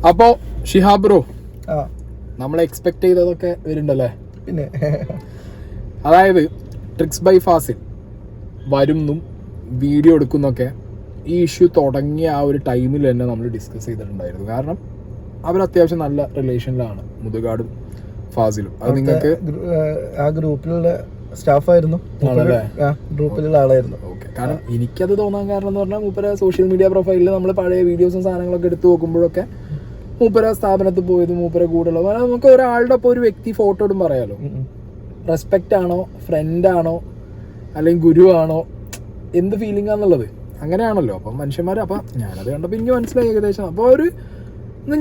അപ്പോ ഷിഹാബ് ബ്രോ, നമ്മൾ എക്സ്പെക്ട് ചെയ്തതൊക്കെ വരുന്നുണ്ടല്ലേ? പിന്നെ അതായത് ട്രിക്സ് ബൈ ഫാസിൽ വരുന്നും വീഡിയോ എടുക്കുന്നൊക്കെ ഈ ഇഷ്യൂ തുടങ്ങിയ ആ ഒരു ടൈമിൽ തന്നെ നമ്മൾ ഡിസ്കസ് ചെയ്തിട്ടുണ്ടായിരുന്നു. കാരണം അവർ അത്യാവശ്യം നല്ല റിലേഷനിലാണ്, മുതുകാടും ഫാസിലും. അത് നിങ്ങൾക്ക് ആ ഗ്രൂപ്പിലുള്ള സ്റ്റാഫായിരുന്നു, ഗ്രൂപ്പിലുള്ള ആളായിരുന്നു. ഓക്കെ. കാരണം എനിക്കത് തോന്നാൻ കാരണം എന്ന് പറഞ്ഞാൽ മൂപ്പര സോഷ്യൽ മീഡിയ പ്രൊഫൈലിൽ നമ്മൾ പഴയ വീഡിയോസും സാധനങ്ങളൊക്കെ എടുത്ത് നോക്കുമ്പോഴൊക്കെ മൂപ്പര സ്ഥാപനത്തിൽ പോയത്, മൂപ്പര കൂടെയുള്ള നമുക്ക് ഒരാളുടെ ഒപ്പം ഒരു വ്യക്തി ഫോട്ടോ ഇടും പറയാലോ. റെസ്പെക്റ്റ് ആണോ, ഫ്രണ്ട് ആണോ, അല്ലെങ്കിൽ ഗുരു ആണോ, എന്ത് ഫീലിംഗ് ആണെന്നുള്ളത് അങ്ങനെയാണല്ലോ. അപ്പം മനുഷ്യന്മാർ, അപ്പം ഞാനത് കണ്ടപ്പോൾ എനിക്ക് മനസ്സിലായി ഏകദേശം. അപ്പോൾ ഒരു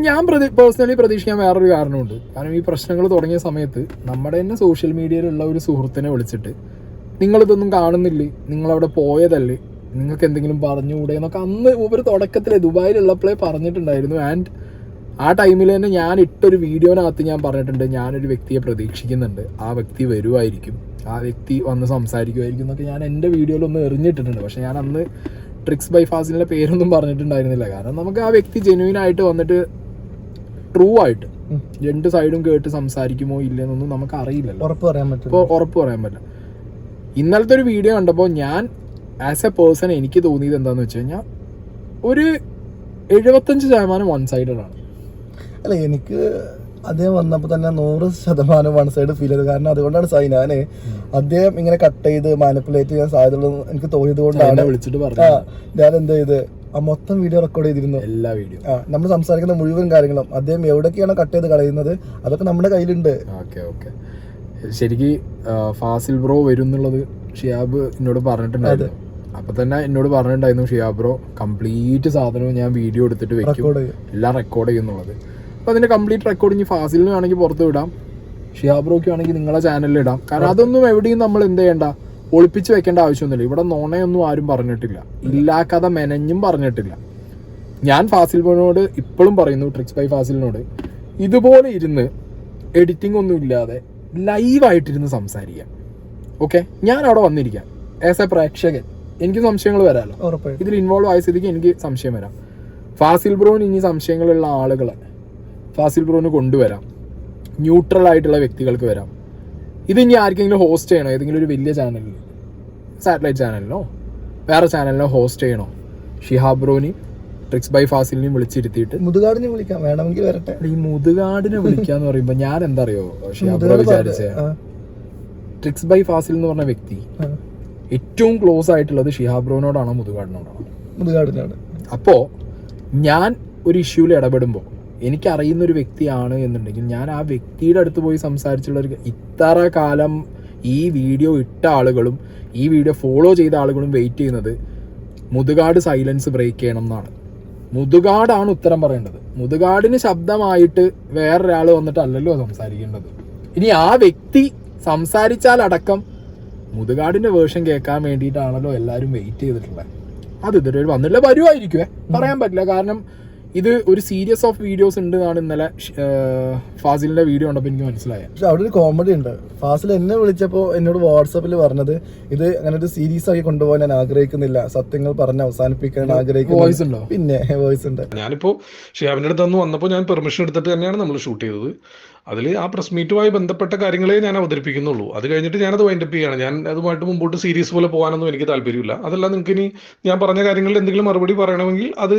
ഞാൻ പേഴ്സണലി പ്രതീക്ഷിക്കാൻ വേറൊരു കാരണമുണ്ട്. കാരണം ഈ പ്രശ്നങ്ങൾ തുടങ്ങിയ സമയത്ത് നമ്മുടെ തന്നെ സോഷ്യൽ മീഡിയയിലുള്ള ഒരു സുഹൃത്തിനെ വിളിച്ചിട്ട് നിങ്ങളിതൊന്നും കാണുന്നില്ലേ, നിങ്ങളവിടെ പോയതല്ലേ, നിങ്ങൾക്ക് എന്തെങ്കിലും പറഞ്ഞുകൂടെ എന്നൊക്കെ അന്ന് ഒരു തുടക്കത്തിൽ ദുബായിലുള്ളപ്പോഴേ പറഞ്ഞിട്ടുണ്ടായിരുന്നു. ആൻഡ് ആ ടൈമിൽ തന്നെ ഞാൻ ഇട്ടൊരു വീഡിയോനകത്ത് ഞാൻ പറഞ്ഞിട്ടുണ്ട്, ഞാനൊരു വ്യക്തിയെ പ്രതീക്ഷിക്കുന്നുണ്ട്, ആ വ്യക്തി വരുമായിരിക്കും, ആ വ്യക്തി വന്ന് സംസാരിക്കുമായിരിക്കും എന്നൊക്കെ ഞാൻ എൻ്റെ വീഡിയോയിലൊന്ന് എറിഞ്ഞിട്ടിട്ടുണ്ട്. പക്ഷേ ഞാൻ അന്ന് ട്രിക്സ് ബൈ ഫാസിലിൻ്റെ പേരൊന്നും പറഞ്ഞിട്ടുണ്ടായിരുന്നില്ല. കാരണം നമുക്ക് ആ വ്യക്തി ജെന്യൂനായിട്ട് വന്നിട്ട് ട്രൂ ആയിട്ട് രണ്ട് സൈഡും കേട്ട് സംസാരിക്കുമോ ഇല്ലെന്നൊന്നും നമുക്ക് അറിയില്ലല്ലോ, ഇപ്പോൾ ഉറപ്പ് പറയാൻ പറ്റില്ല. ഇന്നലത്തെ ഒരു വീഡിയോ കണ്ടപ്പോൾ ഞാൻ ആസ് എ പേഴ്സൺ എനിക്ക് തോന്നിയത് എന്താണെന്ന് വെച്ച് കഴിഞ്ഞാൽ ഒരു 75% വൺ സൈഡഡ് ആണ്. അല്ല, എനിക്ക് അദ്ദേഹം വന്നപ്പോൾ തന്നെ 100% വൺ സൈഡ് ഫീൽ ചെയ്തത്. കാരണം അതുകൊണ്ടാണ് ഞാൻ അദ്ദേഹം ഇങ്ങനെ കട്ട് ചെയ്ത് മാനിപ്പുലേറ്റ് ചെയ്യാൻ സാധ്യതയുള്ളത് എനിക്ക് തോന്നിയത് കൊണ്ടാണ് വിളിച്ചിട്ട് പറഞ്ഞു. ഞാൻ എന്ത് ചെയ്ത് ആ മൊത്തം വീഡിയോ റെക്കോർഡ് ചെയ്തിരുന്നു, എല്ലാ വീഡിയോ, നമ്മൾ സംസാരിക്കുന്ന മുഴുവൻ കാര്യങ്ങളും അദ്ദേഹം എവിടേക്കാണ് കട്ട് ചെയ്ത് കളയുന്നത് അതൊക്കെ നമ്മുടെ കയ്യിലുണ്ട്. Okay okay. ശരിക്ക് ഫാസിൽ ബ്രോ വരും എന്നുള്ളത് ഷിയാബ് എന്നോട് പറഞ്ഞിട്ടുണ്ടായിരുന്നു. അപ്പൊ തന്നെ എന്നോട് പറഞ്ഞിട്ടുണ്ടായിരുന്നു, ഷിയാബ് ബ്രോ കംപ്ലീറ്റ് സാധനവും ഞാൻ വീഡിയോ എടുത്തിട്ട് വെക്കും, എല്ലാം റെക്കോർഡ് ചെയ്യുന്നുള്ളത്. അപ്പോൾ അതിന്റെ കംപ്ലീറ്റ് റെക്കോർഡിങ് ഫാസിലിന് വേണമെങ്കിൽ പുറത്ത് വിടാം, ഷിയാബ് ബ്രോയ്ക്ക് വേണമെങ്കിൽ നിങ്ങളെ ചാനലിൽ ഇടാം. കാരണം അതൊന്നും എവിടെയും നമ്മൾ എന്ത് ചെയ്യണ്ട, ഒളിപ്പിച്ച് വെക്കേണ്ട ആവശ്യമൊന്നുമില്ല. ഇവിടെ നോണയൊന്നും ആരും പറഞ്ഞിട്ടില്ല, ഇല്ലാ കഥ മെനഞ്ഞും പറഞ്ഞിട്ടില്ല. ഞാൻ ഫാസിൽ ബ്രോനോട് ഇപ്പോഴും പറയുന്നു, ട്രിക്സ് ബൈ ഫാസിലിനോട് ഇതുപോലെ ഇരുന്ന് എഡിറ്റിംഗ് ഒന്നും ഇല്ലാതെ ലൈവായിട്ടിരുന്ന് സംസാരിക്കാം. ഓക്കെ, ഞാൻ അവിടെ വന്നിരിക്കാം ആസ് എ പ്രേക്ഷകൻ, എനിക്ക് സംശയങ്ങൾ വരാമല്ലോ, ഇതിൽ ഇൻവോൾവ് ആയ സ്ഥിതിക്ക് എനിക്ക് സംശയം വരാം. ഫാസിൽ ബ്രോന് ഇനി സംശയങ്ങളുള്ള ആളുകളെ ഫാസിൽ ബ്രോന് കൊണ്ടുവരാം, ന്യൂട്രൽ ആയിട്ടുള്ള വ്യക്തികൾക്ക് വരാം. ഇത് ഇനി ആർക്കെങ്കിലും ഹോസ്റ്റ് ചെയ്യണോ, ഏതെങ്കിലും ഒരു വലിയ ചാനലിൽ, സാറ്റലൈറ്റ് ചാനലിനോ വേറെ ചാനലിനോ ഹോസ്റ്റ് ചെയ്യണോ, ഷിഹാബ് ബ്രോനെയും ട്രിക്സ് ബൈ ഫാസിലിനെയും വിളിച്ചിരുത്തിയിട്ട് മുതുകാടിനെ വിളിക്കാം, വേണമെങ്കിൽ വരട്ടെ. ഈ മുതുകാടിനെ വിളിക്കാന്ന് പറയുമ്പോൾ ഞാൻ എന്താ അറിയോ ഷിഹാബ് ബ്രോ വിചാരിച്ചേ, ട്രിക്സ് ബൈ ഫാസിൽ എന്ന് പറഞ്ഞ വ്യക്തി ഏറ്റവും ക്ലോസ് ആയിട്ടുള്ളത് ഷിഹാബ് ബ്രോനോടാണോ മുതുകാടിനോടാണോ? മുതുകാടിനോട്. അപ്പോ ഞാൻ ഒരു ഇഷ്യൂവിൽ ഇടപെടുമ്പോൾ എനിക്കറിയുന്ന ഒരു വ്യക്തിയാണ് എന്നുണ്ടെങ്കിൽ ഞാൻ ആ വ്യക്തിയുടെ അടുത്ത് പോയി സംസാരിച്ചുള്ള ഇത്ര കാലം ഈ വീഡിയോ ഇട്ട ആളുകളും ഈ വീഡിയോ ഫോളോ ചെയ്ത ആളുകളും വെയിറ്റ് ചെയ്യുന്നത് മുതുകാട് സൈലൻസ് ബ്രേക്ക് ചെയ്യണം എന്നാണ്. മുതുകാടാണ് ഉത്തരം പറയേണ്ടത്. മുതുകാടിന് ശബ്ദമായിട്ട് വേറൊരാൾ വന്നിട്ടല്ലല്ലോ സംസാരിക്കേണ്ടത്. ഇനി ആ വ്യക്തി സംസാരിച്ചാലടക്കം മുതുകാടിന്റെ വേർഷൻ കേൾക്കാൻ വേണ്ടിയിട്ടാണല്ലോ എല്ലാവരും വെയിറ്റ് ചെയ്തിട്ടുള്ളത്. അത് ഇതുവരെ വന്നില്ല, വരുമായിരിക്കുമേ, പറയാൻ പറ്റില്ല. കാരണം ഇത് ഒരു സീരീസ് ഓഫ് വീഡിയോസ് ഉണ്ട് എന്നാണ് ഇന്നലെ ഫാസിലിന്റെ വീഡിയോ കണ്ടപ്പോൾ എനിക്ക് മനസ്സിലായത്. പക്ഷെ അവിടെ ഒരു കോമഡി ഉണ്ട്. ഫാസിൽ എന്നെ വിളിച്ചപ്പോൾ എന്നോട് വാട്സാപ്പിൽ പറഞ്ഞത്, ഇത് അങ്ങനെ ഒരു സീരീസ് ആക്കി കൊണ്ടുപോകാൻ ഞാൻ ആഗ്രഹിക്കുന്നില്ല, സത്യങ്ങൾ പറഞ്ഞ് അവസാനിപ്പിക്കാൻ ആഗ്രഹിക്കുന്നു. വോയിസ് ഉണ്ടോ? പിന്നെ വോയിസ് ഉണ്ട്. ഞാനിപ്പോൾ ഷിയാബിന്റെ അടുത്ത് നിന്ന് വന്നപ്പോൾ ഞാൻ പെർമിഷൻ എടുത്തിട്ട് തന്നെയാണ് നമ്മൾ ഷൂട്ട് ചെയ്തത്. അതിൽ ആ പ്രസ് മീറ്റുമായി ബന്ധപ്പെട്ട കാര്യങ്ങളെ ഞാൻ അവതരിപ്പിക്കുന്നുള്ളൂ. അത് കഴിഞ്ഞിട്ട് ഞാനത് വൈൻഡപ്പ് ചെയ്യുകയാണ്. ഞാൻ അതുമായിട്ട് മുമ്പോട്ട് സീരീസ് പോലെ പോകാനൊന്നും എനിക്ക് താല്പര്യമില്ല. അതല്ല, നിങ്ങൾക്ക് ഇനി ഞാൻ പറഞ്ഞ കാര്യങ്ങളിൽ എന്തെങ്കിലും മറുപടി പറയണമെങ്കിൽ അത്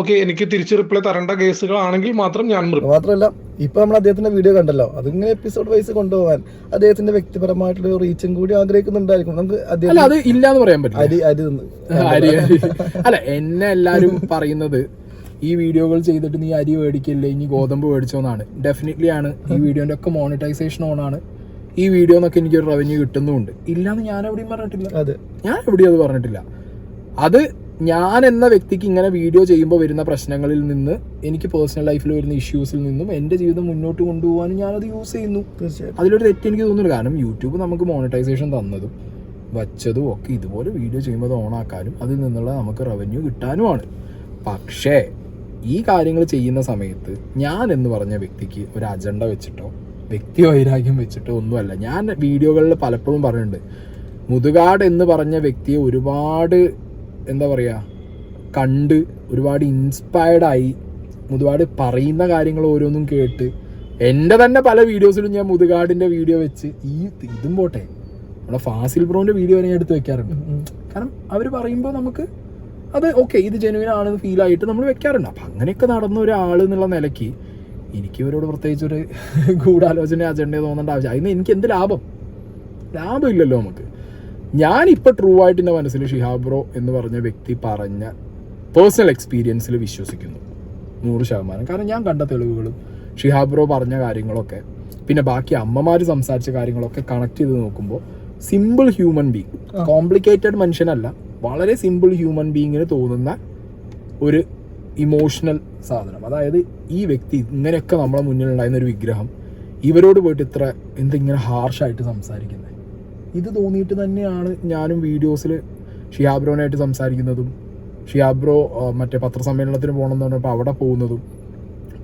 ഓക്കെ, എനിക്ക് തിരിച്ച് റിപ്ലൈ തരേണ്ട കേസുകളാണെങ്കിൽ മാത്രം ഞാൻ മാത്രമല്ല, ഇപ്പൊ നമ്മൾ അദ്ദേഹത്തിന്റെ വീഡിയോ കണ്ടല്ലോ, അതിങ്ങനെ എപ്പിസോഡ് വൈസ് കൊണ്ടുപോകാൻ അദ്ദേഹത്തിന്റെ വ്യക്തിപരമായിട്ടുള്ള റീച്ചും കൂടി ആഗ്രഹിക്കുന്നുണ്ടായിരിക്കും. നമുക്ക് അത് ഇല്ലാന്ന് പറയാൻ പറ്റില്ല. അല്ല, എന്നെ എല്ലാരും പറയുന്നത് ഈ വീഡിയോകൾ ചെയ്തിട്ട് നീ അരി മേടിക്കില്ലേ, ഇനി ഗോതമ്പ് മേടിച്ചോന്നാണ്. ഡെഫിനറ്റ്ലി ആണ്. ഈ വീഡിയോന്റെ ഒക്കെ മോണിറ്റൈസേഷൻ ഓണാണ്. ഈ വീഡിയോ എന്നൊക്കെ എനിക്കൊരു റവന്യൂ കിട്ടുന്നുമുണ്ട്. ഇല്ലാന്ന് ഞാൻ എവിടെയും പറഞ്ഞിട്ടില്ല, ഞാൻ എവിടെയും അത് പറഞ്ഞിട്ടില്ല. അത് ഞാൻ എന്ന വ്യക്തിക്ക് ഇങ്ങനെ വീഡിയോ ചെയ്യുമ്പോൾ വരുന്ന പ്രശ്നങ്ങളിൽ നിന്ന്, എനിക്ക് പേഴ്സണൽ ലൈഫിൽ വരുന്ന ഇഷ്യൂസിൽ നിന്നും എൻ്റെ ജീവിതം മുന്നോട്ട് കൊണ്ടുപോകാനും ഞാനത് യൂസ് ചെയ്യുന്നു. തീർച്ചയായും അതിലൊരു തെറ്റ് എനിക്ക് തോന്നുന്നില്ല. കാരണം യൂട്യൂബ് നമുക്ക് മോണിറ്റൈസേഷൻ തന്നതും വച്ചതും ഒക്കെ ഇതുപോലെ വീഡിയോ ചെയ്യുമ്പോൾ അത് ഓണാക്കാനും അതിൽ നിന്നുള്ള നമുക്ക് റവന്യൂ കിട്ടാനുമാണ്. പക്ഷേ ഈ കാര്യങ്ങൾ ചെയ്യുന്ന സമയത്ത് ഞാൻ എന്ന് പറഞ്ഞ വ്യക്തിക്ക് ഒരു അജണ്ട വെച്ചിട്ടോ വ്യക്തി വൈരാഗ്യം വെച്ചിട്ടോ ഒന്നുമല്ല. ഞാൻ വീഡിയോകളിൽ പലപ്പോഴും പറഞ്ഞിട്ടുണ്ട്, മുതുകാട് എന്ന് പറഞ്ഞ വ്യക്തിയെ ഒരുപാട് എന്താ പറയുക കണ്ട് ഒരുപാട് ഇൻസ്പയർഡായി മുതുകാട് പറയുന്ന കാര്യങ്ങൾ ഓരോന്നും കേട്ട് എൻ്റെ തന്നെ പല വീഡിയോസിലും ഞാൻ മുതുകാടിൻ്റെ വീഡിയോ വെച്ച് ഇതും പോട്ടെ നമ്മളെ ഫാസിൽ ബ്രോൻ്റെ വീഡിയോ വരെ ഞാൻ എടുത്ത് വെക്കാറുണ്ട്. കാരണം അവർ പറയുമ്പോൾ നമുക്ക് അത് ഓക്കെ ഇത് ജെനുവിൻ ആണെന്ന് ഫീൽ ആയിട്ട് നമ്മൾ വെക്കാറുണ്ട്. അപ്പം അങ്ങനെയൊക്കെ നടന്ന ഒരാൾ എന്നുള്ള നിലയ്ക്ക് എനിക്ക് ഇവരോട് പ്രത്യേകിച്ചൊരു ഗൂഢാലോചന അജണ്ട തോന്നേണ്ട ആവശ്യം. അതിന് എനിക്ക് എന്ത് ലാഭമില്ലല്ലോ നമുക്ക്. ഞാനിപ്പോൾ ട്രൂ ആയിട്ട് എൻ്റെ മനസ്സിൽ ഷിഹാബ് ബ്രോ എന്ന് പറഞ്ഞ വ്യക്തി പറഞ്ഞ പേഴ്സണൽ എക്സ്പീരിയൻസിൽ വിശ്വസിക്കുന്നു 100%. കാരണം ഞാൻ കണ്ട തെളിവുകളും ഷിഹാബ് ബ്രോ പറഞ്ഞ കാര്യങ്ങളൊക്കെ പിന്നെ ബാക്കി അമ്മമാർ സംസാരിച്ച കാര്യങ്ങളൊക്കെ കണക്ട് ചെയ്ത് നോക്കുമ്പോൾ സിമ്പിൾ ഹ്യൂമൻ ബീങ്, കോംപ്ലിക്കേറ്റഡ് മനുഷ്യനല്ല, വളരെ സിമ്പിൾ ഹ്യൂമൻ ബീങ്ങിന് തോന്നുന്ന ഒരു ഇമോഷണൽ സാധനം. അതായത് ഈ വ്യക്തി ഇങ്ങനെയൊക്കെ നമ്മളെ മുന്നിലുണ്ടായിരുന്ന ഒരു വിഗ്രഹം ഇവരോട് പോയിട്ട് എന്തിങ്ങനെ ഹാർഷായിട്ട് സംസാരിക്കുന്നത്, ഇത് തോന്നിയിട്ട് തന്നെയാണ് ഞാനും വീഡിയോസിൽ ഷിഹാബ് ബ്രോനായിട്ട് സംസാരിക്കുന്നതും ഷിഹാബ് ബ്രോ മറ്റേ പത്രസമ്മേളനത്തിന് പോകണമെന്ന് പറഞ്ഞപ്പോൾ അവിടെ പോകുന്നതും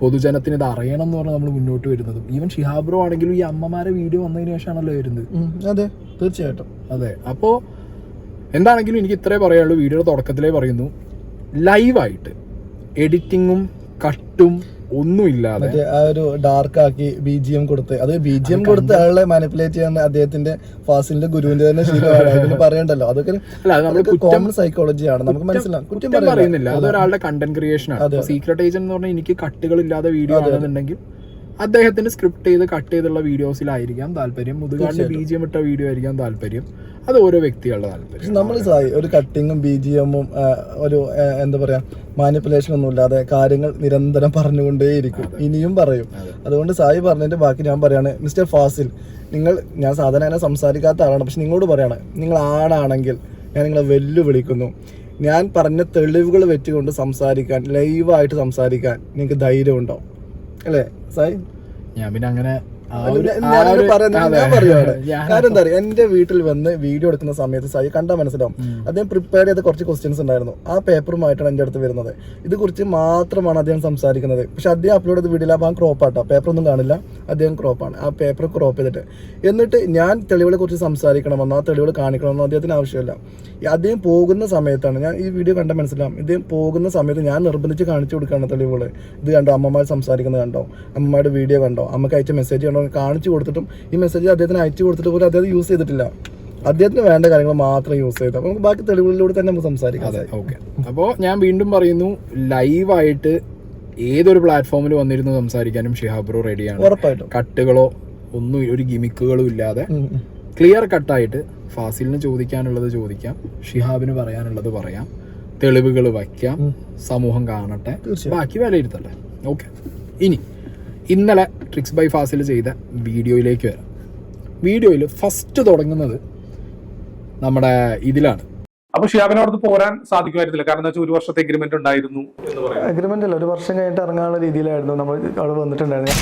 പൊതുജനത്തിന് ഇത് അറിയണം എന്ന് പറഞ്ഞാൽ നമ്മൾ മുന്നോട്ട് വരുന്നതും. ഈവൻ ഷിഹാബ് ബ്രോ ആണെങ്കിലും ഈ അമ്മമാരെ വീഡിയോ വന്നതിന് ശേഷമാണല്ലോ വരുന്നത്. അതെ, തീർച്ചയായിട്ടും. അതെ. അപ്പോൾ എന്താണെങ്കിലും എനിക്ക് ഇത്രേ പറയാനുള്ളൂ. വീഡിയോയുടെ തുടക്കത്തിലേ പറയുന്നു, ലൈവായിട്ട് എഡിറ്റിങ്ങും കട്ടും ഒന്നുമില്ലാതെ ആ ഒരു ഡാർക്ക് ആക്കി BGM കൊടുത്ത്, അത് BGM കൊടുത്ത് ആളെ മാനിപ്പുലേറ്റ് ചെയ്യാൻ അദ്ദേഹത്തിന്റെ ഫാസിലിന്റെ ഗുരുവിന്റെ തന്നെ ശീലമാണ് പറയണ്ടല്ലോ. അതൊക്കെ കോമൺ സൈക്കോളജിയാണ്, നമുക്ക് മനസ്സിലാവും. കുറ്റം പറയുന്നില്ല, അതൊരാളുടെ കണ്ടന്റ് ക്രിയേഷൻ ആണ്. സീക്രട്ട് ഏജന്റ് എന്ന് പറഞ്ഞാൽ എനിക്ക് കട്ടുകളില്ലാതെ വീഡിയോ ആണെന്നുണ്ടെങ്കിൽ അദ്ദേഹത്തിന് സ്ക്രിപ്റ്റ് ചെയ്ത് കട്ട് ചെയ്തുള്ള വീഡിയോസിലായിരിക്കാം താല്പര്യം, മുതുകാടിന്റെ BGM ഇട്ട വീഡിയോ ആയിരിക്കാം താല്പര്യം. അത് ഓരോ വ്യക്തികളുടെ താല്പര്യം. നമ്മൾ ഒരു കട്ടിങ്ങും BGM-ഉം ഒരു എന്താ പറയാ മാനിപ്പുലേഷൻ ഒന്നും ഇല്ലാതെ കാര്യങ്ങൾ നിരന്തരം പറഞ്ഞുകൊണ്ടേയിരിക്കും, ഇനിയും പറയും. അതുകൊണ്ട് സായി പറഞ്ഞതിന്റെ ബാക്കി ഞാൻ പറയാണ്, മിസ്റ്റർ ഫാസിൽ, ഞാൻ സാധാരണ അങ്ങനെ സംസാരിക്കാത്ത ആളാണ്, പക്ഷെ നിങ്ങളോട് പറയാണ്, നിങ്ങൾ ആണാണെങ്കിൽ ഞാൻ നിങ്ങളെ വെല്ലുവിളിക്കുന്നു. ഞാൻ പറഞ്ഞ തെളിവുകൾ വെച്ചുകൊണ്ട് സംസാരിക്കാൻ, ലൈവായിട്ട് സംസാരിക്കാൻ നിങ്ങൾക്ക് ധൈര്യമുണ്ടോ? അല്ലേ സായി? ഞാൻ പിന്നെ അങ്ങനെ കാരണം എന്താ പറയുക, എന്റെ വീട്ടിൽ വന്ന് വീഡിയോ എടുക്കുന്ന സമയത്ത് സായി കണ്ടാൽ മനസ്സിലാവും, അദ്ദേഹം പ്രിപ്പയർ ചെയ്ത കുറച്ച് ക്വസ്റ്റ്യൻസ് ഉണ്ടായിരുന്നു. ആ പേപ്പറുമായിട്ടാണ് എൻ്റെ അടുത്ത് വരുന്നത്. ഇത് കുറിച്ച് മാത്രമാണ് അദ്ദേഹം സംസാരിക്കുന്നത്. പക്ഷെ അദ്ദേഹം അപ്ലോഡ് ചെയ്ത വീഡിയോയിൽ ആ ക്രോപ്പാട്ടോ, പേപ്പറൊന്നും കാണില്ല, അദ്ദേഹം ക്രോപ്പാണ്. ആ പേപ്പർ ക്രോപ്പ് ചെയ്തിട്ട് എന്നിട്ട് ഞാൻ തെളിവുകളെ കുറിച്ച് സംസാരിക്കണമെന്നോ ആ തെളിവുകൾ കാണിക്കണമെന്നോ അദ്ദേഹത്തിന് ആവശ്യമില്ല. അദ്ദേഹം പോകുന്ന സമയത്താണ്, ഞാൻ ഈ വീഡിയോ കണ്ടാൽ മനസ്സിലാവും, ഇദ്ദേഹം പോകുന്ന സമയത്ത് ഞാൻ നിർബന്ധിച്ച് കാണിച്ചു കൊടുക്കുകയാണ് തെളിവുകൾ. ഇത് കണ്ടോ, അമ്മമാർ സംസാരിക്കുന്നത് കണ്ടോ, അമ്മമാരുടെ വീഡിയോ കണ്ടോ, അമ്മക്ക് അയച്ച മെസ്സേജ് കണ്ടോ കാണിച്ചു കൊടുത്തിട്ടും ഈ മെസ്സേജ് അദ്ദേഹത്തിന് അയച്ചു കൊടുത്തിട്ട് പോലും അദ്ദേഹം യൂസ് ചെയ്തിട്ടില്ല. അദ്ദേഹത്തിന് വേണ്ട കാര്യങ്ങൾ മാത്രം യൂസ് ചെയ്തു. അപ്പോൾ നമുക്ക് ബാക്കി തെളിവുകളിലൂടെ തന്നെ നമുക്ക് സംസാരിക്കാം. ഓക്കെ. അപ്പോൾ ഞാൻ വീണ്ടും പറയുന്നു, ലൈവായിട്ട് ഏതൊരു പ്ലാറ്റ്ഫോമിൽ വന്നിരുന്ന് സംസാരിക്കാനും ഷിഹാബ് ബ്രോ റെഡിയാണ്. ഉറപ്പായിട്ടും. കട്ടുകളോ ഒന്നും ഒരു ഗിമിക്കുകളും ഇല്ലാതെ ക്ലിയർ കട്ടായിട്ട് ഫാസിലിന് ചോദിക്കാനുള്ളത് ചോദിക്കാം, ഷിഹാബിന് പറയാനുള്ളത് പറയാം, തെളിവുകൾ വയ്ക്കാം, സമൂഹം കാണട്ടെ, ബാക്കി വിലയിരുത്തട്ടെ. ഓക്കെ. ഇനി ഇന്നലെ ട്രിക്സ് ബൈ ഫാസിൽ ചെയ്ത വീഡിയോയിലേക്ക് വരാം. വീഡിയോയിൽ ഫസ്റ്റ് തുടങ്ങുന്നത് നമ്മുടെ ഇതിലാണ്. അപ്പൊ ഷിഹാബിന് അവിടുന്ന് പോരാൻ സാധിക്കുമായിരുന്നില്ല, കാരണം എന്താ വെച്ചാൽ 1 വർഷത്തെ എഗ്രിമെന്റ് ഉണ്ടായിരുന്നു എന്ന് പറയാം. എഗ്രിമെന്റ് അല്ല, 1 വർഷം കഴിഞ്ഞിട്ട് ഇറങ്ങാനുള്ള രീതിയിലായിരുന്നു നമ്മൾ അവിടെ വന്നിട്ടുണ്ടായിരുന്നു.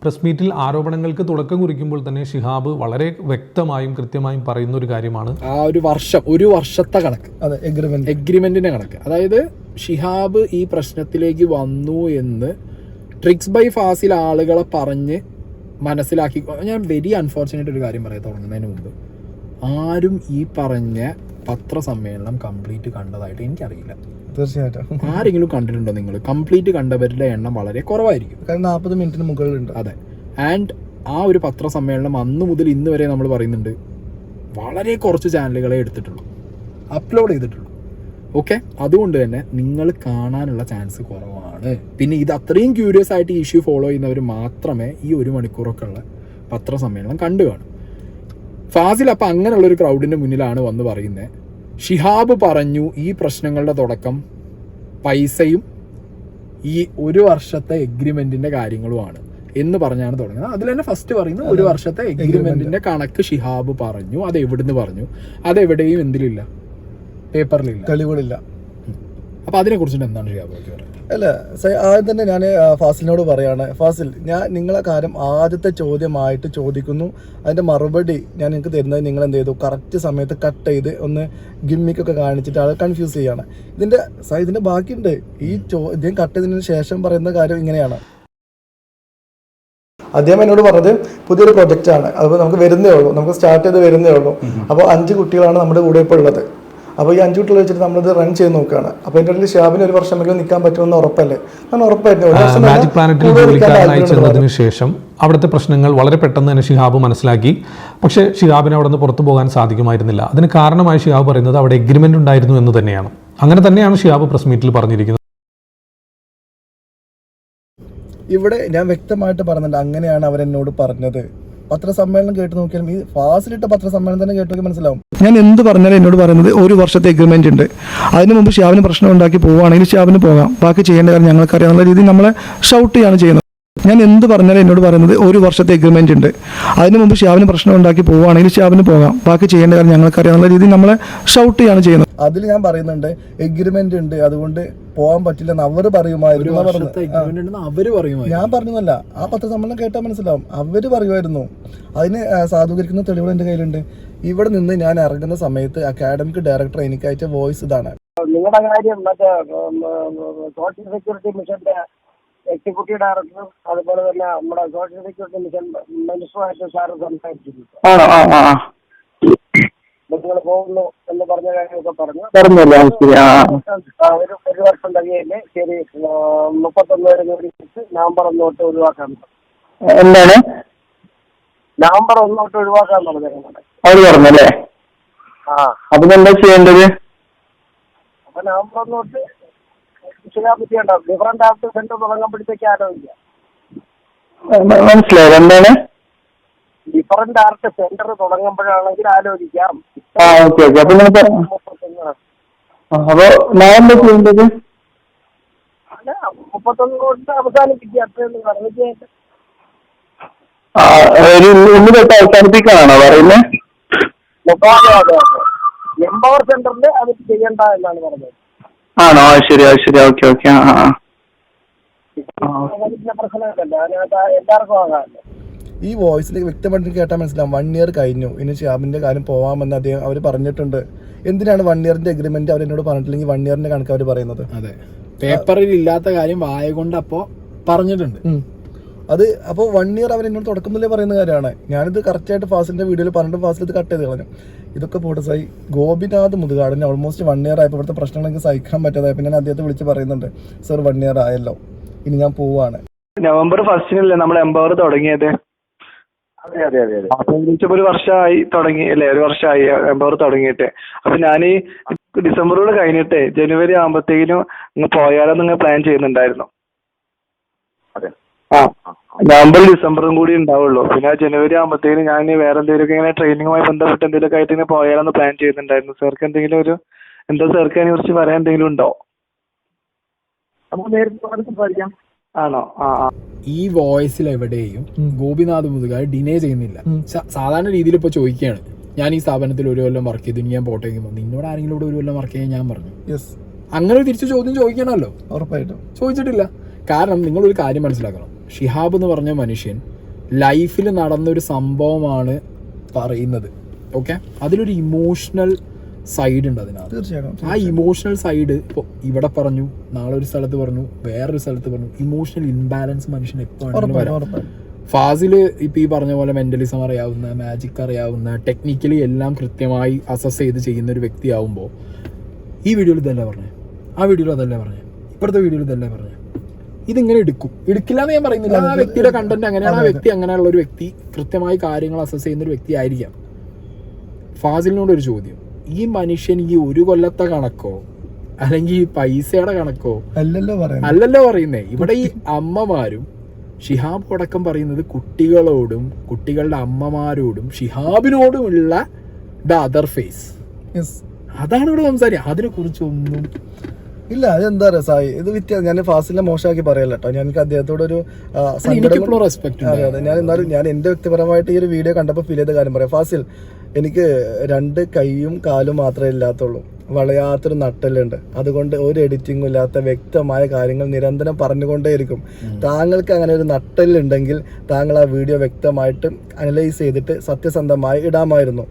പ്രസ് മീറ്റിൽ ആരോപണങ്ങൾക്ക് തുടക്കം കുറിക്കുമ്പോൾ തന്നെ ഷിഹാബ് വളരെ വ്യക്തമായും കൃത്യമായും പറയുന്ന ഒരു കാര്യമാണ് ആ ഒരു വർഷത്തെ കണക്ക്. അതെ, എഗ്രിമെന്റിന്റെ കണക്ക്. അതായത് ഷിഹാബ് ഈ പ്രശ്നത്തിലേക്ക് വന്നു എന്ന് ട്രിക്സ് ബൈ ഫാസിൽ ആളുകളെ പറഞ്ഞ് മനസ്സിലാക്കി. ഞാൻ വെരി അൺഫോർച്ചുനേറ്റ് ഒരു കാര്യം പറയാൻ തുടങ്ങുന്നതിന് മുമ്പ്, ആരും ഈ പറഞ്ഞ പത്രസമ്മേളനം കംപ്ലീറ്റ് കണ്ടതായിട്ട് എനിക്കറിയില്ല. തീർച്ചയായിട്ടും. ആരെങ്കിലും കണ്ടിട്ടുണ്ടോ നിങ്ങൾ? കംപ്ലീറ്റ് കണ്ടവരുടെ എണ്ണം വളരെ കുറവായിരിക്കും. 40 മിനിറ്റിന് മുകളിലുണ്ട്. അതെ. ആൻഡ് ആ ഒരു പത്രസമ്മേളനം അന്ന് മുതൽ ഇന്ന് വരെ നമ്മൾ പറയുന്നുണ്ട്, വളരെ കുറച്ച് ചാനലുകളെ എടുത്തിട്ടുള്ളൂ, അപ്ലോഡ് ചെയ്തിട്ടുള്ളൂ. ഓക്കെ. അതുകൊണ്ട് തന്നെ നിങ്ങൾ കാണാനുള്ള ചാൻസ് കുറവാണ്. പിന്നെ ഇത് അത്രയും ക്യൂരിയസ് ആയിട്ട് ഈ ഇഷ്യൂ ഫോളോ ചെയ്യുന്നവർ മാത്രമേ ഈ 1 മണിക്കൂറൊക്കെ ഉള്ള പത്രസമ്മേളനം കണ്ടു കാണും. ഫാസിൽ അപ്പം അങ്ങനെയുള്ളൊരു ക്രൗഡിൻ്റെ മുന്നിലാണ് വന്ന് പറയുന്നത്, ഷിഹാബ് പറഞ്ഞു ഈ പ്രശ്നങ്ങളുടെ തുടക്കം പൈസയും ഈ 1 വർഷത്തെ എഗ്രിമെന്റിന്റെ കാര്യങ്ങളുമാണ് എന്ന് പറഞ്ഞാണ് തുടങ്ങുന്നത്. അതിൽ തന്നെ ഫസ്റ്റ് പറയുന്നത് 1 വർഷത്തെ എഗ്രിമെന്റിന്റെ കണക്ക് ഷിഹാബ് പറഞ്ഞു. അത് എവിടുന്ന് പറഞ്ഞു? അതെവിടെയും എന്തിലില്ല, പേപ്പറിലില്ല, തെളിവുകളില്ല. അപ്പൊ അതിനെ കുറിച്ചിട്ട് എന്താണ് ഷിഹാബ് പറയുന്നത്? അല്ല, ആദ്യം തന്നെ ഞാൻ ഫാസിലിനോട് പറയാണ്, ഫാസിൽ, ഞാൻ നിങ്ങളെ കാര്യം ആദ്യത്തെ ചോദ്യമായിട്ട് ചോദിക്കുന്നു, അതിന്റെ മറുപടി ഞാൻ നിങ്ങൾക്ക് തരുന്നത് നിങ്ങൾ എന്ത് ചെയ്തു, കറക്റ്റ് സമയത്ത് കട്ട് ചെയ്ത് ഒന്ന് ഗിമ്മിക്കൊക്കെ കാണിച്ചിട്ട് ആൾ കൺഫ്യൂസ് ചെയ്യാണ്. ഇതിന്റെ ബാക്കിയുണ്ട്. ഇദ്ദേഹം കട്ട് ചെയ്തതിന് ശേഷം പറയുന്ന കാര്യം ഇങ്ങനെയാണ്. അദ്ദേഹം എന്നോട് പറഞ്ഞത് പുതിയൊരു പ്രൊജക്റ്റാണ്, അപ്പോൾ നമുക്ക് വരുന്നേ ഉള്ളൂ, നമുക്ക് സ്റ്റാർട്ട് ചെയ്ത് വരുന്നേ ഉള്ളൂ. അപ്പോൾ 5 കുട്ടികളാണ് നമ്മുടെ കൂടെ ഇപ്പോൾ ഉള്ളത്. അപ്പോൾ ഈ 5 കുട്ടികൾ വെച്ചിട്ട് നമ്മളിത് റൺ ചെയ്ത് നോക്കുകയാണ്. അപ്പോൾ എൻ്റെ ഇടയിൽ ഷിഹാബിന് 1 വർഷമെങ്കിലും നിൽക്കാൻ പറ്റുമെന്ന് ഉറപ്പല്ലേ? ഞാൻ ഉറപ്പായിരുന്നു. മാജിക് പ്ലാനറ്റിൽ ജോലിക്കാരനായി ചെന്നതിന് ശേഷം അവിടുത്തെ പ്രശ്നങ്ങൾ വളരെ പെട്ടെന്ന് തന്നെ ഷിഹാബ് മനസ്സിലാക്കി. പക്ഷേ ഷിഹാബിന് അവിടെ നിന്ന് പുറത്തു പോകാൻ സാധിക്കുമായിരുന്നില്ല. അതിന് കാരണമായി ഷിഹാബ് പറയുന്നത് അവിടെ എഗ്രിമെന്റ് ഉണ്ടായിരുന്നു എന്ന് തന്നെയാണ്. അങ്ങനെ തന്നെയാണ് ഷിഹാബ് പ്രസ് മീറ്റിൽ പറഞ്ഞിരിക്കുന്നത്. ഇവിടെ ഞാൻ വ്യക്തമായിട്ട് പറഞ്ഞിട്ടുണ്ട്, അങ്ങനെയാണ് അവരെന്നോട് പറഞ്ഞത്. പത്രസമ്മേളനം കേട്ട് നോക്കിയാലും ഈ ഫാസിലിട്ട പത്രസമ്മേളനം തന്നെ കേട്ട് നോക്കി മനസ്സിലാവും. ഞാൻ എന്ത് പറഞ്ഞാലും എന്നോട് പറയുന്നത് 1 വർഷത്തെ എഗ്രിമെന്റ് ഉണ്ട്. അതിന് മുമ്പ് ഷിഹാബിന് പ്രശ്നം ഉണ്ടാക്കി പോവുകയാണെങ്കിൽ ഷിഹാബിന് പോകാം, ബാക്കി ചെയ്യേണ്ട കാര്യം ഞങ്ങൾക്കറിയാവുന്ന രീതിയിൽ നമ്മളെ ഷൗട്ട് ചെയ്യാണ് ചെയ്യുന്നത്. ഞാൻ എന്ത് പറഞ്ഞാലും എന്നോട് പറയുന്നത് 1 വർഷത്തെ എഗ്രിമെന്റ് ഉണ്ട്. അതിന് മുമ്പ് ഷിഹാബിന് പ്രശ്നം ഉണ്ടാക്കി പോവുകയാണെങ്കിൽ ഷിഹാബിന് പോകാം, ബാക്കി ചെയ്യേണ്ട കാര്യം ഞങ്ങൾക്കറിയാവുന്ന രീതിയിൽ നമ്മളെ ഷൗട്ട് ചെയ്യാണ് ചെയ്യുന്നത്. അതിൽ ഞാൻ പറയുന്നുണ്ട് എഗ്രിമെന്റ് ഉണ്ട്, അതുകൊണ്ട് പോകാൻ പറ്റില്ലെന്ന് അവർ പറയുമായിരുന്നു. ഞാൻ പറഞ്ഞതല്ല, ആ പത്രസമ്മേളനം കേട്ടാൽ മനസ്സിലാവും. അവര് പറയുമായിരുന്നു. അതിന് സാധൂകരിക്കുന്ന തെളിവുകൾ എൻ്റെ കയ്യിലുണ്ട്. ഇവിടെ നിന്ന് ഞാൻ ഇറങ്ങുന്ന സമയത്ത് അക്കാഡമിക് ഡയറക്ടർ എനിക്ക് അയച്ച വോയിസ് ഇതാണ്. നിങ്ങളുടെ കാര്യം മറ്റേ സോഷ്യൽ സെക്യൂരിറ്റി മിഷന്റെ എക്സിക്യൂട്ടീവ് ഡയറക്ടറും അതുപോലെ തന്നെ നമ്മുടെ സോഷ്യൽ സെക്യൂരിറ്റി മിഷൻ മിനിസ്റ്ററുമായിട്ട് സാറ് സംസാരിച്ചിരുന്നു. നിങ്ങൾ പോകുന്നു എന്ന് പറഞ്ഞ കാര്യമൊക്കെ പറഞ്ഞു. 1 വർഷം കഴിയല്ലേ, ശരി 31 വരെ ജോലിച്ച് നവംബർ 1 തൊട്ട് ഒഴിവാക്കാൻ. എന്താണ് നവംബർ 1 തൊട്ട് ഒഴിവാക്കാൻ പറഞ്ഞിരുന്നത് അവര് പറഞ്ഞല്ലേ? അതിനെന്താ ചെയ്യേണ്ടത്? അപ്പൊ നവംബർ 1 തൊട്ട് ഷിഹാബ് ചെയ്യേണ്ട ഡിഫറൻറ്റ് ആക്ട് സെന്റർ തുടങ്ങുമ്പോഴത്തേക്ക് ആലോചിക്കാം. മനസ്സിലായത് എന്താണ്? ഡിഫറൻറ്റ് ആർട്ട് സെന്റർ തുടങ്ങുമ്പോഴാണെങ്കിൽ ആലോചിക്കാം. Okay okay. അപ്പൊ നവംബർ ചെയ്യേണ്ടത് 31 തൊട്ട് അവസാനിപ്പിക്കുക. അത്രയൊന്നും പറഞ്ഞിട്ട് ഇന്ന് തൊട്ട് അവസാനിപ്പിക്കാനാണോ പറയുന്നത്? എംപവർ സെന്ററിൽ അത് ചെയ്യണ്ട എന്നാണ് പറഞ്ഞത്. ആണോ? ശരി ശരി. Okay okay. പ്രശ്നമില്ലല്ലോ, അതിനകത്ത് എല്ലാവർക്കും ആകാമല്ലോ. ഈ വോയിസിലേക്ക് വ്യക്തമായിട്ട് കേട്ടാൽ മനസ്സിലാവും 1 ഇയർ കഴിഞ്ഞു, ഇനി ഷിഹാബിന്റെ കാര്യം പോവാമെന്ന് അദ്ദേഹം അവർ പറഞ്ഞിട്ടുണ്ട്. എന്തിനാണ് 1 ഇയറിന്റെ എഗ്രിമെന്റ് അവർ എന്നോട് പറഞ്ഞിട്ടില്ലെങ്കിൽ 1 ഇയറിന്റെ കണക്ക് അവർ പറയുന്നത്? അതെ, പേപ്പറിൽ ഇല്ലാത്ത കാര്യം വായ കൊണ്ട് അപ്പോ പറഞ്ഞിട്ടുണ്ട്. അത് അപ്പോൾ 1 ഇയർ അവർ എന്നോട് തുടക്കത്തിലേ പറയുന്ന കാര്യമാണ്. ഞാനിത് കറക്റ്റായിട്ട് ഫാസിലിന്റെ വീഡിയോയിൽ പറഞ്ഞിട്ട് ഫാസിൽ ഇത് കട്ട് ചെയ്ത് കളഞ്ഞു. ഇതൊക്കെ പോട്ടെ സായി, ഗോപിനാഥ് മുതുകാടിന് ഓൾമോസ്റ്റ് 1 ഇയർ ആയപ്പോൾ ഇവിടുത്തെ പ്രശ്നങ്ങൾ എനിക്ക് സഹിക്കാൻ പറ്റാതായപ്പോൾ ഞാൻ അദ്ദേഹത്തെ വിളിച്ച് പറയുന്നുണ്ട്, സർ 1 ഇയർ ആയല്ലോ, ഇനി ഞാൻ പോവാണ്. നവംബർ 1 നമ്മൾ എംപവർ തുടങ്ങിയത്. അതെ അതെ അതെ അതെ. അപ്പൊ ഏകദേശം 1 വർഷമായി തുടങ്ങി അല്ലേ? 1 വർഷമായി എംപവർ തുടങ്ങിയിട്ട്. അപ്പൊ ഞാൻ ഈ ഡിസംബറോട് കഴിഞ്ഞിട്ട് ജനുവരി ആകുമ്പോഴത്തേക്കിനും ഇങ്ങ് പോയാലോ നിങ്ങൾ പ്ലാൻ ചെയ്യുന്നുണ്ടായിരുന്നു. നവംബറും ഡിസംബറും കൂടി ഉണ്ടാവുള്ളൂ. പിന്നെ ജനുവരി ആകുമ്പോഴത്തേക്കും ഞാൻ വേറെ എന്തെങ്കിലുമൊക്കെ ഇങ്ങനെ ട്രെയിനിങ്ങുമായി ബന്ധപ്പെട്ട് എന്തെങ്കിലുമൊക്കെ ആയിട്ട് ഇങ്ങനെ പോയാലെന്ന് പ്ലാൻ ചെയ്യുന്നുണ്ടായിരുന്നു. സാർക്ക് എന്തെങ്കിലും സാർക്ക് അതിനെ കുറിച്ച് പറയാൻ എന്തെങ്കിലും ഉണ്ടോ? നമുക്ക് നേരിട്ട് സംസാരിക്കാം. ആണോ? ഈ വോയിസിൽ എവിടെയും ഗോപിനാഥ് മുതുകാട് ഡിനേ ചെയ്യുന്നില്ല. സാധാരണ രീതിയിൽ ഇപ്പൊ ചോദിക്കുകയാണ്, ഞാൻ ഈ സ്ഥാപനത്തിൽ 1 കൊല്ലം വർക്ക് ചെയ്തു, ഞാൻ പോട്ടേക്കുമ്പോൾ നിന്നോട് ആരെങ്കിലും ഇവിടെ 1 കൊല്ലം വർക്ക് ചെയ്യാൻ ഞാൻ പറഞ്ഞു. അങ്ങനെ ഒരു തിരിച്ചു ചോദ്യം ചോദിക്കണമല്ലോ. ഉറപ്പായിട്ടും ചോദിച്ചിട്ടില്ല. കാരണം നിങ്ങളൊരു കാര്യം മനസ്സിലാക്കണം, ഷിഹാബ് എന്ന് പറഞ്ഞ മനുഷ്യൻ ലൈഫിൽ നടന്നൊരു സംഭവമാണ് പറയുന്നത്. ഓക്കെ, അതിലൊരു ഇമോഷണൽ സൈഡ് ഉണ്ട് അതിനകത്ത്. തീർച്ചയായിട്ടും ആ ഇമോഷണൽ സൈഡ് ഇപ്പോൾ ഇവിടെ പറഞ്ഞു, നാളെ ഒരു സ്ഥലത്ത് പറഞ്ഞു, വേറൊരു സ്ഥലത്ത് പറഞ്ഞു. ഇമോഷണൽ ഇൻബാലൻസ് മനുഷ്യൻ എപ്പോഴും വരാം. ഫാസിൽ ഇപ്പം ഈ പറഞ്ഞ പോലെ മെന്റലിസം അറിയാവുന്ന, മാജിക് അറിയാവുന്ന, ടെക്നിക്കലി എല്ലാം കൃത്യമായി അസസ് ചെയ്ത് ചെയ്യുന്ന ഒരു വ്യക്തിയാവുമ്പോൾ ഈ വീഡിയോയിൽ ഇതല്ലേ പറഞ്ഞത്, ആ വീഡിയോയിൽ അതല്ലേ പറഞ്ഞത്, ഇപ്പോഴത്തെ വീഡിയോയിൽ ഇതല്ലേ പറഞ്ഞത്. ഇതിങ്ങനെ എടുക്കില്ല എന്ന് ഞാൻ പറയുന്നില്ല. ആ വ്യക്തിയുടെ കണ്ടന്റ് അങ്ങനെയാണ്, ആ വ്യക്തി അങ്ങനെയുള്ള ഒരു വ്യക്തി, കൃത്യമായി കാര്യങ്ങൾ അസസ് ചെയ്യുന്ന ഒരു വ്യക്തി ആയിരിക്കാം. ഫാസിലിനോട് ഒരു ചോദ്യം, ഈ മനുഷ്യൻ ഈ 1 കൊല്ലത്തെ കണക്കോ അല്ലെങ്കിൽ ഈ പൈസയുടെ കണക്കോ അല്ലല്ലോ പറയുന്നേ. ഇവിടെ ഈ അമ്മമാരും ഷിഹാബ് അടക്കം പറയുന്നത് കുട്ടികളോടും കുട്ടികളുടെ അമ്മമാരോടും ഷിഹാബിനോടുമുള്ള ദ അതർ ഫേസ്, അതാണ് ഇവിടെ സംസാരിക്കുക. അതിനെ കുറിച്ചൊന്നും ഇല്ല. അതെന്താ പറയുക സായി, ഇത് വ്യത്യാസം. ഞാൻ ഫാസിലിനെ മോശമാക്കി പറയല്ല കേട്ടോ. ഞാൻ എനിക്ക് അദ്ദേഹത്തോടൊരു റെസ്പെക്ട്. അതെ അതെ. ഞാൻ എൻ്റെ വ്യക്തിപരമായിട്ട് ഈ ഒരു വീഡിയോ കണ്ടപ്പോൾ ഫീൽ ചെയ്ത കാര്യം പറയാം. ഫാസിൽ, എനിക്ക് 2 കൈയും കാലും മാത്രമേ ഇല്ലാത്തുള്ളൂ, വളയാത്തൊരു നട്ടലുണ്ട്. അതുകൊണ്ട് ഒരു എഡിറ്റിംഗും ഇല്ലാത്ത വ്യക്തമായ കാര്യങ്ങൾ നിരന്തരം പറഞ്ഞുകൊണ്ടേയിരിക്കും. താങ്കൾക്ക് അങ്ങനെ ഒരു നട്ടലുണ്ടെങ്കിൽ താങ്കൾ ആ വീഡിയോ വ്യക്തമായിട്ട് അനലൈസ് ചെയ്തിട്ട് സത്യസന്ധമായി ഇടാമായിരുന്നു.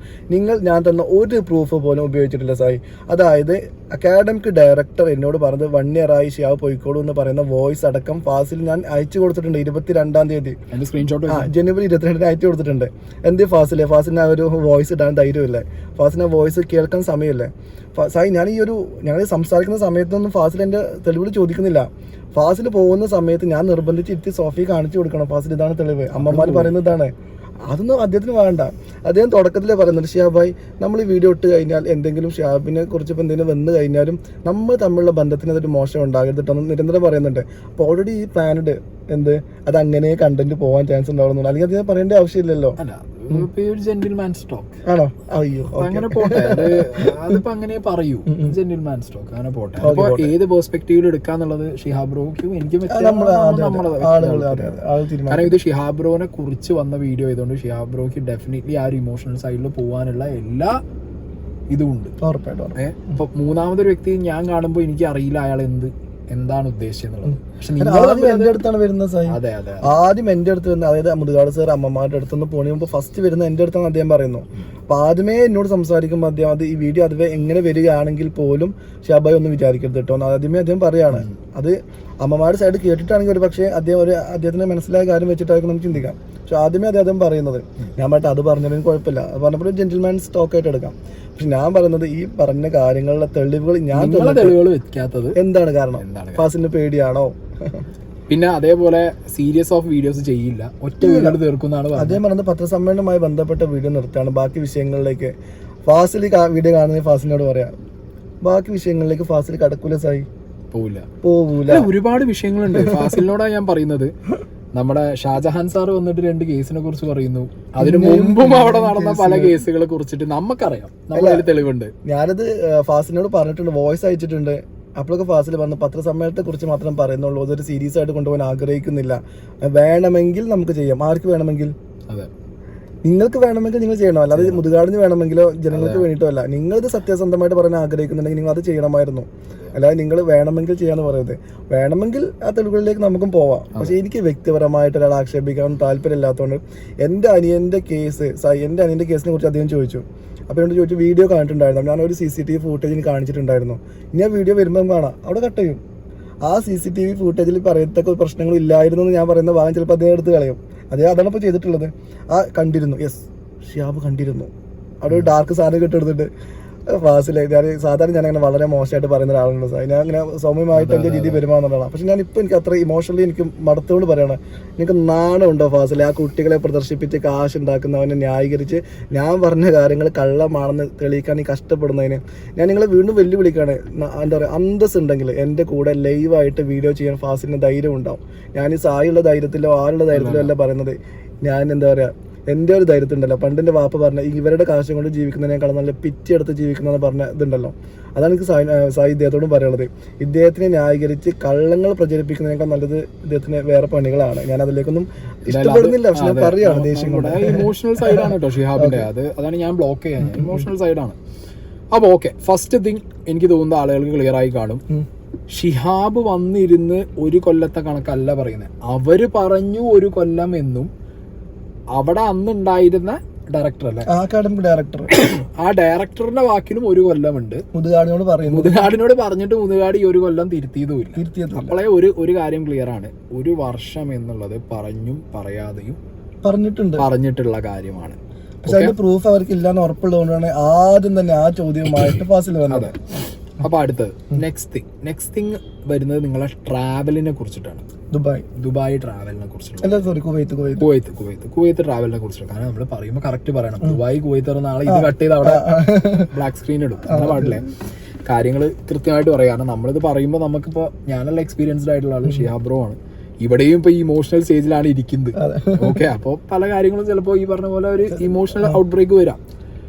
ഞാൻ തന്ന ഒരു പ്രൂഫ് പോലും ഉപയോഗിച്ചിട്ടില്ല സായി. അതായത് അക്കാഡമിക് ഡയറക്ടർ എന്നോട് പറഞ്ഞത് 1 ഇയർ ആയി ഷിഹാബ് പോയിക്കോളൂ എന്ന് പറയുന്ന വോയിസ് അടക്കം ഫാസിൽ ഞാൻ അയച്ചു കൊടുത്തിട്ടുണ്ട്. 22-ാം തീയതി ജനുവരി 22 അയച്ചു കൊടുത്തിട്ടുണ്ട്. എന്തേ ഫാസിൽ ആ ഒരു വോയിസ് വോയിസ് ഇടാൻ ധൈര്യമില്ലേ? ഫാസിന് ആ വോയിസ് കേൾക്കാൻ സമയമില്ലേ? സായി, ഞങ്ങൾ സംസാരിക്കുന്ന സമയത്തൊന്നും ഫാസിൽ എൻ്റെ തെളിവുകൾ ചോദിക്കുന്നില്ല. ഫാസിൽ പോകുന്ന സമയത്ത് ഞാൻ നിർബന്ധിച്ചിരുത്തി സോഫി കാണിച്ചു കൊടുക്കണം, ഫാസിൽ ഇതാണ് തെളിവ്, അമ്മമാർ പറയുന്നതാണ്. അതൊന്നും അദ്ദേഹത്തിന് വേണ്ട. അദ്ദേഹം തുടക്കത്തിലേ പറയുന്നുണ്ട്, ഷിഹാബ് ഭായ് നമ്മൾ ഈ വീഡിയോ ഇട്ട് കഴിഞ്ഞാൽ എന്തെങ്കിലും ഷിഹാബിനെ കുറിച്ച് ഇപ്പോൾ എന്തെങ്കിലും വന്നു കഴിഞ്ഞാലും നമ്മൾ തമ്മിലുള്ള ബന്ധത്തിന് അതൊരു മോശം ഉണ്ടാകരുത് കേട്ടോ നിരന്തരം പറയുന്നുണ്ട്. അപ്പോൾ ഓൾറെഡി ഈ പ്ലാനഡ് അത് അങ്ങനെ കണ്ടന്റ് പോകാൻ ചാൻസ് ഉണ്ടാവുന്നു, അല്ലെങ്കിൽ അദ്ദേഹം പറയേണ്ട ആവശ്യമില്ലല്ലോ. ജെന്റിൽമാൻ സ്റ്റോക്ക് ആണോ? അയ്യോ, അങ്ങനെ പോട്ടെ, അതിപ്പോ അങ്ങനെ പറയൂ, ജെന്റിൽമാൻ സ്റ്റോക്ക് അങ്ങനെ പോട്ടെ. അപ്പൊ ഏത് പെർസ്പെക്റ്റീവിൽ എടുക്കാന്നുള്ളത് ഷിഹാബ് ബ്രോക്കും എനിക്കും കാരണം ഇത് ഷിഹാബ് ബ്രോനെ കുറിച്ച് വന്ന വീഡിയോ ആയതുകൊണ്ട് ഷിഹാബ് ബ്രോക്ക് ഡെഫിനറ്റ്ലി ആ ഒരു ഇമോഷണൽ സൈഡിൽ പോകാനുള്ള എല്ലാ ഇതും ഉണ്ട്. ഇപ്പൊ മൂന്നാമതൊരു വ്യക്തി ഞാൻ കാണുമ്പോൾ എനിക്ക് അറിയില്ല അയാൾ എന്താണ് ഉദ്ദേശിച്ചത്. എന്റെ അടുത്താണ് വരുന്നത്. ആദ്യം എന്റെ അടുത്ത് വരുന്നത്, അതായത് മുതുകാട് സാർ അമ്മമാരുടെ അടുത്തുനിന്ന് പോണി മുമ്പ് ഫസ്റ്റ് വരുന്നത് എന്റെ അടുത്താണ് അദ്ദേഹം പറയുന്നു. അപ്പൊ ആദ്യമേ എന്നോട് സംസാരിക്കുമ്പോൾ അദ്ദേഹം ഈ വീഡിയോ അതുവേ എങ്ങനെ വരികയാണെങ്കിൽ പോലും ഷിഹാബ് ഒന്നും വിചാരിക്കരുത് കേട്ടോ ആദ്യമേ അദ്ദേഹം പറയാണ്. അത് അമ്മമാരുടെ സൈഡ് കേട്ടിട്ടാണെങ്കിൽ ഒരു പക്ഷേ അദ്ദേഹത്തിന് മനസ്സിലായ കാര്യം വെച്ചിട്ടായിരിക്കും നമുക്ക് ചിന്തിക്കാം. പക്ഷെ ആദ്യമേ അദ്ദേഹം പറയുന്നത്, ഞാൻ പറഞ്ഞിട്ട് അത് പറഞ്ഞതിന് കുഴപ്പമില്ല, അത് പറഞ്ഞപ്പോൾ ജെന്റിൽമാൻ സ്റ്റോക്ക് ആയിട്ട് എടുക്കാം. പക്ഷെ ഞാൻ പറയുന്നത് ഈ പറഞ്ഞ കാര്യങ്ങളുടെ തെളിവുകൾ തെളിവുകൾ വെക്കാത്തത് എന്താണ് കാരണം? ഫാസിലിന് പേടിയാണോ? പിന്നെ അതേപോലെ സീരിയസ് ഓഫ് വീഡിയോസ് ചെയ്യില്ല, ഒറ്റ വീഡിയോ തീർക്കുന്നതാണ് അദ്ദേഹം പറഞ്ഞത്. പത്രസമ്മേളനവുമായി ബന്ധപ്പെട്ട വീഡിയോ നിർത്താണ്, ബാക്കി വിഷയങ്ങളിലേക്ക് ഫാസിൽ വീഡിയോ കാണുന്ന ഫാസിലിനോട് പറയാം, ബാക്കി വിഷയങ്ങളിലേക്ക് ഫാസിൽ കടക്കൂല സായി, പോവൂല. ഒരുപാട് വിഷയങ്ങളുണ്ട് ഫാസിലിനോടാണ് ഞാൻ പറയുന്നത്. നമ്മുടെ ഷാജഹാൻ സാർ വന്നിട്ട് 2 കേസിനെ കുറിച്ച് പറയുന്നു, അതിനു മുമ്പും അവിടെ നടന്ന പല കേസുകളെ കുറിച്ചിട്ട് നമുക്കറിയാം, നമ്മളതിൽ തെളിവുണ്ട്. ഞാനത് ഫാസിലിനോട് പറഞ്ഞിട്ടുണ്ട്, വോയിസ് അയച്ചിട്ടുണ്ട്. അപ്പോഴൊക്കെ ഫാസിൽ പറഞ്ഞു പത്രസമ്മേളനത്തെ കുറിച്ച് മാത്രം പറയുന്നുള്ളൂ, അതൊരു സീരിയസ് ആയിട്ട് കൊണ്ടുപോകാൻ ആഗ്രഹിക്കുന്നില്ല. വേണമെങ്കിൽ നമുക്ക് ചെയ്യാം. ആർക്ക് വേണമെങ്കിൽ? നിങ്ങൾക്ക് വേണമെങ്കിൽ നിങ്ങൾ ചെയ്യണം, അല്ലാതെ മുതുകാടിന് വേണമെങ്കിലോ ജനങ്ങൾക്ക് വേണ്ടിയിട്ടോ അല്ല. നിങ്ങളിത് സത്യസന്ധമായിട്ട് പറയാൻ ആഗ്രഹിക്കുന്നുണ്ടെങ്കിൽ നിങ്ങൾ അത് ചെയ്യണമായിരുന്നു. അല്ലാതെ നിങ്ങൾ വേണമെങ്കിൽ ചെയ്യാന്ന് പറയുന്നത്. വേണമെങ്കിൽ ആ തെളിവുകളിലേക്ക് നമുക്കും പോവാം. പക്ഷെ എനിക്ക് വ്യക്തിപരമായിട്ട് ഒരാൾ ആക്ഷേപിക്കാൻ താല്പര്യമില്ലാത്തതുകൊണ്ട് എൻ്റെ അനിയൻ്റെ കേസിനെ കുറിച്ച് അദ്ദേഹം ചോദിച്ചു. അപ്പോൾ എന്നോട് ചോദിച്ചു, വീഡിയോ കണ്ടിട്ടുണ്ടായിരുന്നു, ഞാനൊരു CCTV ഫൂട്ടേജിന് കാണിച്ചിട്ടുണ്ടായിരുന്നു, ഇനി ആ വീഡിയോ വരുമ്പോൾ കാണാം, അവിടെ കട്ട് ചെയ്യും. ആ CCTV ഫൂട്ടേജിൽ പറയത്തക്ക പ്രശ്നങ്ങളും ഇല്ലായിരുന്നു എന്ന് ഞാൻ പറയുന്ന ഭാഗം ചിലപ്പോൾ അദ്ദേഹം എടുത്ത് കളയും. അതാണ് ഇപ്പോൾ ചെയ്തിട്ടുള്ളത്. കണ്ടിരുന്നു, യെസ് ഷിഹാബ് കണ്ടിരുന്നു, അവിടെ ഒരു ഡാർക്ക് സാധനം കെട്ടെടുത്തിട്ട് ഫാസിലെ സാധാരണ ഞാൻ അങ്ങനെ വളരെ മോശമായിട്ട് പറയുന്ന ഒരാളുണ്ട് സാർ. ഞാൻ അങ്ങനെ സൗമ്യമായിട്ട് എൻ്റെ രീതി പെരുമാറുന്നതാണ്. പക്ഷെ ഞാനിപ്പോൾ എനിക്ക് അത്ര ഇമോഷണലി എനിക്ക് മടുത്തുകൊണ്ട് പറയണം, നിങ്ങൾക്ക് നാണമുണ്ടോ ഫാസിലെ? ആ കുട്ടികളെ പ്രദർശിപ്പിച്ച് കാശ് ഉണ്ടാക്കുന്നവനെ ന്യായീകരിച്ച് ഞാൻ പറഞ്ഞ കാര്യങ്ങൾ കള്ളമാണെന്ന് തെളിയിക്കാൻ ഈ കഷ്ടപ്പെടുന്നതിന് ഞാൻ നിങ്ങളെ വീണ്ടും വെല്ലുവിളിക്കുകയാണ്. എന്താ പറയുക, അന്തസ് ഉണ്ടെങ്കിൽ എൻ്റെ കൂടെ ലൈവായിട്ട് വീഡിയോ ചെയ്യാൻ ഫാസിലിന് ധൈര്യം ഉണ്ടാവും. ഞാൻ ഈ സായുള്ള ധൈര്യത്തിലോ ആളുടെ ധൈര്യത്തിലോ അല്ല പറയുന്നത്. ഞാൻ എന്താ പറയുക, എൻ്റെ ഒരു ധൈര്യത്തിലുണ്ടല്ലോ, പണ്ടിൻ്റെ വാപ്പ പറഞ്ഞ ഇവരുടെ കാശം കൊണ്ട് ജീവിക്കുന്നതിനേക്കാളും നല്ല പിച്ചെടുത്ത് ജീവിക്കുന്നതെന്ന് പറഞ്ഞ ഇതുണ്ടല്ലോ, അതാണ് എനിക്ക് സായി ഇദ്ദേഹത്തോടും പറയാനുള്ളത്. ഇദ്ദേഹത്തിനെ ന്യായീകരിച്ച് കള്ളങ്ങൾ പ്രചരിപ്പിക്കുന്നതിനേക്കാൾ നല്ലത് ഇദ്ദേഹത്തിന് വേറെ പണികളാണ്. ഞാൻ അതിലേക്കൊന്നും ഇഷ്ടപ്പെടുന്നില്ല, പക്ഷെ ഞാൻ പറയാണ് ദേഷ്യം കൊണ്ട്. ഇമോഷണൽ സൈഡാണ് കേട്ടോ ഷിഹാബിന്റെ, അതാണ് ഞാൻ ബ്ലോക്ക് ചെയ്യാൻ, ഇമോഷണൽ സൈഡാണ്. അപ്പോൾ ഓക്കെ, ഫസ്റ്റ് തിങ് എനിക്ക് തോന്നുന്ന ആളുകൾക്ക് ക്ലിയർ ആയി കാണും. ഷിഹാബ് വന്നിരുന്ന് 1 കൊല്ലത്തെ കണക്കല്ല പറയുന്നത്, അവര് പറഞ്ഞു 1 കൊല്ലം എന്നും അവിടെ അന്നുണ്ടായിരുന്ന ഡയറക്ടർ അല്ലേ, ആ ഡയറക്ടറിന്റെ വാക്കിലും 1 കൊല്ലമുണ്ട്. മുതുകാടിനോട് പറഞ്ഞിട്ട് മുതുകാട് ഈ 1 കൊല്ലം തിരുത്തിയതുമില്ല. അപ്പോഴേ ഒരു കാര്യം ക്ലിയർ ആണ്, 1 വർഷം എന്നുള്ളത് പറഞ്ഞും പറയാതെയും പറഞ്ഞിട്ടുള്ള കാര്യമാണ്. പക്ഷെ അതിന്റെ പ്രൂഫ് അവർക്ക് ഇല്ലാന്ന് ഉറപ്പുള്ളതുകൊണ്ടാണ് ആദ്യം തന്നെ ആ ചോദ്യവുമായിട്ട് ഫാസിൽ വന്നത്. അപ്പൊ അടുത്തത് നെക്സ്റ്റ് തിങ് വരുന്നത് നിങ്ങളെ ട്രാവലിനെ കുറിച്ചിട്ടാണ്. ദുബായ് ട്രാവലിനെ കുറിച്ചിട്ടാണ്, കുവൈത്ത് ട്രാവലിനെ കുറിച്ചിട്ടാണ്. കാരണം നമ്മൾ പറയുമ്പോൾ കറക്റ്റ് പറയണം. ദുബായ് കുവൈത്ത് നാളെ ഇത് കട്ട് ചെയ്ത് അവിടെ ബ്ലാക്ക് സ്ക്രീൻ ഇടും, അങ്ങനെ പാടില്ലേ? കാര്യങ്ങൾ കൃത്യമായിട്ട് പറയാം. കാരണം നമ്മളിത് പറയുമ്പോൾ നമുക്കിപ്പോൾ ഞാനുള്ള എക്സ്പീരിയൻസ്ഡ് ആയിട്ടുള്ള ആള് ഷിഹാബ് ബ്രോ ആണ്. ഇവിടെയും ഇപ്പൊ ഇമോഷണൽ സ്റ്റേജിലാണ് ഇരിക്കുന്നത്. ഓക്കെ, അപ്പോൾ പല കാര്യങ്ങളും ചിലപ്പോൾ ഈ പറഞ്ഞ പോലെ ഒരു ഇമോഷണൽ ഔട്ട് ബ്രേക്ക് വരാം.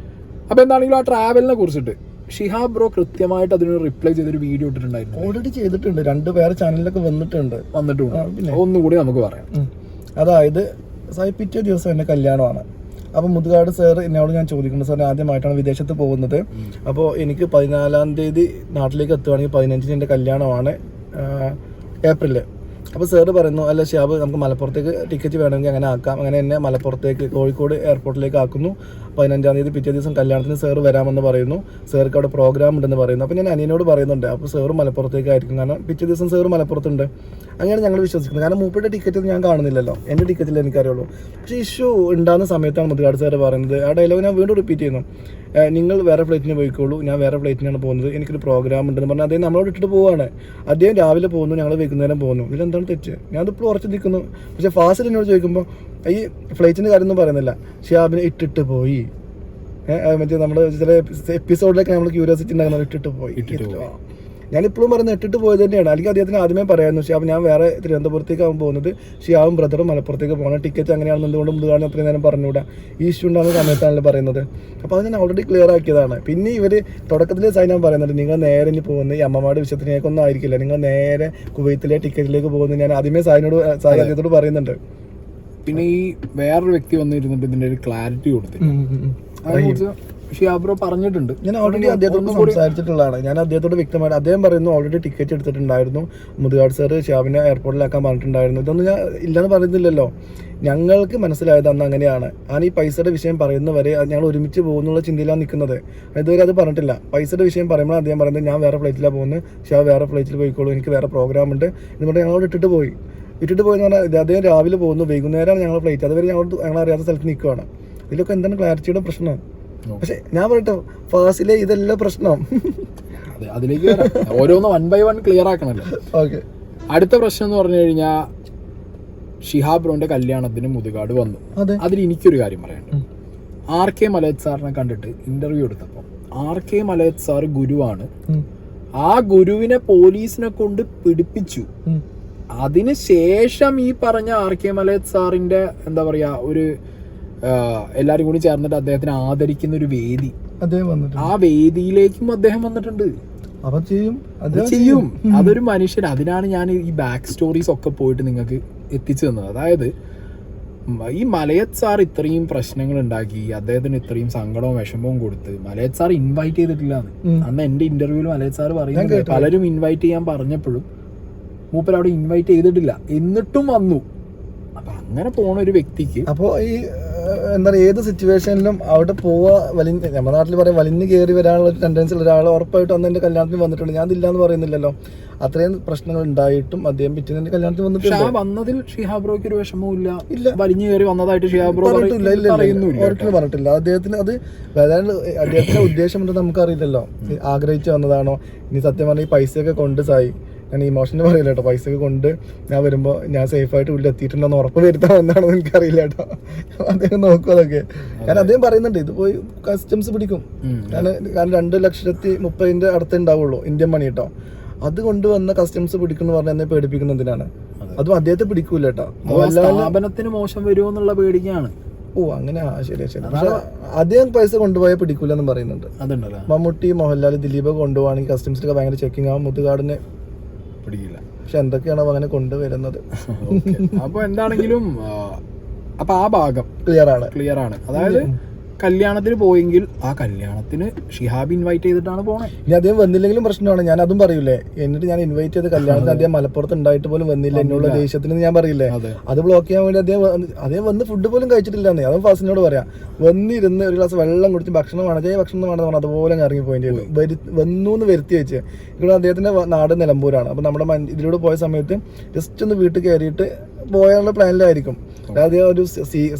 അപ്പൊ എന്താണെങ്കിലും ആ ട്രാവലിനെ കുറിച്ചിട്ട് ഷിഹാബ് ബ്രോ കൃത്യമായിട്ട് അതിനൊരു റിപ്ലൈ ചെയ്തൊരു വീഡിയോ ഇട്ടിട്ടുണ്ടായിരുന്നു. ഓൾറെഡി ചെയ്തിട്ടുണ്ട്, 2 വേറെ ചാനലിലൊക്കെ വന്നിട്ടുണ്ട്. ഒന്നുകൂടി നമുക്ക് പറയാം. അതായത് പിറ്റേ ദിവസം എന്റെ കല്യാണമാണ്. അപ്പോൾ മുതുകാട് സാർ എന്നോട് ഞാൻ ചോദിക്കുന്നു, സാർ ആദ്യമായിട്ടാണ് വിദേശത്ത് പോകുന്നത്, അപ്പോൾ എനിക്ക് 14-ാം തീയതി നാട്ടിലേക്ക് എത്തുകയാണെങ്കിൽ 15-ന് എൻ്റെ കല്യാണമാണ്, ഏപ്രിലിൽ. അപ്പോൾ സാറ് പറയുന്നു, അല്ല ഷിഹാബ് നമുക്ക് മലപ്പുറത്തേക്ക് ടിക്കറ്റ് വേണമെങ്കിൽ അങ്ങനെ ആക്കാം. അങ്ങനെ എന്നെ മലപ്പുറത്തേക്ക് കോഴിക്കോട് എയർപോർട്ടിലേക്ക് ആക്കുന്നു. 15-ാം തീയതി പിറ്റേ ദിവസം കല്യാണത്തിന് സാറ് വരാമെന്ന് പറയുന്നു. സാർക്ക് അവിടെ പ്രോഗ്രാം ഉണ്ടെന്ന് പറയുന്നു. അപ്പോൾ ഞാൻ അനിയനോട് പറയുന്നുണ്ട്, അപ്പോൾ സാറ് മലപ്പുറത്തേക്കായിരിക്കും, കാരണം പിറ്റേ ദിവസം സാറ് മലപ്പുറത്തുണ്ട്. അങ്ങനെ ഞങ്ങൾ വിശ്വസിക്കുന്നത്. കാരണം മൂപ്പരുടെ ടിക്കറ്റ് ഞാൻ കാണുന്നില്ലല്ലോ, എൻ്റെ ടിക്കറ്റിൽ എനിക്കറിയുള്ളൂ. പക്ഷേ ഇഷ്യൂ ഉണ്ടാകുന്ന സമയത്താണ് മുതുകാട് സാറ് പറയുന്നത്, ആ ഡയലോഗ് ഞാൻ വീണ്ടും റിപ്പീറ്റ് ചെയ്യുന്നു, നിങ്ങൾ വേറെ ഫ്ലൈറ്റിന് പോയിക്കോളൂ, ഞാൻ വേറെ ഫ്ലൈറ്റിനാണ് പോകുന്നത്, എനിക്കൊരു പ്രോഗ്രാം ഉണ്ടെന്ന് പറഞ്ഞാൽ അദ്ദേഹം നമ്മളോട് ഇട്ടിട്ട് പോവാണ്. അദ്ദേഹം രാവിലെ പോകുന്നു, ഞങ്ങൾ വൈകുന്നേരം പോകുന്നു. ഇതിലെന്താണ് തെറ്റ്? ഞാനിപ്പോൾ ഉറച്ചു നിൽക്കുന്നു. പക്ഷേ ഫാസിൽ എന്നോട് ചോദിക്കുമ്പോൾ ഈ ഫ്ലൈറ്റിൻ്റെ കാര്യമൊന്നും പറയുന്നില്ല, ഷിഹാബിനെ ഇട്ടിട്ട് പോയി, മറ്റേ നമ്മൾ ചില എപ്പിസോഡിലൊക്കെ നമ്മൾ ക്യൂരിയോസിറ്റി ഉണ്ടാകുന്നത് ഇട്ടിട്ട് പോയി. ഞാനിപ്പോഴും പറയുന്നത് ഇട്ടിട്ട് പോയത് തന്നെയാണ്. അല്ലെങ്കിൽ അദ്ദേഹത്തിന് ആദ്യമേ പറയായിരുന്നു, ഷിഹാബ് ഞാൻ വേറെ തിരുവനന്തപുരത്തേക്കാവും പോകുന്നത്, ഷിഹാബും ബ്രദറും മലപ്പുറത്തേക്ക് പോകണം, ടിക്കറ്റ് അങ്ങനെയാണെന്ന് എന്തുകൊണ്ട് മുതുകാടിന് അത്രയും നേരം പറഞ്ഞുകൂടാ, ഈ ഇഷ്യൂ ഉണ്ടാകുന്ന സമയത്താണല്ലോ പറയുന്നത്. അപ്പോൾ അത് ഞാൻ ഓൾറെഡി ക്ലിയർ ആക്കിയതാണ്. പിന്നെ ഇവർ തുടക്കത്തിൽ സൈൻ പറയുന്നുണ്ട്, നിങ്ങൾ നേരെ ഇനി പോകുന്നത് ഈ അമ്മമാരുടെ വിഷയത്തിനേക്കൊന്നും ആയിരിക്കില്ല, നിങ്ങൾ നേരെ കുവൈത്തിലെ ടിക്കറ്റിലേക്ക് പോകുന്നത് ഞാൻ ആദ്യമേ സായി അദ്ദേഹത്തോട് പറയുന്നുണ്ട്. പിന്നെ ഈ വേറൊരു വ്യക്തി വന്നിരുന്നിട്ട് ഇതിന്റെ ഒരു ക്ലാരിറ്റി കൊടുത്തു, അതിനെക്കുറിച്ച് ഷിഹാബ് പറഞ്ഞിട്ടുണ്ട്. ഞാൻ ഓൾറെഡി അദ്ദേഹത്തോട് സംസാരിച്ചിട്ടുള്ളതാണ്. ഞാൻ അദ്ദേഹത്തോട് വ്യക്തമായിട്ട് അദ്ദേഹം പറയുന്നു, ഓൾറെഡി ടിക്കറ്റ് എടുത്തിട്ടുണ്ടായിരുന്നു, മുതുകാട് സാറ് ഷിഹാബിനെ എയർപോർട്ടിലാക്കാൻ പറഞ്ഞിട്ടുണ്ടായിരുന്നു. ഇതൊന്നും ഞാൻ ഇല്ലെന്ന് പറയുന്നില്ലല്ലോ. ഞങ്ങൾക്ക് മനസ്സിലായത് അന്ന് അങ്ങനെയാണ്. ഈ പൈസയുടെ വിഷയം പറയുന്നവരെ ഞങ്ങൾ ഒരുമിച്ച് പോകുന്നുള്ള ചിന്തയിലാണ് നിൽക്കുന്നത്. ഇതുവരെ അത് പറഞ്ഞിട്ടില്ല. പൈസയുടെ വിഷയം പറയുമ്പോൾ അദ്ദേഹം പറയുന്നത്, ഞാൻ വേറെ ഫ്ലൈറ്റിലാണ് പോകുന്നത്, ഷിഹാബ് വേറെ ഫ്ലൈറ്റിൽ പോയിക്കോളൂ, എനിക്ക് വേറെ പ്രോഗ്രാം ഉണ്ട് എന്ന് പറഞ്ഞാൽ ഞങ്ങളോട് ഇട്ടിട്ട് പോയെന്ന് പറഞ്ഞാൽ അദ്ദേഹം രാവിലെ പോകുന്നു, വൈകുന്നേരമാണ് ഞങ്ങൾ ഫ്ലൈറ്റ്, അതുവരെ ഞങ്ങൾ അറിയാത്ത സ്ഥലത്ത് നിൽക്കുകയാണ്. ഇതിലൊക്കെ എന്താണ് ക്ലാരിറ്റിയുടെ പ്രശ്നം? പക്ഷെ ഞാൻ പറയട്ടെ, ഫാസിലെ ഇതെല്ലാം പ്രശ്നം. അതിലേക്ക് ഓരോന്ന് 1 by 1 ക്ലിയർ ആക്കണല്ലോ. ഓക്കെ, അടുത്ത പ്രശ്നം എന്ന് പറഞ്ഞു കഴിഞ്ഞാൽ ഷിഹാബ് ബ്രോന്റെ കല്യാണത്തിന് മുതുകാട് വന്നു. അതിൽ എനിക്കൊരു കാര്യം പറയാനുണ്ട്. RK മലയത്ത് സാറിനെ കണ്ടിട്ട് ഇന്റർവ്യൂ എടുത്തപ്പോൾ RK മലയത്ത് സാർ ഗുരുവാണ്, ആ ഗുരുവിനെ പോലീസിനെ കൊണ്ട് പിടിപ്പിച്ചു. അതിനുശേഷം ഈ പറഞ്ഞ RK മലയത്ത് സാറിന്റെ എന്താ പറയാ ഒരു എല്ലാരും കൂടി ചേർന്നിട്ട് അദ്ദേഹത്തിനെ ആദരിക്കുന്ന ഒരു വേദി, ആ വേദിയിലേക്കും അദ്ദേഹം വന്നിട്ടുണ്ട്. ചെയ്യും. അതൊരു മനുഷ്യൻ. അതിനാണ് ഞാൻ ഈ ബാക്ക് സ്റ്റോറീസ് ഒക്കെ പോയിട്ട് നിങ്ങൾക്ക് എത്തിച്ചു തന്നത്. അതായത് ഈ മലയത്ത് സാർ ഇത്രയും പ്രശ്നങ്ങൾ ഉണ്ടാക്കി, അദ്ദേഹത്തിന് ഇത്രയും സങ്കടവും വിഷമവും കൊടുത്ത് മലയത്ത് സാർ ഇൻവൈറ്റ് ചെയ്തിട്ടില്ല. അന്ന് എന്റെ ഇന്റർവ്യൂവിൽ മലയത്ത് സാർ പറയുന്നത്, പലരും ഇൻവൈറ്റ് ചെയ്യാൻ പറഞ്ഞപ്പോഴും മൂപ്പർ അവിടെ ഇൻവൈറ്റ് ചെയ്തിട്ടില്ല, എന്നിട്ടും വന്നു. അപ്പൊ അങ്ങനെ പോണ ഒരു വ്യക്തിക്ക് അപ്പോൾ ഈ എന്താ പറയുക, ഏത് സിറ്റുവേഷനിലും അവിടെ പോവുക, നമ്മുടെ നാട്ടിൽ പറയാം വലിഞ്ഞ് കയറി വരാനുള്ള ഒരു ടെൻഡൻസി ഉള്ള ഒരാൾ ഉറപ്പായിട്ടും അന്ന് എൻ്റെ കല്യാണത്തിന് വന്നിട്ടുണ്ട്. ഞാൻ ഇതില്ലാന്ന് പറയുന്നില്ലല്ലോ. അത്രയും പ്രശ്നങ്ങൾ ഉണ്ടായിട്ടും അദ്ദേഹം പിറ്റേന്ന് എൻ്റെ കല്യാണത്തിന് വന്നിട്ടുണ്ട്. വന്നതിൽ ഷിഹാബ് ബ്രോയ്ക്ക് ഒരു വിഷമവും ഇല്ല, വലിഞ്ഞു കയറി വന്നതായിട്ട് ഷിഹാബ് ബ്രോ ഒരിക്കലും പറഞ്ഞിട്ടില്ല. അദ്ദേഹത്തിന് അത് അതായത് അദ്ദേഹത്തിന്റെ ഉദ്ദേശം എന്താ നമുക്കറിയില്ലല്ലോ. ആഗ്രഹിച്ചു വന്നതാണോ, ഇനി സത്യം പറഞ്ഞാൽ ഈ പൈസയൊക്കെ കൊണ്ട് സായി, ഞാൻ ഇമോഷണൽ പറയില്ല കേട്ടോ, പൈസയൊക്കെ കൊണ്ട് ഞാൻ വരുമ്പോൾ ഞാൻ സേഫായിട്ട് ഉള്ളിൽ എത്തിയിട്ടുണ്ടെന്ന് ഉറപ്പ് വരുത്താൻ വന്നാണോ എനിക്കറിയില്ല കേട്ടോ. അദ്ദേഹം നോക്കും അതൊക്കെ. കാരണം അദ്ദേഹം പറയുന്നുണ്ട്, ഇത് പോയി കസ്റ്റംസ് പിടിക്കും. കാരണം 2,30,000 അടുത്ത് ഉണ്ടാവുള്ളൂ ഇന്ത്യൻ മണി കേട്ടോ. അത് കൊണ്ടുവന്ന കസ്റ്റംസ് പിടിക്കുന്നു പറഞ്ഞാൽ എന്നെ പേടിപ്പിക്കുന്ന എന്തിനാണ്? അതും അദ്ദേഹത്തെ പിടിക്കൂല കേട്ടോ, സ്ഥാപനത്തിന് മോശം വരുമോ എന്നുള്ള പേടിക്കാണ്. അങ്ങനെ ശരി. പക്ഷെ അദ്ദേഹം പൈസ കൊണ്ടുപോയാൽ പിടിക്കൂലെന്നും പറയുന്നുണ്ട്. മമ്മൂട്ടി, മോഹൻലാൽ, ദിലീപ് കൊണ്ടുപോവാണെങ്കിൽ കസ്റ്റംസിലൊക്കെ ഭയങ്കര ചെക്കിംഗ് ആവും, മുതുകാടിനെ പിടിക്കില്ല. പക്ഷെ എന്തൊക്കെയാണോ അങ്ങനെ കൊണ്ടുവരുന്നത്. അപ്പൊ എന്താണെങ്കിലും അപ്പൊ ആ ഭാഗം ക്ലിയർ ആണ്. അതായത് കല്യാണത്തിന് പോയെങ്കിൽ ആ കല്യാണത്തിന് ഷിഹാബ് ഇൻവൈറ്റ് ചെയ്തിട്ടാണ് പോണേ. ഇനി അദ്ദേഹം വന്നില്ലെങ്കിലും പ്രശ്നമാണ്, ഞാൻ അതും പറയൂലേ. എന്നിട്ട് ഞാൻ ഇൻവൈറ്റ് ചെയ്ത കല്യാണത്തിന് അദ്ദേഹം മലപ്പുറത്ത് ഉണ്ടായിട്ട് പോലും വന്നില്ല എന്നുള്ള ദേഷ്യത്തിന് ഞാൻ പറയില്ലേ. അത് ബ്ലോക്ക് ചെയ്യാൻ വേണ്ടി അദ്ദേഹം വന്ന് ഫുഡ് പോലും കഴിച്ചിട്ടില്ലാന്നേ. അതും ഫാസിനോട് പറയാം, വന്നിരുന്ന് ഒരു ഗ്ലാസ് വെള്ളം കുടിച്ച് ഭക്ഷണം വേണം, ഭക്ഷണം വേണമെന്ന് പറഞ്ഞാൽ അതുപോലെ ഇറങ്ങി പോയിന്റ് ചെയ്തു. വന്നു എന്ന് വരുത്തി വെച്ച്. ഇവിടെ അദ്ദേഹത്തിന്റെ നാട് നിലമ്പൂരാണ്. അപ്പൊ നമ്മുടെ ഇതിലൂടെ പോയ സമയത്ത് ജസ്റ്റ് ഒന്ന് വീട്ടിൽ കയറിയിട്ട് പോയാലുള്ള പ്ലാനിലായിരിക്കും. അതായത് ഒരു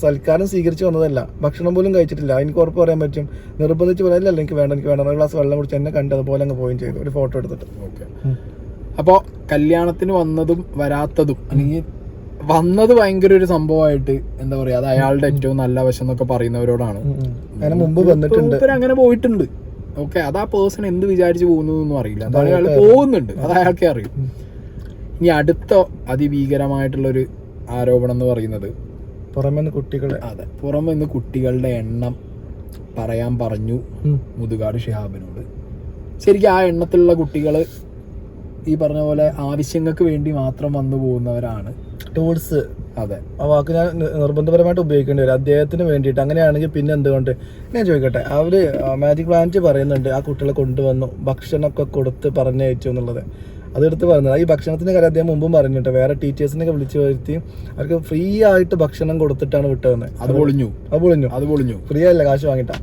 സൽക്കാരം സ്വീകരിച്ച് വന്നതല്ല, ഭക്ഷണം പോലും കഴിച്ചിട്ടില്ല. എനിക്ക് ഉറപ്പ് പറയാൻ പറ്റും, നിർബന്ധിച്ച് പറയാനില്ല, എനിക്ക് വേണ്ട ഒരു ഗ്ലാസ് വെള്ളം കുടിച്ച് എന്നെ കണ്ട് അതുപോലെ അങ്ങ് പോയും ചെയ്തു, ഒരു ഫോട്ടോ എടുത്തിട്ട്. അപ്പോൾ കല്യാണത്തിന് വന്നതും വരാത്തതും, അല്ലെങ്കിൽ വന്നത് ഭയങ്കര ഒരു സംഭവമായിട്ട് എന്താ പറയാ, അത് അയാളുടെ ഏറ്റവും നല്ല വശം എന്നൊക്കെ പറയുന്നവരോടാണ്. അതിന് മുമ്പ് വന്നിട്ടുണ്ട്, അങ്ങനെ പോയിട്ടുണ്ട്. ഓക്കെ, അത് ആ പേഴ്സൺ എന്ത് വിചാരിച്ച് പോകുന്നതൊന്നും അറിയില്ല, അതാണ് അയാൾ പോകുന്നുണ്ട്, അത് അയാൾക്കേ അറിയും. ഇനി അടുത്ത അതിഭീകരമായിട്ടുള്ളൊരു ആരോപണം എന്ന് പറയുന്നത് പുറമെ നിന്ന് കുട്ടികളുടെ എണ്ണം പറയാൻ പറഞ്ഞു മുതുകാട് ഷിഹാബിനോട്. ശരിക്കും ആ എണ്ണത്തിലുള്ള കുട്ടികൾ ഈ പറഞ്ഞ പോലെ ആവശ്യങ്ങൾക്ക് വേണ്ടി മാത്രം വന്നു പോകുന്നവരാണ്. ടൂൾസ്, അതെ, ആ വാക്ക് ഞാൻ നിർബന്ധപരമായിട്ട് ഉപയോഗിക്കേണ്ടി വരും അദ്ദേഹത്തിന് വേണ്ടിയിട്ട്. അങ്ങനെയാണെങ്കിൽ പിന്നെ എന്തുകൊണ്ട്? ഞാൻ ചോദിക്കട്ടെ, അവര് മാജിക് പ്ലാനറ്റ് പറയുന്നുണ്ട് ആ കുട്ടികളെ കൊണ്ടുവന്നു ഭക്ഷണമൊക്കെ കൊടുത്ത് പറഞ്ഞയച്ചു എന്നുള്ളത്. അതെടുത്ത് പറയുന്നത് ഈ ഭക്ഷണത്തിന്റെ കാര്യം അദ്ദേഹം മുമ്പും പറഞ്ഞിട്ട് വേറെ ടീച്ചേഴ്സിനൊക്കെ വിളിച്ചു വരുത്തി അവർക്ക് ഫ്രീ ആയിട്ട് ഭക്ഷണം കൊടുത്തിട്ടാണ് വിട്ടതെന്ന്. അത് പൊളിഞ്ഞു. ഫ്രീ ആയില്ല, കാശ് വാങ്ങിട്ടാ.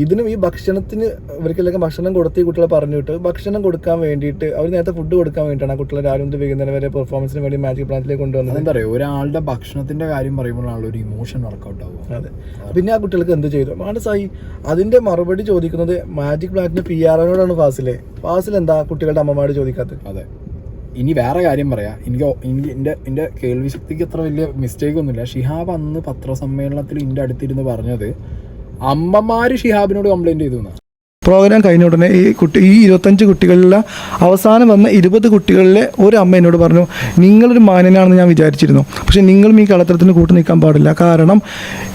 ഇതിനും ഈ ഭക്ഷണത്തിന് ഇവർക്കെല്ലാം ഭക്ഷണം കൊടുത്ത് ഈ കുട്ടികളെ പറഞ്ഞു വിട്ട് ഭക്ഷണം കൊടുക്കാൻ വേണ്ടിയിട്ട് അവർ നേരത്തെ ഫുഡ് കൊടുക്കാൻ വേണ്ടിയിട്ടാണ് ആ കുട്ടികളെ രാവിലെ മുതൽ വൈകുന്നേരം വരെ പെർഫോമൻസിന് വേണ്ടി മാജിക് പ്ലാന്റിലേക്ക് കൊണ്ടുവന്നത്. എന്താ പറയുക, ഒരാളുടെ ഭക്ഷണത്തിന്റെ കാര്യം പറയുമ്പോഴാണല്ലോ ഒരു ഇമോഷൻ വർക്കൗട്ട് ആവുക. അതെ. പിന്നെ ആ കുട്ടികൾക്ക് എന്ത് ചെയ്തു മാനസായി അതിന്റെ മറുപടി ചോദിക്കുന്നത് മാജിക് പ്ലാന്റിന്റെ PR-നോടാണ് ഫാസിൽ എന്താ കുട്ടികളുടെ അമ്മമാരോട് ചോദിക്കാത്തത്? അതെ. ഇനി വേറെ കാര്യം പറയാം, എനിക്ക് എൻ്റെ കേൾവി ശക്തിക്ക് അത്ര വലിയ മിസ്റ്റേക്ക് ഒന്നുമില്ല. ഷിഹാബ് അന്ന് പത്രസമ്മേളനത്തിൽ എൻ്റെ അടുത്തിരുന്ന് പറഞ്ഞത് അമ്മമാര് ഷിഹാബിനോട് കംപ്ലൈന്റ് ചെയ്തു എന്നാണ്. പ്രോഗ്രാം കഴിഞ്ഞ ഉടനെ ഈ 25 കുട്ടികളിലെ അവസാനം വന്ന 20 കുട്ടികളിലെ ഒരു അമ്മ എന്നോട് പറഞ്ഞു, നിങ്ങളൊരു മാന്യനാണെന്ന് ഞാൻ വിചാരിച്ചിരുന്നു, പക്ഷെ നിങ്ങളും ഈ കളത്തരത്തിന് കൂട്ടു നിൽക്കാൻ പാടില്ല. കാരണം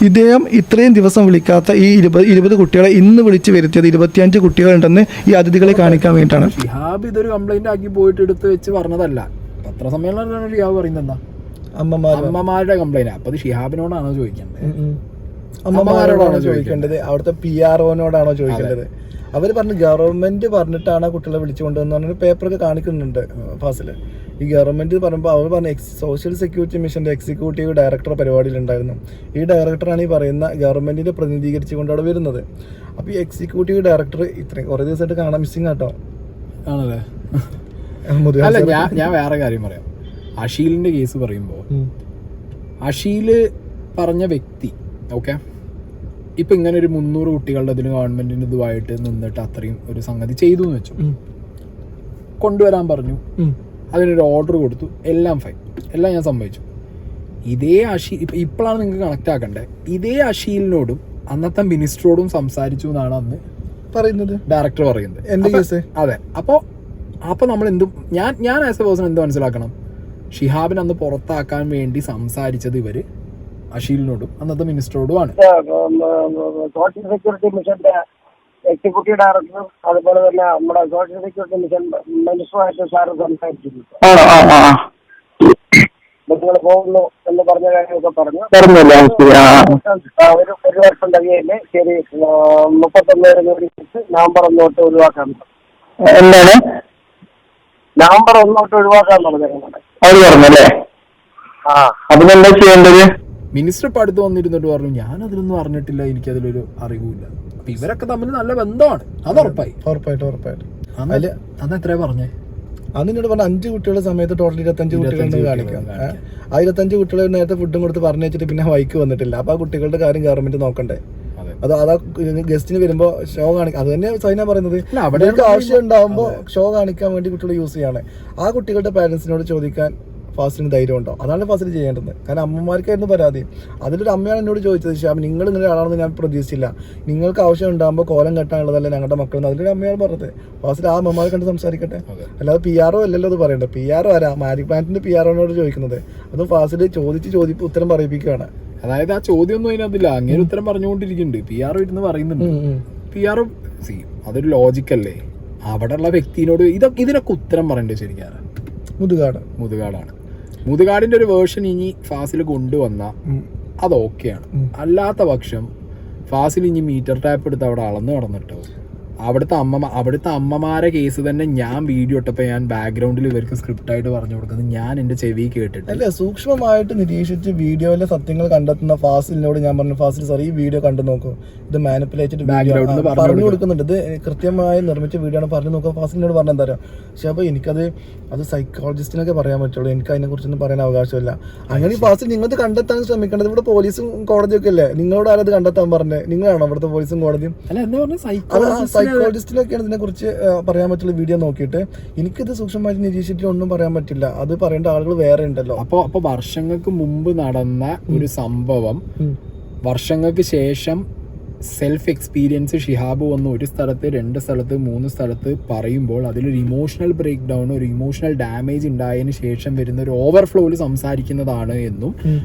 ഇദ്ദേഹം ഇത്രയും ദിവസം വിളിക്കാത്ത ഈ 20 കുട്ടികളെ ഇന്ന് വിളിച്ച് വരുത്തിയത് 25 കുട്ടികളുണ്ടെന്ന് ഈ അതിഥികളെ കാണിക്കാൻ വേണ്ടിയിട്ടാണ്. ഷിഹാബ് ഇതൊരു കംപ്ലൈന്റ് ആക്കി പോയിട്ട് എടുത്ത് വെച്ച് പറഞ്ഞതല്ല. പത്രസമ്മേളനത്തിലാണ് ഷിഹാബ് പറയുന്നത് എന്താ അമ്മമാരുടെ കംപ്ലൈന്റ്. അപ്പൊ അത് ഷിഹാബിനോടാണോ ചോദിക്കേണ്ടത്? അമ്മമാരോടാണോ ചോദിക്കേണ്ടത്? അവിടുത്തെ PR-നോടാണോ ചോദിക്കേണ്ടത്? അവർ പറഞ്ഞു ഗവൺമെന്റ് പറഞ്ഞിട്ടാണ് കുട്ടികളെ വിളിച്ചു കൊണ്ടുവന്ന് പറഞ്ഞ പേപ്പറൊക്കെ കാണിക്കുന്നുണ്ട് ഫാസില്. ഈ ഗവൺമെന്റ് പറയുമ്പോൾ അവർ പറഞ്ഞ സോഷ്യൽ സെക്യൂരിറ്റി മിഷന്റെ എക്സിക്യൂട്ടീവ് ഡയറക്ടർ പരിപാടിയിലുണ്ടായിരുന്നു. ഈ ഡയറക്ടറാണ് ഈ പറയുന്ന ഗവൺമെന്റിനെ പ്രതിനിധീകരിച്ചുകൊണ്ട് അവിടെ വരുന്നത്. അപ്പോൾ ഈ എക്സിക്യൂട്ടീവ് ഡയറക്ടർ ഇത്രയും കുറേ ദിവസമായിട്ട് കാണാൻ മിസ്സിങ് ആട്ടോ. ആണല്ലേ? അല്ല, ഞാൻ വേറെ കാര്യം പറയാം. അഷീലിന്റെ കേസ് പറയുമ്പോൾ അഷീല് പറഞ്ഞ വ്യക്തി ഓക്കെ ഇപ്പൊ ഇങ്ങനെ ഒരു 300 കുട്ടികളുടെ ഇതിന് ഗവൺമെന്റിന് ഇതുമായിട്ട് നിന്നിട്ട് അത്രയും ഒരു സംഗതി ചെയ്തു എന്ന് വെച്ചു, കൊണ്ടുവരാൻ പറഞ്ഞു, അതിനൊരു ഓർഡർ കൊടുത്തു, എല്ലാം ഫൈൻ, എല്ലാം ഞാൻ സമ്മതിച്ചു. ഇതേ ഇപ്പോഴാണ് നിങ്ങൾക്ക് കണക്ട് ആക്കണ്ടേ, ഇതേ അഷീലിനോടും അന്നത്തെ മിനിസ്റ്ററോടും സംസാരിച്ചു എന്നാണ് അന്ന് പറയുന്നത് ഡയറക്ടർ പറയുന്നത്. എന്റെ കേസ് അതെ. അപ്പൊ നമ്മൾ എന്തും ഞാൻ ആസ് എ പേഴ്സൺ എന്ത് മനസ്സിലാക്കണം, ഷിഹാബിനെ അന്ന് പുറത്താക്കാൻ വേണ്ടി സംസാരിച്ചത് ഇവര് അഷീലിനോടും അന്നത്തെ മിനിസ്റ്ററോടുമാണ്. സോഷ്യൽ സെക്യൂരിറ്റി മിഷന്റെ എക്സിക്യൂട്ടീവ് ഡയറക്ടറും അതുപോലെ തന്നെ നമ്മുടെ സോഷ്യൽ സെക്യൂരിറ്റി മിഷൻ മിനിസ്റ്ററുമായിട്ട് സാറ് സംസാരിച്ചിരുന്നു. നിങ്ങൾ പോകുന്നു എന്ന് പറഞ്ഞ കാര്യമൊക്കെ പറഞ്ഞു. ഒരു വർഷം കഴിയല്ലേ, ശരി 31 നവംബർ 1 തൊട്ട് ഒഴിവാക്കാൻ. എന്താണ് നവംബർ 1 തൊട്ട് ഒഴിവാക്കാൻ പറഞ്ഞിരുന്നത് അവർ പറഞ്ഞല്ലേ? അതിനെന്താ ചെയ്യേണ്ടത്? മിനിസ്റ്റർ ഇപ്പം അടുത്ത് വന്നിരുന്നിട്ട് പറഞ്ഞു ഞാൻ അതിലൊന്നും അറിഞ്ഞിട്ടില്ല, എനിക്കതിലൊരു അറിവില്ല. അപ്പൊ ഇവരൊക്കെ തമ്മിൽ നല്ല ബന്ധമാണ്, അത് ഉറപ്പായിട്ടും. അന്ന് എത്രയാ പറഞ്ഞേ? അതിനോട് പറഞ്ഞ 5 കുട്ടികളുടെ സമയത്ത് ടോട്ടൽ 25 കുട്ടികളുണ്ട് കാണിക്കാം. ആ 25 കുട്ടികളെ നേരത്തെ ഫുഡും കൊടുത്ത് പറഞ്ഞു വെച്ചിട്ട് പിന്നെ വൈക്ക് വന്നിട്ടില്ല. അപ്പൊ ആ കുട്ടികളുടെ കാര്യം ഗവൺമെന്റ് നോക്കണ്ടേ? അതാ ഗസ്റ്റിന് വരുമ്പോ ഷോ കാണിക്കാം. അത് തന്നെ സൈന പറയുന്നത്, അവർക്ക് ആവശ്യം ഉണ്ടാവുമ്പോ ഷോ കാണിക്കാൻ വേണ്ടി കുട്ടികളെ യൂസ് ചെയ്യാണ്. ആ കുട്ടികളുടെ പാരന്റ്സിനോട് ചോദിക്കാൻ ഫാസിലിന് ധൈര്യം ഉണ്ടോ? അതാണ് ഫാസിൽ ചെയ്യേണ്ടത്. കാരണം അമ്മമാർക്കായിരുന്നു പരാതി. അതിലൊരു അമ്മയാണ് എന്നോട് ചോദിച്ചത്, ഷാബ് നിങ്ങൾ ഇങ്ങനെ ആളാണെന്ന് ഞാൻ പ്രതീക്ഷിച്ചില്ല, നിങ്ങൾക്ക് ആവശ്യം ഉണ്ടാകുമ്പോൾ കോലം കെട്ടാനുള്ളതല്ല ഞങ്ങളുടെ മക്കളെന്ന്. അതിലൊരു അമ്മയാണ് പറഞ്ഞത്. ഫാസിൽ ആ അമ്മമാരെ കണ്ട് സംസാരിക്കട്ടെ, അല്ലാതെ PR-ഒ അല്ലല്ലോ അത് പറയണ്ടത്. PR-ഒ ആരാ? മാജിക് പ്ലാന്റിന്റെ PR-നോട് ചോദിക്കുന്നത്. അതും ഫാസിൽ ചോദിച്ച് ഉത്തരം പറയിപ്പിക്കുകയാണ്. അതായത് ആ ചോദ്യം ഒന്നും അതിനകത്തില്ല, അങ്ങനെ ഉത്തരം പറഞ്ഞുകൊണ്ടിരിക്കുന്നുണ്ട്. PR ഇരുന്ന് പറയുന്നുണ്ട്. PR അതൊരു ലോജിക്കല്ലേ? അവിടെയുള്ള വ്യക്തിനോട് ഇതിനൊക്കെ ഉത്തരം പറയണ്ടേ ശരിക്കും? മുതുകാടാണ്. മുതുകാടിന്റെ ഒരു വേർഷൻ ഇനി ഫാസിൽ കൊണ്ടുവന്ന അത് ഓക്കെയാണ്. അല്ലാത്ത പക്ഷം ഫാസിൽ ഇനി മീറ്റർ ടാപ്പ് എടുത്ത് അവിടെ അളന്ന് നടന്നിട്ടോ അവിടുത്തെ അമ്മമാരെ കേസ് തന്നെ ഞാൻ വീഡിയോ ഇട്ടപ്പോൾ ഞാൻ ബാക്ക്ഗ്രൗണ്ടിൽ ഇവർക്ക് സ്ക്രിപ്റ്റ് ആയിട്ട് പറഞ്ഞു കൊടുക്കുന്നത് ഞാൻ എന്റെ ചെവി കേട്ടിട്ട് അല്ല, സൂക്ഷ്മമായിട്ട് നിരീക്ഷിച്ച് വീഡിയോയിലെ സത്യങ്ങൾ കണ്ടെത്തുന്ന ഫാസിലിനോട് ഞാൻ പറഞ്ഞു, ഫാസിൽ സാർ ഈ വീഡിയോ കണ്ടു നോക്കൂ, ഇത് മാനിപ്പുലേറ്റഡ് ബാക്ക്ഗ്രൗണ്ടിൽ പറഞ്ഞു കൊടുക്കുന്നുണ്ട്, ഇത് കൃത്യമായി നിർമ്മിച്ച വീഡിയോ ആണ് പറഞ്ഞു നോക്കുക. ഫാസിലിനോട് പറഞ്ഞാൽ എന്താ പറയുക? പക്ഷെ അപ്പോൾ അത് സൈക്കോളജിസ്റ്റിനൊക്കെ പറയാൻ പറ്റുള്ളൂ, എനിക്ക് അതിനെക്കുറിച്ചൊന്നും പറയാൻ അവകാശമില്ല. അങ്ങനെ ഫാസിൽ നിങ്ങൾക്ക് കണ്ടെത്താൻ ശ്രമിക്കേണ്ടത് ഇവിടെ പോലീസും കോടതിയൊക്കെ അല്ലേ? നിങ്ങളോട് ആരത് കണ്ടെത്താൻ പറഞ്ഞത്? നിങ്ങളാണോ ഇവിടുത്തെ പോലീസും കോടതിയും? സൈക്കോളജിസ്റ്റിനൊക്കെയാണ് ഇതിനെ കുറിച്ച് പറയാൻ പറ്റുള്ള വീഡിയോ നോക്കിയിട്ട്. എനിക്കിത് സൂക്ഷ്മമായിട്ട് നിരീക്ഷിച്ചിട്ട് ഒന്നും പറയാൻ പറ്റില്ല. അത് പറയേണ്ട ആളുകൾ വേറെ ഉണ്ടല്ലോ. അപ്പൊ വർഷങ്ങൾക്ക് മുമ്പ് നടന്ന ഒരു സംഭവം വർഷങ്ങൾക്ക് ശേഷം സെൽഫ് എക്സ്പീരിയൻസ് ഷിഹാബ് വന്ന് 1 സ്ഥലത്ത് 2 സ്ഥലത്ത് 3 സ്ഥലത്ത് പറയുമ്പോൾ അതിലൊരു ഇമോഷണൽ ബ്രേക്ക് ഡൗൺ, ഒരു ഇമോഷണൽ ഡാമേജ് ഉണ്ടായതിനു ശേഷം വരുന്ന ഒരു ഓവർഫ്ലോയിൽ സംസാരിക്കുന്നതാണ് എന്നും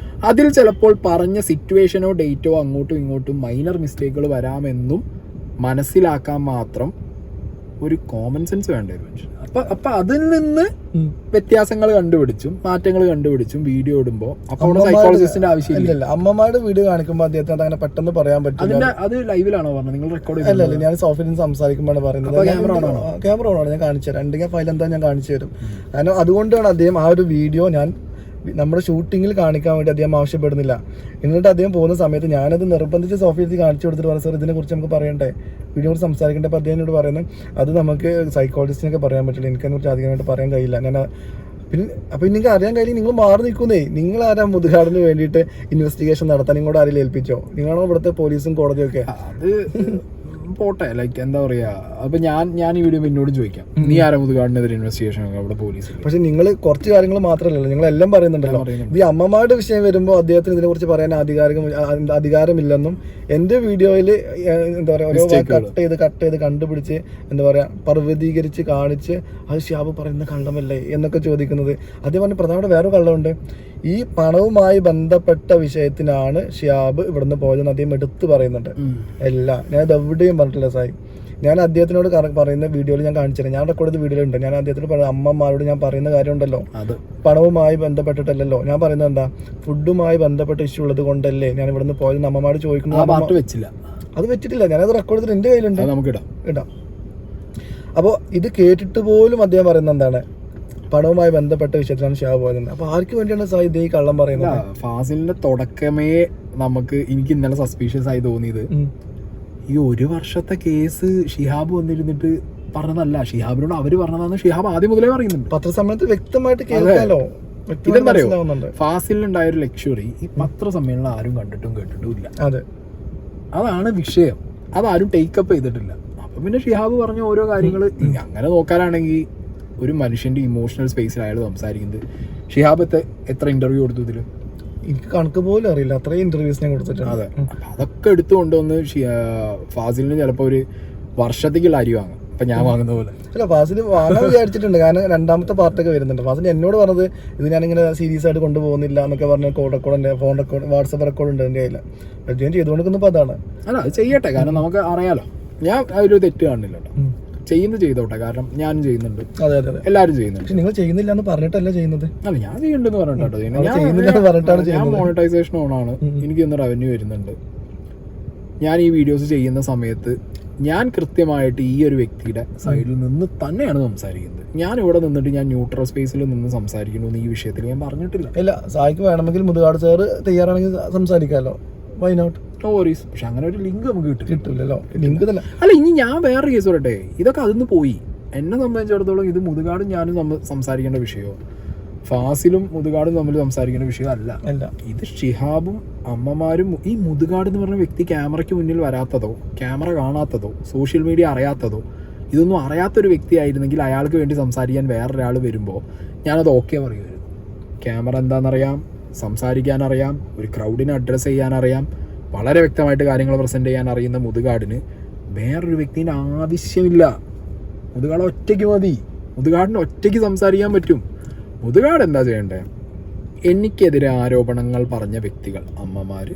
അതിൽ ചിലപ്പോൾ പറഞ്ഞ സിറ്റുവേഷനോ ഡേറ്റോ അങ്ങോട്ടും ഇങ്ങോട്ടും മൈനർ മിസ്റ്റേക്കുകൾ വരാമെന്നും മനസ്സിലാക്കാൻ മാത്രം ഒരു കോമൺ സെൻസ് വേണ്ട ഒരു മനുഷ്യൻ. അപ്പൊ അതിൽ നിന്ന് വ്യത്യാസങ്ങൾ കണ്ടുപിടിച്ചും മാറ്റങ്ങൾ കണ്ടുപിടിച്ചും വീഡിയോ ഇടുമ്പോൾ അപ്പോൾ സൈക്കോളജിസ്റ്റിന്റെ ആവശ്യമില്ല. അമ്മമാരുടെ വീഡിയോ കാണിക്കുമ്പോൾ അദ്ദേഹത്തിന് അങ്ങനെ പെട്ടെന്ന് പറയാൻ പറ്റില്ല. അത് ലൈവിലാണോ പറഞ്ഞത്? നിങ്ങൾ റെക്കോർഡ് അല്ലല്ല, ഞാൻ സോഫ്റ്റ്വെയറിൽ സംസാരിക്കുമ്പോഴാണ് പറയുന്നത്. ക്യാമറ ഓണാണ്, ഞാൻ കാണിച്ചു തരാം. ഉണ്ടെങ്കിൽ ഫയൽ എന്താ ഞാൻ കാണിച്ചു തരും. കാരണം അതുകൊണ്ടാണ് അദ്ദേഹം ആ ഒരു വീഡിയോ ഞാൻ നമ്മുടെ ഷൂട്ടിങ്ങിൽ കാണിക്കാൻ വേണ്ടി അദ്ദേഹം ആവശ്യപ്പെടുന്നില്ല. എന്നിട്ട് അദ്ദേഹം പോകുന്ന സമയത്ത് ഞാനത് നിർബന്ധിച്ച് സോഫിയത്തിൽ കാണിച്ചു കൊടുത്തിട്ട് പറഞ്ഞു, സാർ ഇതിനെക്കുറിച്ച് നമുക്ക് പറയണ്ടേ, വീഡിയോ കുറിച്ച് സംസാരിക്കേണ്ടത്. അപ്പോൾ അദ്ദേഹം എന്നോട് പറയുന്നത് അത് നമുക്ക് സൈക്കോളജിസ്റ്റിനൊക്കെ പറയാൻ പറ്റില്ല, എനിക്കതിനെക്കുറിച്ച് അധികമായിട്ട് പറയാൻ കഴിയില്ല. ഞാൻ പിന്നെ അപ്പോൾ നിങ്ങൾക്ക് അറിയാൻ കഴിയില്ല, നിങ്ങൾ മാറി നിൽക്കുന്നേ. നിങ്ങളാരാ മുതുകാടിന് വേണ്ടിയിട്ട് ഇൻവെസ്റ്റിഗേഷൻ നടത്താൻ? നിങ്ങളോട് ആരെങ്കിലും ഏൽപ്പിച്ചോ? നിങ്ങളാണോ ഇവിടുത്തെ പോലീസും കോടതിയൊക്കെ? അത് പോട്ടെ, ലൈക്ക് എന്താ പറയാ, അപ്പൊ ഞാൻ ഈ വീഡിയോ എന്നോട് ചോദിക്കാം, നീ ആരാ മുതുകാടിനെതിരെ ഇൻവെസ്റ്റിഗേഷൻ അവിടെ പോലീസ്? പക്ഷെ നിങ്ങൾ കുറച്ച് കാര്യങ്ങൾ മാത്രമല്ലല്ലോ, നിങ്ങൾ എല്ലാം പറയുന്നുണ്ടല്ലോ. ഈ അമ്മമാരുടെ വിഷയം വരുമ്പോൾ അദ്ദേഹത്തിന് ഇതിനെക്കുറിച്ച് പറയാൻ അധികാരമില്ലെന്നും എൻ്റെ വീഡിയോയിൽ എന്താ പറയുക ഓരോ കട്ട് ചെയ്ത് കണ്ടുപിടിച്ച് എന്താ പറയുക പർവ്വതീകരിച്ച് കാണിച്ച് അത് ഷിഹാബ് പറയുന്ന കള്ളമല്ലേ എന്നൊക്കെ ചോദിക്കുന്നത്. അതേ പറഞ്ഞ പ്രധാനപ്പെട്ട വേറൊരു കള്ളമുണ്ട്. ഈ പണവുമായി ബന്ധപ്പെട്ട വിഷയത്തിനാണ് ഷിഹാബ് ഇവിടുന്ന് പോയതെന്ന് അദ്ദേഹം എടുത്തു പറയുന്നുണ്ട്. എല്ലാം ഞാനത് എവിടെയും പറഞ്ഞിട്ടില്ല സായി. ഞാൻ അദ്ദേഹത്തിനോട് പറയുന്ന വീഡിയോയിൽ ഞാൻ കാണിച്ചിരുന്നു, ഞാൻ റെക്കോർഡ് ചെയ്ത വീഡിയോയിലുണ്ട്. ഞാൻ അദ്ദേഹത്തോട് പറയുന്നത് അമ്മമാരോട് ഞാൻ പറയുന്ന കാര്യമുണ്ടല്ലോ, അത് പണവുമായി ബന്ധപ്പെട്ടിട്ടല്ലോ. ഞാൻ പറയുന്നത് എന്താ, ഫുഡുമായി ബന്ധപ്പെട്ട ഇഷ്യൂ ഉള്ളത് കൊണ്ടല്ലേ ഞാൻ ഇവിടുന്ന് പോയത് അമ്മമാരോട് ചോദിക്കുന്നത്. വെച്ചില്ല, അത് വെച്ചിട്ടില്ല, ഞാനത് റെക്കോർഡ് ചെയ്തിട്ട് എൻ്റെ കയ്യിലുണ്ട്, നമുക്ക് ഇടാം. അപ്പോൾ ഇത് കേട്ടിട്ട് പോലും അദ്ദേഹം പറയുന്നത് എന്താണ്, പണവുമായി ബന്ധപ്പെട്ട വിഷയത്തിലാണ് ഷിഹാബ് പോയത്. അപ്പൊ ആർക്ക് വേണ്ടിയാണ് സായിദ് ഈ കള്ളം പറയുന്നത്? ഫാസിലിന്റെ തുടക്കമേ എനിക്ക് ഇന്നലെ സസ്പീഷ്യസ് ആയി തോന്നിയത്, ഈ 1 വർഷത്തെ കേസ് ഷിഹാബ് വന്നിരുന്നിട്ട് പറഞ്ഞതല്ല, ഷിഹാബിനോട് അവര് പറഞ്ഞതാന്ന് ഷിഹാബ് ആദ്യം മുതലേ പറയുന്നുണ്ട്. പത്രസമ്മേളനത്തിൽ വ്യക്തമായിട്ട് കേൾക്കാലോ. ഇതെന്തറിയോ, ഫാസിലിനുണ്ടായ ഒരു ലക്ഷറി ഈ പത്രസമ്മേളനം ആരും കണ്ടിട്ടും കേട്ടിട്ടും ഇല്ല. അതെ, അതാണ് വിഷയം. അതാരും ടേക്കപ്പ് ചെയ്തിട്ടില്ല. അപ്പൊ പിന്നെ ഷിഹാബ് പറഞ്ഞ ഓരോ കാര്യങ്ങള് അങ്ങനെ നോക്കാനാണെങ്കിൽ ഒരു മനുഷ്യന്റെ ഇമോഷണൽ സ്പേസിൽ അയാൾ സംസാരിക്കുന്നത്. ഷിഹാബ് എത്ര ഇന്റർവ്യൂ കൊടുത്തു ഇതില്? എനിക്ക് കണക്ക് പോലും അറിയില്ല, അത്രയും ഇന്റർവ്യൂസ് ഞാൻ കൊടുത്തിട്ടുണ്ട്. അതെ, അതൊക്കെ എടുത്തുകൊണ്ടുവന്ന് ഫാസിലിന് ചിലപ്പോ ഒരു വർഷത്തേക്കുള്ള അരി വാങ്ങും, ഇപ്പൊ ഞാൻ വാങ്ങുന്ന പോലെ. അല്ല, ഫാസിൽ വാങ്ങാൻ വിചാരിച്ചിട്ടുണ്ട്, കാരണം 2ാമത്തെ പാർട്ടൊക്കെ വരുന്നുണ്ട്. ഫാസിൽ എന്നോട് പറഞ്ഞത് ഇത് ഞാനിങ്ങനെ സീരിയസ് ആയിട്ട് കൊണ്ടുപോകുന്നില്ല എന്നൊക്കെ പറഞ്ഞ record phone record WhatsApp record ഉണ്ട് എൻ്റെ കയ്യിൽ. ഞാൻ ചെയ്തുകൊണ്ടിരിക്കുന്നപ്പോൾ അതാണ്. അല്ല, അത് ചെയ്യട്ടെ, കാരണം നമുക്ക് അറിയാലോ. ഞാൻ ഒരു തെറ്റ് കാണുന്നില്ല കേട്ടോ, ചെയ്തോട്ടെ, കാരണം ഞാനും ചെയ്യുന്നുണ്ട്, എല്ലാവരും ചെയ്യുന്നുണ്ട്. പക്ഷെ നിങ്ങൾ ചെയ്യുന്നില്ല എന്ന് പറഞ്ഞിട്ടല്ല ചെയ്യുന്നത്. അല്ല, ഞാൻ ചെയ്യുന്നുണ്ടെന്ന് പറഞ്ഞിട്ടോ, ഞാൻ മോണിറ്റൈസേഷൻ ഓണാണ്, എനിക്ക് ഇന്ന് റവന്യൂ വരുന്നുണ്ട്. ഞാൻ ഈ വീഡിയോസ് ചെയ്യുന്ന സമയത്ത് ഞാൻ കൃത്യമായിട്ട് ഈ ഒരു വ്യക്തിയുടെ സൈഡിൽ നിന്ന് തന്നെയാണ് സംസാരിക്കുന്നത്. ഞാൻ ഇവിടെ നിന്നിട്ട് ഞാൻ ന്യൂട്രൽ സ്പേസിൽ നിന്ന് സംസാരിക്കുന്നു ഈ വിഷയത്തിൽ ഞാൻ പറഞ്ഞിട്ടില്ല. ഇല്ല, സായിക്ക് വേണമെങ്കിൽ മുതുകാട് സാർ തയ്യാറാണെങ്കിൽ സംസാരിക്കാമല്ലോ, വൈ നോട്ട്, നോ വറീസ്. പക്ഷെ അങ്ങനെ ഒരു ലിങ്ക് നമുക്ക് കിട്ടില്ലല്ലോ. ലിങ്ക് തന്നെ അല്ല, ഇനി ഞാൻ വേറെ കേസ് പറയട്ടെ, ഇതൊക്കെ അതിന്ന് പോയി. എന്നെ സംബന്ധിച്ചിടത്തോളം ഇത് മുതുകാടും ഞാനും സംസാരിക്കേണ്ട വിഷയമോ ഫാസിലും മുതുകാടും തമ്മിൽ സംസാരിക്കേണ്ട വിഷയം അല്ല. ഇത് ഷിഹാബും അമ്മമാരും. ഈ മുതുകാട് എന്ന് പറഞ്ഞ വ്യക്തി ക്യാമറയ്ക്ക് മുന്നിൽ വരാത്തതോ ക്യാമറ കാണാത്തതോ സോഷ്യൽ മീഡിയ അറിയാത്തതോ ഇതൊന്നും അറിയാത്തൊരു വ്യക്തി ആയിരുന്നെങ്കിൽ അയാൾക്ക് വേണ്ടി സംസാരിക്കാൻ വേറൊരാൾ വരുമ്പോൾ ഞാനത് ഓക്കെ പറയുമായിരുന്നു. ക്യാമറ എന്താണെന്നറിയാം, സംസാരിക്കാനറിയാം, ഒരു ക്രൗഡിനെ അഡ്രസ്സ് ചെയ്യാനറിയാം, വളരെ വ്യക്തമായിട്ട് കാര്യങ്ങൾ പ്രസൻറ്റ് ചെയ്യാൻ അറിയുന്ന മുതുകാടിന് വേറൊരു വ്യക്തിൻ്റെ ആവശ്യമില്ല. മുതുകാട് ഒറ്റയ്ക്ക് മതി, മുതുകാടിന് ഒറ്റയ്ക്ക് സംസാരിക്കാൻ പറ്റും. മുതുകാട് എന്താ ചെയ്യണ്ടേ, എനിക്കെതിരെ ആരോപണങ്ങൾ പറഞ്ഞ വ്യക്തികൾ, അമ്മമാർ,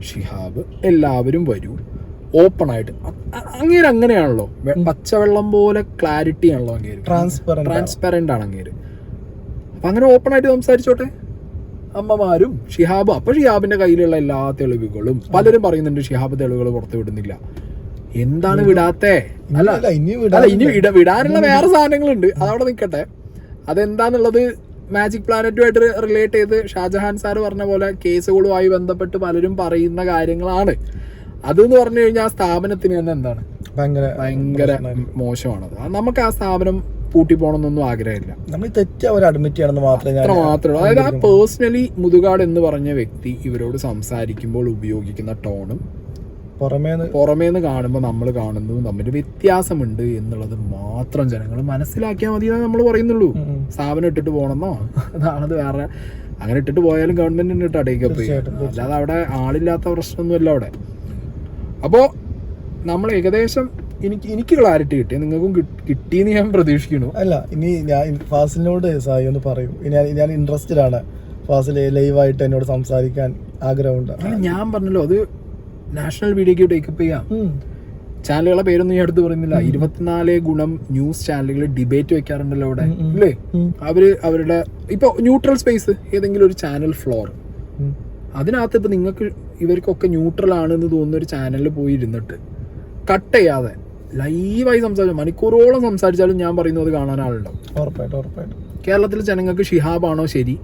ഷിഹാബ്, എല്ലാവരും വരൂ, ഓപ്പണായിട്ട്. അങ്ങനെയാണല്ലോ, പച്ചവെള്ളം പോലെ ക്ലാരിറ്റി ആണല്ലോ അങ്ങേര്, ട്രാൻസ്പെറൻ്റ് ആണ് അങ്ങേര്. അപ്പം അങ്ങനെ ഓപ്പണായിട്ട് സംസാരിച്ചോട്ടെ അമ്മമാരും ഷിഹാബും. അപ്പോൾ ഷിഹാബിൻ്റെ കയ്യിലുള്ള എല്ലാ തെളിവുകളും, പലരും പറയുന്നുണ്ട് ഷിഹാബ് തെളിവുകൾ പുറത്തു വിടുന്നില്ല. എന്താണ് വിടാത്തേ? അല്ല, ഇനി വിടാനുള്ള വേറെ സാധനങ്ങളുണ്ട്, അതവിടെ നിൽക്കട്ടെ. അതെന്താന്നുള്ളത് മാജിക് പ്ലാനറ്റുമായിട്ട് റിലേറ്റ് ചെയ്ത് ഷാജഹാൻ സാർ പറഞ്ഞ പോലെ കേസുകളുമായി ബന്ധപ്പെട്ട് പലരും പറയുന്ന കാര്യങ്ങളാണ്. അതെന്ന് പറഞ്ഞു കഴിഞ്ഞാൽ ആ സ്ഥാപനത്തിന് തന്നെ എന്താണ് ഭയങ്കര മോശമാണത്. നമുക്ക് ആ സ്ഥാപനം പൂട്ടി പോകണമെന്നൊന്നും ആഗ്രഹമില്ല. നമ്മൾ തെറ്റ് അവർ അഡ്മിറ്റ് ചെയ്യണമെന്ന് മാത്രമേ അതായത് ആ പേഴ്സണലി മുതുകാട് എന്ന് പറഞ്ഞ വ്യക്തി ഇവരോട് സംസാരിക്കുമ്പോൾ ഉപയോഗിക്കുന്ന ടോണും പുറമേന്ന് കാണുമ്പോൾ നമ്മൾ കാണുന്നതും തമ്മിൽ വ്യത്യാസമുണ്ട് എന്നുള്ളത് മാത്രം ജനങ്ങൾ മനസ്സിലാക്കിയാൽ മതി എന്നേ നമ്മൾ പറയുന്നുള്ളൂ. സ്ഥാപനം ഇട്ടിട്ട് പോകണമെന്നോ അതാണത് വേറെ. അങ്ങനെ ഇട്ടിട്ട് പോയാലും ഗവൺമെന്റിന് ഇട്ട് അടയ്ക്കപ്പ്, അല്ലാതെ അവിടെ ആളില്ലാത്ത പ്രശ്നമൊന്നുമില്ല അവിടെ. അപ്പോൾ നമ്മൾ ഏകദേശം എനിക്ക് ക്ലാരിറ്റി കിട്ടി, നിങ്ങൾക്കും കിട്ടിയെന്ന് ഞാൻ പ്രതീക്ഷിക്കുന്നു. അല്ല, ഇനി ഞാൻ ഫാസിലിനോട് സായി ഒന്ന് പറയും, ഞാൻ ഇൻട്രസ്റ്റഡ് ആണ്. ഫാസിൽ ലൈവായിട്ട് എന്നോട് സംസാരിക്കാൻ ആഗ്രഹമുണ്ട്. ഞാൻ പറഞ്ഞല്ലോ, അത് നാഷണൽ മീഡിയയ്ക്ക് ടേക്കപ്പ് ചെയ്യാം. ചാനലുകളെ പേരൊന്നും ഞാൻ എടുത്ത് പറയുന്നില്ല. 24 ന്യൂസ് ചാനലുകൾ ഡിബേറ്റ് വെക്കാറുണ്ടല്ലോ അവിടെ, അല്ലേ? അവരുടെ ഇപ്പൊ ന്യൂട്രൽ സ്പേസ് ഏതെങ്കിലും ഒരു ചാനൽ ഫ്ലോർ, അതിനകത്ത് ഇപ്പൊ നിങ്ങൾക്ക് ഇവർക്കൊക്കെ ന്യൂട്രൽ ആണെന്ന് തോന്നുന്ന ഒരു ചാനലിൽ പോയി ഇരുന്നിട്ട് കട്ട് ചെയ്യാതെ ലൈവായി സംസാരിച്ചു മണിക്കൂറോളം സംസാരിച്ചാലും ഞാൻ പറയുന്നത് കാണാൻ ആളുണ്ടാവും. ഉറപ്പായിട്ടും. കേരളത്തിലെ ജനങ്ങൾക്ക് ഷിഹാബാണോ ശരി,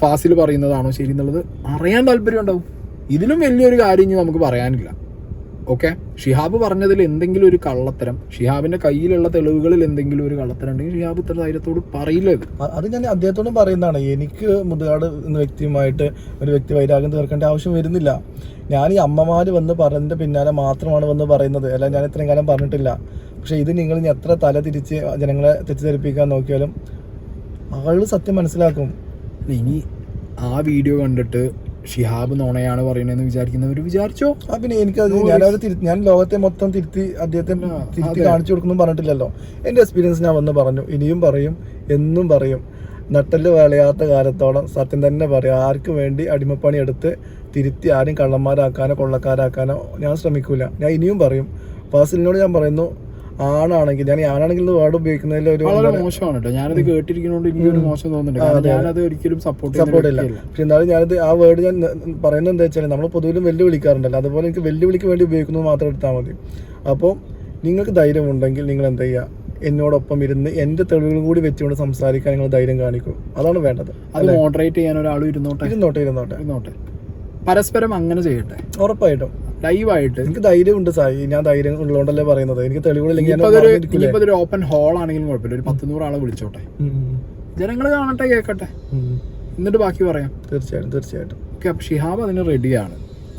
ഫാസിൽ പറയുന്നതാണോ ശരി എന്നുള്ളത് അറിയാൻ താല്പര്യം ഉണ്ടാവും. ഇതിലും വലിയൊരു കാര്യം ഇനി നമുക്ക് പറയാനില്ല. ഓക്കെ, ഷിഹാബ് പറഞ്ഞതിൽ എന്തെങ്കിലും ഒരു കള്ളത്തരം, ഷിഹാബിന്റെ കയ്യിലുള്ള തെളിവുകളിൽ എന്തെങ്കിലും ഒരു കള്ളത്തരം ഉണ്ടെങ്കിൽ ഷിഹാബ് ഇത്ര ധൈര്യത്തോട് പറയില്ല. അത് ഞാൻ അദ്ദേഹത്തോടും പറയുന്നതാണ്. എനിക്ക് മുതുകാട് എന്ന വ്യക്തിയുമായിട്ട് ഒരു വ്യക്തി വൈരാഗ്യം തീർക്കേണ്ട ആവശ്യം വരുന്നില്ല. ഞാൻ ഈ അമ്മമാര് വന്ന് പറഞ്ഞതിന്റെ പിന്നാലെ മാത്രമാണ് വന്ന് പറയുന്നത്, അല്ല ഞാൻ ഇത്രയും കാലം പറഞ്ഞിട്ടില്ല. പക്ഷെ ഇത് നിങ്ങൾ ഇനി എത്ര തല തിരിച്ച് ജനങ്ങളെ തെറ്റിദ്ധരിപ്പിക്കാൻ നോക്കിയാലും ആള് സത്യം മനസ്സിലാക്കും. ഇനി ആ വീഡിയോ കണ്ടിട്ട് ഷിഹാബ് നുണയാണ് പറയണെന്ന് വിചാരിക്കുന്നവർ വിചാരിച്ചോ. പിന്നെ എനിക്കത് ഞാൻ ലോകത്തെ മൊത്തം തിരുത്തി അദ്ദേഹത്തെ തിരുത്തി കാണിച്ചു കൊടുക്കുന്നു പറഞ്ഞിട്ടില്ലല്ലോ. എൻ്റെ എക്സ്പീരിയൻസ് ഞാൻ വന്ന് പറഞ്ഞു, ഇനിയും പറയും, എന്നും പറയും. നട്ടല് വിളയാത്ത കാലത്തോളം സത്യം തന്നെ പറയും. ആർക്ക് വേണ്ടി അടിമപ്പണി എടുത്ത് തിരുത്തി ആരും കള്ളന്മാരാക്കാനോ കൊള്ളക്കാരാക്കാനോ ഞാൻ ശ്രമിക്കൂല. ഞാൻ ഇനിയും പറയും. ഫാസിലിനോട് ഞാൻ പറയുന്നു, ആണാണെങ്കിൽ ഞാൻ ആണാണെങ്കിൽ വേർഡ് ഉപയോഗിക്കുന്നതിൽ ഒരു വളരെ മോശമാണ് കേട്ടോ. ഞാനത് കേട്ടിരിക്കുന്നതുകൊണ്ട് എനിക്കൊരു മോശം തോന്നുന്നുണ്ട്. ഞാനത് ഒരിക്കലും സപ്പോർട്ട് ഇല്ല. പക്ഷെ എന്നാലും ഞാനത് ആ വേർഡ് ഞാൻ പറയുന്നത് എന്താ വെച്ചാൽ നമ്മൾ പൊതുവിലും വെല്ലുവിളിക്കാറുണ്ടല്ലോ, അതുപോലെ എനിക്ക് വെല്ലുവിളിക്ക് വേണ്ടി ഉപയോഗിക്കുന്നത് മാത്രം എടുത്താൽ മതി. അപ്പോൾ നിങ്ങൾക്ക് ധൈര്യമുണ്ടെങ്കിൽ നിങ്ങൾ എന്താ ചെയ്യുക, എന്നോടൊപ്പം ഇരുന്ന് എൻ്റെ തെളിവുകളും കൂടി വെച്ചുകൊണ്ട് സംസാരിക്കാൻ നിങ്ങൾ ധൈര്യം കാണിക്കും. അതാണ് വേണ്ടത്. അത് മോഡറേറ്റ് ചെയ്യാൻ ഒരാൾ ഇരുന്നോട്ടെ. പരസ്പരം അങ്ങനെ ചെയ്യട്ടെ. ഉറപ്പായിട്ടും ലൈവായിട്ട് എനിക്ക് ധൈര്യമുണ്ട് സായി. ഞാൻ ധൈര്യം ഉള്ളതുകൊണ്ടല്ലേ പറയുന്നത്. എനിക്ക് തെളിവുകളില്ലെങ്കിൽ ഇനിയിപ്പോ ഒരു ഓപ്പൺ ഹോൾ ആണെങ്കിലും കുഴപ്പമില്ല, ഒരു 100 ആളെ വിളിച്ചോട്ടെ, ജനങ്ങൾ കാണട്ടെ, കേൾക്കട്ടെ, എന്നിട്ട് ബാക്കി പറയാം. തീർച്ചയായിട്ടും ഓക്കെ. അപ്പൊ ഷിഹാബ് അതിന് റെഡിയാണ്.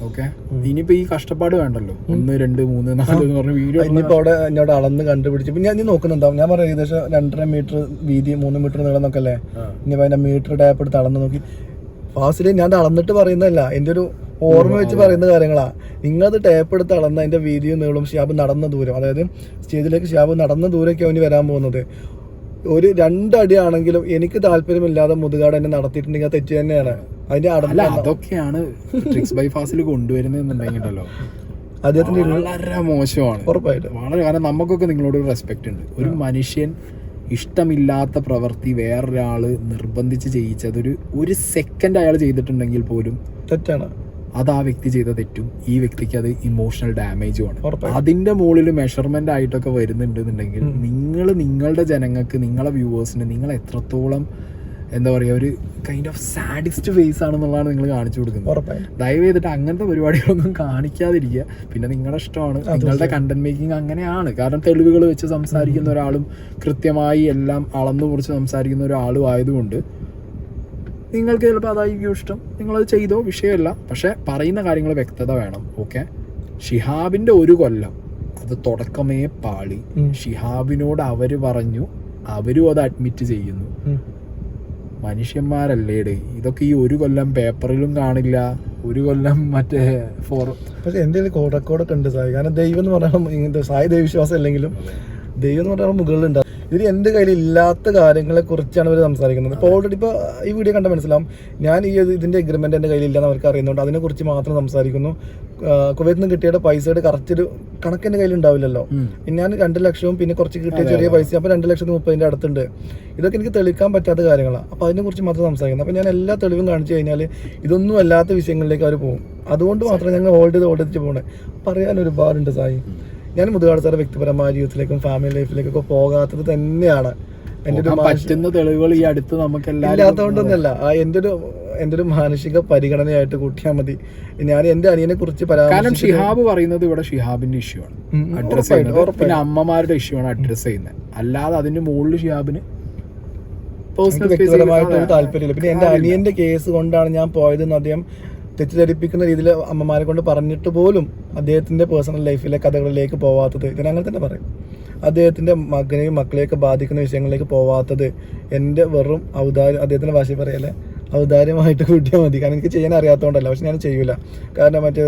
ഓക്കെ, ഇനിയിപ്പോ ഈ കഷ്ടപ്പാട് വേണ്ടല്ലോ. 1, 2, 3, 4 എന്ന് പറഞ്ഞ വീഡിയോ ഇനിയിപ്പോ അവിടെ എന്നോട് അളന്ന് കണ്ടുപിടിച്ചു. പിന്നെ ഞാൻ നോക്കുന്നുണ്ടാവും. ഞാൻ പറയാം ഏകദേശം 2.5 മീറ്റർ വീതി, 3 മീറ്റർ നീളം നോക്കല്ലേ. ഇനിയിപ്പോ അതിന്റെ മീറ്റർ ടാപ്പ് എടുത്ത് അളന്ന് നോക്കി. ഫാസില് ഞാൻ അളന്നിട്ട് പറയുന്നതല്ല, എൻ്റെ ഒരു ഓർമ്മ വെച്ച് പറയുന്ന കാര്യങ്ങളാ. നിങ്ങളത് ടേപ്പ് എടുത്ത് അളന്ന അതിന്റെ വീതിയും നീളും, ഷിഹാബ് നടന്ന ദൂരം, അതായത് സ്റ്റേജിലേക്ക് ഷിഹാബ് നടന്ന ദൂരമൊക്കെ അവന് വരാൻ പോകുന്നത്. ഒരു 2 അടി ആണെങ്കിലും എനിക്ക് താല്പര്യമില്ലാതെ മുതുകാട് എന്നെ നടത്തിയിട്ടുണ്ടെങ്കിൽ അത് തെറ്റ് തന്നെയാണ്. അതിന്റെ അതൊക്കെയാണ് ട്രിക്സ് ബൈ ഫാസിൽ കൊണ്ടുവരുന്നുണ്ടെങ്കിലോ അദ്ദേഹത്തിന്റെ വളരെ മോശമാണ്. ഉറപ്പായിട്ടും വളരെ. കാരണം നമുക്കൊക്കെ നിങ്ങളോട് റെസ്പെക്ട് ഉണ്ട്. ഒരു മനുഷ്യൻ ഇഷ്ടമില്ലാത്ത പ്രവൃത്തി വേറൊരാള് നിർബന്ധിച്ച് ചെയ്യിച്ചത് ഒരു സെക്കൻഡ് അയാൾ ചെയ്തിട്ടുണ്ടെങ്കിൽ പോലും തെറ്റാണ്. അത് ആ വ്യക്തി ചെയ്ത തെറ്റും ഈ വ്യക്തിക്ക് അത് ഇമോഷണൽ ഡാമേജുമാണ്. അതിന്റെ മുകളിൽ മെഷർമെന്റ് ആയിട്ടൊക്കെ വരുന്നുണ്ടെന്നുണ്ടെങ്കിൽ നിങ്ങൾ നിങ്ങളുടെ ജനങ്ങൾക്ക്, നിങ്ങളെ വ്യൂവേഴ്സിന് നിങ്ങൾ എത്രത്തോളം എന്താ പറയുക, ഒരു കൈൻഡ് ഓഫ് സാഡിസ്റ്റ് ഫേസ് ആണെന്നുള്ളതാണ് നിങ്ങൾ കാണിച്ചു കൊടുക്കുന്നത്. ദയവ് ചെയ്തിട്ട് അങ്ങനത്തെ പരിപാടികളൊന്നും കാണിക്കാതിരിക്കുക. പിന്നെ നിങ്ങളുടെ ഇഷ്ടമാണ്, നിങ്ങളുടെ കണ്ടന്റ് മേക്കിംഗ് അങ്ങനെയാണ്. കാരണം തെളിവുകൾ വെച്ച് സംസാരിക്കുന്ന ഒരാളും കൃത്യമായി എല്ലാം അളന്നു കുറിച്ച് സംസാരിക്കുന്ന ഒരാളും ആയതുകൊണ്ട് നിങ്ങൾക്ക് ചിലപ്പോൾ അതായിരിക്കും ഇഷ്ടം, നിങ്ങളത് ചെയ്തോ, വിഷയമല്ല. പക്ഷെ പറയുന്ന കാര്യങ്ങൾ വ്യക്തത വേണം. ഓക്കെ, ഷിഹാബിന്റെ 1 കൊല്ലം അത് തുടക്കമേ പാളി. ഷിഹാബിനോട് അവര് പറഞ്ഞു, അവരും അത് അഡ്മിറ്റ് ചെയ്യുന്നു. മനുഷ്യന്മാരല്ലേടേ ഇതൊക്കെ. ഈ 1 കൊല്ലം പേപ്പറിലും കാണില്ല, 1 കൊല്ലം മറ്റേ പക്ഷെ എൻ്റെ റെക്കോർഡൊക്കെ ഉണ്ട് സായി. കാരണം ദൈവം എന്ന് പറഞ്ഞാൽ ഇങ്ങനത്തെ സായി ദൈവവിശ്വാസം അല്ലെങ്കിലും ദൈവം എന്ന് പറഞ്ഞാൽ മുകളിലുണ്ട്. ഇതിൽ എൻ്റെ കയ്യിൽ ഇല്ലാത്ത കാര്യങ്ങളെ കുറിച്ചാണ് അവർ സംസാരിക്കുന്നത്. ഇപ്പോൾ ഓൾറെഡി ഇപ്പോൾ ഈ വീഡിയോ കണ്ടാൽ മനസ്സിലാവും, ഞാൻ ഇതിൻ്റെ എഗ്രിമെൻ്റ് എൻ്റെ കയ്യിലില്ലെന്ന് അവർക്ക് അറിയുന്നുണ്ട്. അതിനെക്കുറിച്ച് മാത്രം സംസാരിക്കുന്നു. കുവൈത്തിൽ നിന്ന് കിട്ടിയ പൈസയുടെ കറക്റ്റ് ഒരു കണക്ക് എൻ്റെ കയ്യിലുണ്ടാവില്ലല്ലോ. ഞാൻ 2 ലക്ഷവും പിന്നെ കുറച്ച് കിട്ടിയ ചെറിയ പൈസ, അപ്പോൾ 2,30,000 അടുത്തുണ്ട്. ഇതൊക്കെ എനിക്ക് തെളിയിക്കാൻ പറ്റാത്ത കാര്യങ്ങളാണ്. അപ്പോൾ അതിനെക്കുറിച്ച് മാത്രം സംസാരിക്കുന്നത്. അപ്പോൾ ഞാൻ എല്ലാ തെളിവും കാണിച്ചു കഴിഞ്ഞാൽ ഇതൊന്നും അല്ലാത്ത വിഷയങ്ങളിലേക്ക് അവർ പോകും. അതുകൊണ്ട് മാത്രം ഞങ്ങൾ ഹോൾഡ് ചെയ്ത് പോകണേ. പറയാൻ ഒരുപാടുണ്ട് സായി. ഞാൻ മുതുകാട് സാറ് വ്യക്തിപരമായ ജീവിതത്തിലേക്കും ഫാമിലി ലൈഫിലേക്കൊക്കെ പോകാത്തത് തന്നെയാണ്. പറ്റുന്ന തെളിവുകൾ ഈ അടുത്ത് നമുക്ക് ഇല്ലാത്തതുകൊണ്ടൊന്നല്ല, എൻ്റെ ഒരു മാനസിക പരിഗണനയായിട്ട് കൂട്ടിയാൽ മതി. ഞാൻ എൻ്റെ അനിയനെ കുറിച്ച് ഷിഹാബ് പറയുന്നത് ഇവിടെ ഷിഹാബിന്റെ ഇഷ്യൂ ആണ് അഡ്രസ് ചെയ്യുന്നത്, പിന്നെ അമ്മമാരുടെ ഇഷ്യൂ ആണ് അഡ്രസ് ചെയ്യുന്നത്. അല്ലാതെ അതിന്റെ മുകളിൽ ഷിഹാബിന് വ്യക്തിപരമായിട്ടൊരു താല്പര്യമില്ല. പിന്നെ എൻ്റെ അനിയന്റെ കേസ് കൊണ്ടാണ് ഞാൻ പോയതെന്ന് അദ്ദേഹം തെറ്റിദ്ധരിപ്പിക്കുന്ന രീതിയിൽ അമ്മമാരെ കൊണ്ട് പറഞ്ഞിട്ട് പോലും അദ്ദേഹത്തിന്റെ പേഴ്സണൽ ലൈഫിലെ കഥകളിലേക്ക് പോവാത്തത്, ഞാൻ അങ്ങനെ തന്നെ പറയും. അദ്ദേഹത്തിന്റെ മകനെയും മക്കളെയൊക്കെ ബാധിക്കുന്ന വിഷയങ്ങളിലേക്ക് പോവാത്തത് എൻ്റെ വെറും ഔദാര്യം, അദ്ദേഹത്തിന്റെ ഭാഷയിൽ പറയല്ലേ, ഔദാര്യമായിട്ട് കൂട്ടിയാൽ മതി. കാരണം എനിക്ക് ചെയ്യാൻ അറിയാത്തതുകൊണ്ടല്ല. പക്ഷെ ഞാൻ ചെയ്യൂല. കാരണം മറ്റേ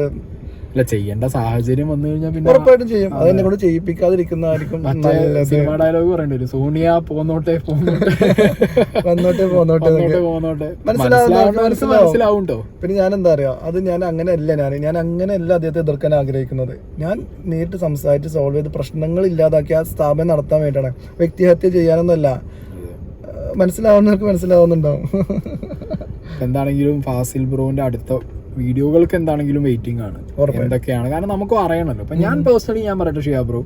ചെയ്യേണ്ട സാഹചര്യം വന്നു കഴിഞ്ഞാൽ പിന്നെ ഉറപ്പായിട്ടും ചെയ്യും. അതെന്നെ കൊണ്ട് ചെയ്യിപ്പിക്കാതിരിക്കുന്നതായിരിക്കും. സിനിമ ഡയലോഗ് പറയേണ്ടി വരും, സോണിയ പോന്നോട്ടെ മനസ്സിലാവുണ്ടോ. പിന്നെ ഞാൻ എന്താ പറയാ, അത് ഞാൻ അങ്ങനെയല്ല അദ്ദേഹത്തെ എതിർക്കാൻ ആഗ്രഹിക്കുന്നത്. ഞാൻ നേരിട്ട് സംസാരിച്ച് സോൾവ് ചെയ്ത് പ്രശ്നങ്ങൾ ഇല്ലാതാക്കി ആ സ്ഥാപനം നടത്താൻ വേണ്ടിയാണ്. വ്യക്തിഹത്യ ചെയ്യാനൊന്നല്ല. മനസ്സിലാവുന്നവർക്ക് മനസ്സിലാവുന്നുണ്ടാവും. എന്താണെങ്കിലും ഫാസിൽ ബ്രോന്റെ അടുത്ത വീഡിയോകൾക്ക് എന്താണെങ്കിലും വെയിറ്റിംഗ് ആണ്, എന്തൊക്കെയാണ്. കാരണം നമുക്ക് അറിയണമല്ലോ. അപ്പൊ ഞാൻ പേഴ്സണലി ഞാൻ പറയട്ടെ ഷിഹാബ് ബ്രോ,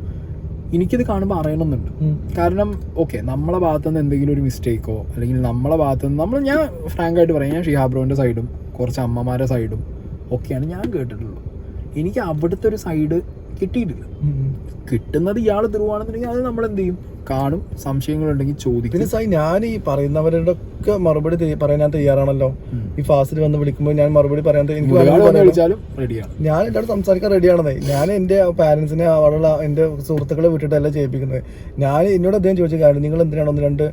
എനിക്കിത് കാണുമ്പോൾ അറിയണമെന്നുണ്ട്. കാരണം ഓക്കെ, നമ്മളെ ഭാഗത്തുനിന്ന് എന്തെങ്കിലും ഒരു മിസ്റ്റേക്കോ അല്ലെങ്കിൽ നമ്മളെ ഭാഗത്തുനിന്ന് ഞാൻ ഫ്രാങ്കായിട്ട് പറയാം, ഞാൻ ഷിഹാബ് ബ്രോൻ്റെ സൈഡും കുറച്ച് അമ്മമാരുടെ സൈഡും ഒക്കെയാണ് ഞാൻ കേട്ടിട്ടുള്ളൂ. എനിക്ക് അവിടുത്തെ ഒരു സൈഡ് കിട്ടിയിട്ടില്ല. കിട്ടുന്നത് ഇയാൾ ധ്രുവാണെന്നുണ്ടെങ്കിൽ അത് നമ്മൾ എന്ത് ചെയ്യും, കാണും, സംശയങ്ങളുണ്ടെങ്കിൽ ചോദിക്കും. പിന്നെ സായി, ഞാൻ ഈ പറയുന്നവരുടെ ഒക്കെ മറുപടി പറയാൻ ഞാൻ തയ്യാറാണല്ലോ. ഈ ഫാസിൽ വന്ന് വിളിക്കുമ്പോൾ ഞാൻ മറുപടി പറയാൻ വിളിച്ചാലും റെഡിയാണ്. ഞാൻ എന്നോട് സംസാരിക്കാൻ റെഡിയാണെന്നേ. ഞാൻ എൻ്റെ പാരൻസിനെ അവിടെയുള്ള എൻ്റെ സുഹൃത്തുക്കളെ വിട്ടിട്ടല്ല ചെയ്യിപ്പിക്കുന്നത്. എന്നോട് അദ്ദേഹം ചോദിച്ച കാര്യം, നിങ്ങൾ എന്തിനാണ് 1-2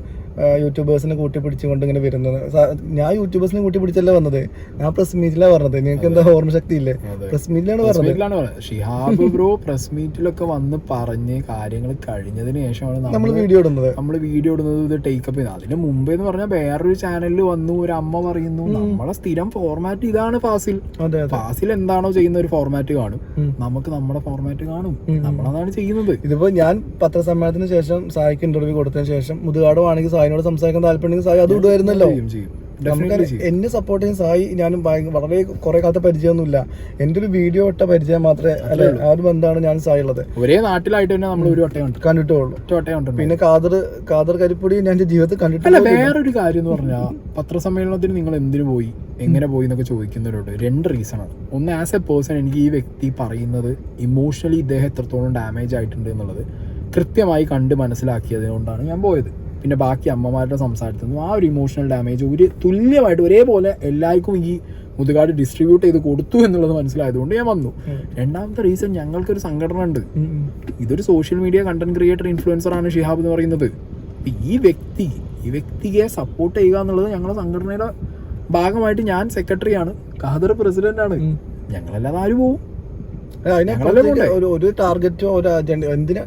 യൂട്യൂബേഴ്സിനെ കൂട്ടിപ്പിടിച്ചുകൊണ്ട് ഇങ്ങനെ വരുന്നത്? ഞാൻ യൂട്യൂബേഴ്സിനെ കൂട്ടിപ്പിടിച്ചല്ല വന്നത്, ഞാൻ പ്രസ് മീറ്റിലാണ് പറഞ്ഞത്. നിങ്ങൾക്ക് എന്താ ഓർമ്മശക്തി ഇല്ലേ? പ്രസ് മീറ്റിലാണ് പറഞ്ഞത്. ഷിഹാബ് ബ്രോ പ്രസ് മീറ്റിലൊക്കെ വന്ന് പറഞ്ഞ് കാര്യങ്ങൾ കഴിഞ്ഞതിന് ശേഷമാണ് നമ്മൾ വീഡിയോ ഇടുന്നത്. ഇത് ടേക്കപ്പ് ചെയ്യുന്നത്. അതിന് മുമ്പ് എന്ന് പറഞ്ഞാൽ വേറൊരു ചാനലിൽ വന്നു ഒരു അമ്മ പറയുന്നു, നമ്മളെ സ്ഥിരം ഫോർമാറ്റ് ഇതാണ് ഫാസിൽ. ഫാസിൽ എന്താണോ ചെയ്യുന്ന ഒരു ഫോർമാറ്റ് കാണും, നമുക്ക് നമ്മുടെ ഫോർമാറ്റ് കാണും, നമ്മളതാണ് ചെയ്യുന്നത്. ഇതിപ്പോ ഞാൻ പത്രസമ്മേളനത്തിന് ശേഷം സായിക്ക് ഇന്റർവ്യൂ കൊടുത്തതിന് ശേഷം മുതുകാടുവാണെങ്കിൽ സായിനോട് സംസാരിക്കാൻ താല്പര്യം സായി അത് ഇടുമായിരുന്നല്ലോ. നമുക്ക് എന്നെ സപ്പോർട്ട് ചെയ്യുന്ന സായി ഞാനും വളരെ കുറെ കാലത്തെ പരിചയമൊന്നുമില്ല. എന്റെ ഒരു വീഡിയോ ഇട്ട പരിചയം മാത്രമേ അല്ലെ, ആ ഒരു ബന്ധമാണ് ഞാൻ സായി ഉള്ളത്. ഒരേ നാട്ടിലായിട്ട് തന്നെ നമ്മൾ ഒരു വട്ടം കണ്ടിട്ടുള്ളൂ. പിന്നെ കാദർ കരിപ്പൊടി ഞാൻ എന്റെ ജീവിതത്തിൽ കണ്ടിട്ടില്ല. വേറൊരു കാര്യം എന്ന് പറഞ്ഞാൽ പത്രസമ്മേളനത്തിന് നിങ്ങൾ എന്തിനു പോയി, എങ്ങനെ പോയി എന്നൊക്കെ ചോദിക്കുന്നവരോട് 2 റീസണാണ്. ഒന്ന്, ആസ് എ പേഴ്സൺ എനിക്ക് ഈ വ്യക്തി പറയുന്നത് ഇമോഷണലി ഇദ്ദേഹം എത്രത്തോളം ഡാമേജ് ആയിട്ടുണ്ട് എന്നുള്ളത് കൃത്യമായി കണ്ട് മനസ്സിലാക്കിയതുകൊണ്ടാണ് ഞാൻ പോയത്. പിന്നെ ബാക്കി അമ്മമാരുടെ സംസാരത്തിൽ നിന്നും ആ ഒരു ഇമോഷണൽ ഡാമേജ് ഒരു തുല്യമായിട്ട് ഒരേപോലെ എല്ലാവർക്കും ഈ മുതുകാട് ഡിസ്ട്രിബ്യൂട്ട് ചെയ്ത് കൊടുത്തു എന്നുള്ളത് മനസ്സിലായതുകൊണ്ട് ഞാൻ വന്നു. രണ്ടാമത്തെ റീസൺ, ഞങ്ങൾക്കൊരു സംഘടന ഉണ്ട്. ഇതൊരു social media content creator influencer ആണ് ഷിഹാബ് എന്ന് പറയുന്നത്. ഈ വ്യക്തിയെ സപ്പോർട്ട് ചെയ്യുക എന്നുള്ളത് ഞങ്ങളുടെ സംഘടനയുടെ ഭാഗമായിട്ട് ഞാൻ സെക്രട്ടറിയാണ്, ഖാദർ പ്രസിഡന്റാണ്. ഞങ്ങളല്ലാതെ ആര് പോവും? ഒരു ടാർഗറ്റോ ഒരു അജണ്ട എന്തിനാ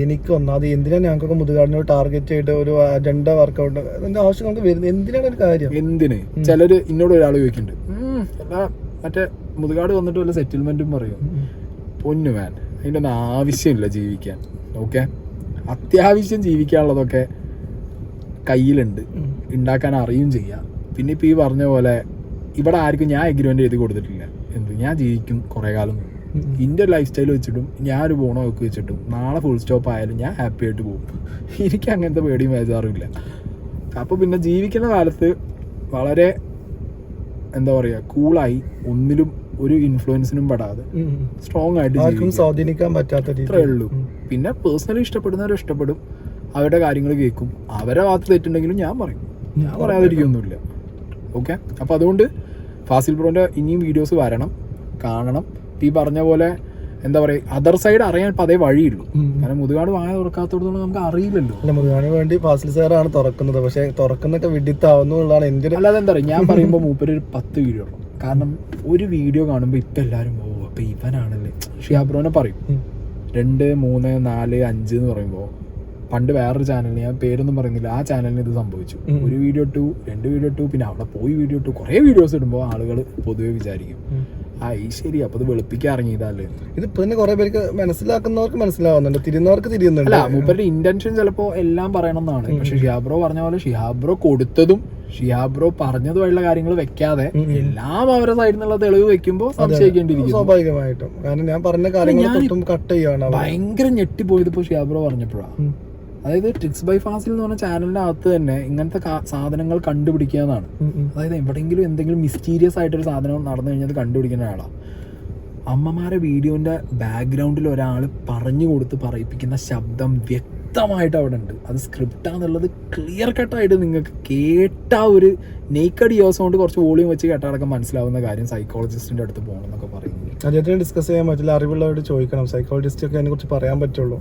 എനിക്ക് ഒന്നാമത് എന്തിനാ ഞങ്ങൾക്കൊക്കെ മുതുകാടിനെ ഒരു ടാർഗറ്റ് ആയിട്ട് ഒരു അജണ്ട വർക്കൗട്ട് അതിന്റെ ആവശ്യം നമുക്ക് വരുന്നത് എന്തിനാണ് ഒരു കാര്യം? എന്തിന്? ചിലര് എന്നോട് ഒരാൾ ചോദിക്കുന്നുണ്ട്, മറ്റേ മുതുകാട് വന്നിട്ട് വല്ല സെറ്റിൽമെന്റും പറയും. പൊന്നു മാൻ, അതിൻ്റെ ഒന്നും ആവശ്യമില്ല ജീവിക്കാൻ. ഓക്കെ, അത്യാവശ്യം ജീവിക്കാനുള്ളതൊക്കെ കയ്യിലുണ്ട്, ഉണ്ടാക്കാൻ അറിയും ചെയ്യാം. പിന്നെ ഇപ്പം ഈ പറഞ്ഞ പോലെ ഇവിടെ ആർക്കും ഞാൻ എഗ്രിമെന്റ് എഴുതി കൊടുത്തിട്ടില്ല. ഞാൻ ജീവിക്കും കുറേ കാലം, എൻ്റെ ലൈഫ് സ്റ്റൈൽ വെച്ചിട്ടും ഞാനൊരു പോണമൊക്കെ വെച്ചിട്ടും നാളെ ഫുൾ സ്റ്റോപ്പ് ആയാലും ഞാൻ ഹാപ്പി ആയിട്ട് പോകും. എനിക്ക് അങ്ങനത്തെ പേടിയും ബേജാറുമില്ല. അപ്പോൾ പിന്നെ ജീവിക്കുന്ന കാലത്ത് വളരെ എന്താ പറയുക, കൂളായി, ഒന്നിലും ഒരു ഇൻഫ്ലുവൻസിനും പെടാതെ സ്ട്രോങ് ആയിട്ട് സ്വാധീനിക്കാൻ പറ്റാത്ത ഇത്രയേ ഉള്ളൂ. പിന്നെ പേഴ്സണലി ഇഷ്ടപ്പെടുന്നവരും ഇഷ്ടപ്പെടും, അവരുടെ കാര്യങ്ങൾ കേൾക്കും. അവരെ ഭാഗത്ത് തെറ്റുണ്ടെങ്കിലും ഞാൻ പറയും, ഞാൻ പറയാതിരിക്കൊന്നുമില്ല. ഓക്കെ, അപ്പോൾ അതുകൊണ്ട് ഫാസിൽ ബ്രോൻ്റെ ഇനിയും വീഡിയോസ് വരണം, കാണണം. ഈ പറഞ്ഞ പോലെ എന്താ പറയുക, അതർ സൈഡ് അറിയാൻ ഇപ്പം അതേ വഴിയുള്ളൂ. കാരണം മുതുകാട് വായ തുറക്കാത്തോടത്തോളം നമുക്ക് അറിയില്ലല്ലോ. അല്ല, മുതുകാടിന് വേണ്ടി ഫാസിൽ സാറാണ് തുറക്കുന്നത്, പക്ഷെ തുറക്കുന്നൊക്കെ വിഡിത്താവുന്നതാണ് എൻ്റെ. അല്ലാതെ എന്താ പറയുക, ഞാൻ പറയുമ്പോൾ മൂപ്പര് ഒരു 10 വീഡിയോ ഉള്ളൂ. കാരണം ഒരു വീഡിയോ കാണുമ്പോൾ ഇപ്പം എല്ലാവരും പോകും, അപ്പം ഇവനാണല്ലേ ഷിഹാബ് ബ്രോനെ പറയും. 2, 3, 4, 5 എന്ന് പറയുമ്പോൾ പണ്ട് വേറൊരു ചാനലിന്, ഞാൻ പേരൊന്നും പറയുന്നില്ല, ആ ചാനലിന് ഇത് സംഭവിച്ചു. ഒരു വീഡിയോ ഇട്ടു, 2 വീഡിയോ ഇട്ടു, പിന്നെ അവിടെ പോയി വീഡിയോ ഇട്ടു. കുറേ വീഡിയോസ് ഇടുമ്പോൾ ആളുകൾ പൊതുവെ വിചാരിക്കും, ശരി, അപ്പൊ ഇത് വെളുപ്പിക്കാൻ ഇറങ്ങിയതല്ലേ. ഇത് പിന്നെ കുറെ പേർക്ക് മനസ്സിലാക്കുന്നവർക്ക് മനസ്സിലാവുന്നുണ്ട്, തിരിയുന്നവർക്ക് തിരിയുന്നുണ്ട്. അല്ല, മൂപ്പരുടെ ഇന്റൻഷൻ ചിലപ്പോ എല്ലാം പറയണമെന്നാണ്. പക്ഷെ ഷിഹാബ് ബ്രോ പറഞ്ഞ പോലെ ഷിഹാബ് ബ്രോ കൊടുത്തതും ഷിഹാബ് ബ്രോ പറഞ്ഞതുമായുള്ള കാര്യങ്ങൾ വെക്കാതെ എല്ലാം അവരുടെ സൈഡിൽ നിന്നുള്ള തെളിവ് വെക്കുമ്പോൾ സംശയിക്കേണ്ടിയിരിക്കും സ്വാഭാവികമായിട്ടും. കാരണം ഞാൻ പറഞ്ഞ കാര്യങ്ങൾ കട്ട് ചെയ്യാണ്. ഭയങ്കര ഞെട്ടിപ്പോയത് ഇപ്പൊ ഷിഹാബ് ബ്രോ പറഞ്ഞപ്പോഴാണ്. അതായത് ട്രിക്സ് ബൈ ഫാസിൽ എന്ന് പറഞ്ഞ ചാനലിന്റെ അകത്ത് തന്നെ ഇങ്ങനത്തെ സാധനങ്ങൾ കണ്ടുപിടിക്കുക എന്നാണ്. അതായത് എവിടെയെങ്കിലും എന്തെങ്കിലും മിസ്റ്റീരിയസ് ആയിട്ടൊരു സാധനം നടന്നു കഴിഞ്ഞാൽ അത് കണ്ടുപിടിക്കുന്ന ഒരാളാണ്. അമ്മമാരെ വീഡിയോന്റെ ബാക്ക്ഗ്രൗണ്ടിൽ ഒരാൾ പറഞ്ഞു കൊടുത്ത് പറയിപ്പിക്കുന്ന ശബ്ദം വ്യക്തമായിട്ട് അവിടെ ഉണ്ട്. അത് സ്ക്രിപ്റ്റാന്നുള്ളത് ക്ലിയർ കട്ടായിട്ട് നിങ്ങൾക്ക് കേട്ട ഒരു നെയ്ക്കഡ് ഇയേഴ്സ് കൊണ്ട് കുറച്ച് വോളിയം വെച്ച് കേട്ടാടക്കം മനസ്സിലാവുന്ന കാര്യം സൈക്കോളജിസ്റ്റിന്റെ അടുത്ത് പോകണം എന്നൊക്കെ പറയുന്നത്. അദ്ദേഹത്തിന് ഡിസ്കസ് ചെയ്യാൻ പറ്റില്ല, അറിവുള്ളവരോട് ചോദിക്കണം. സൈക്കോളജിസ്റ്റ് ഒക്കെ അതിനെക്കുറിച്ച് പറയാൻ പറ്റുള്ളൂ.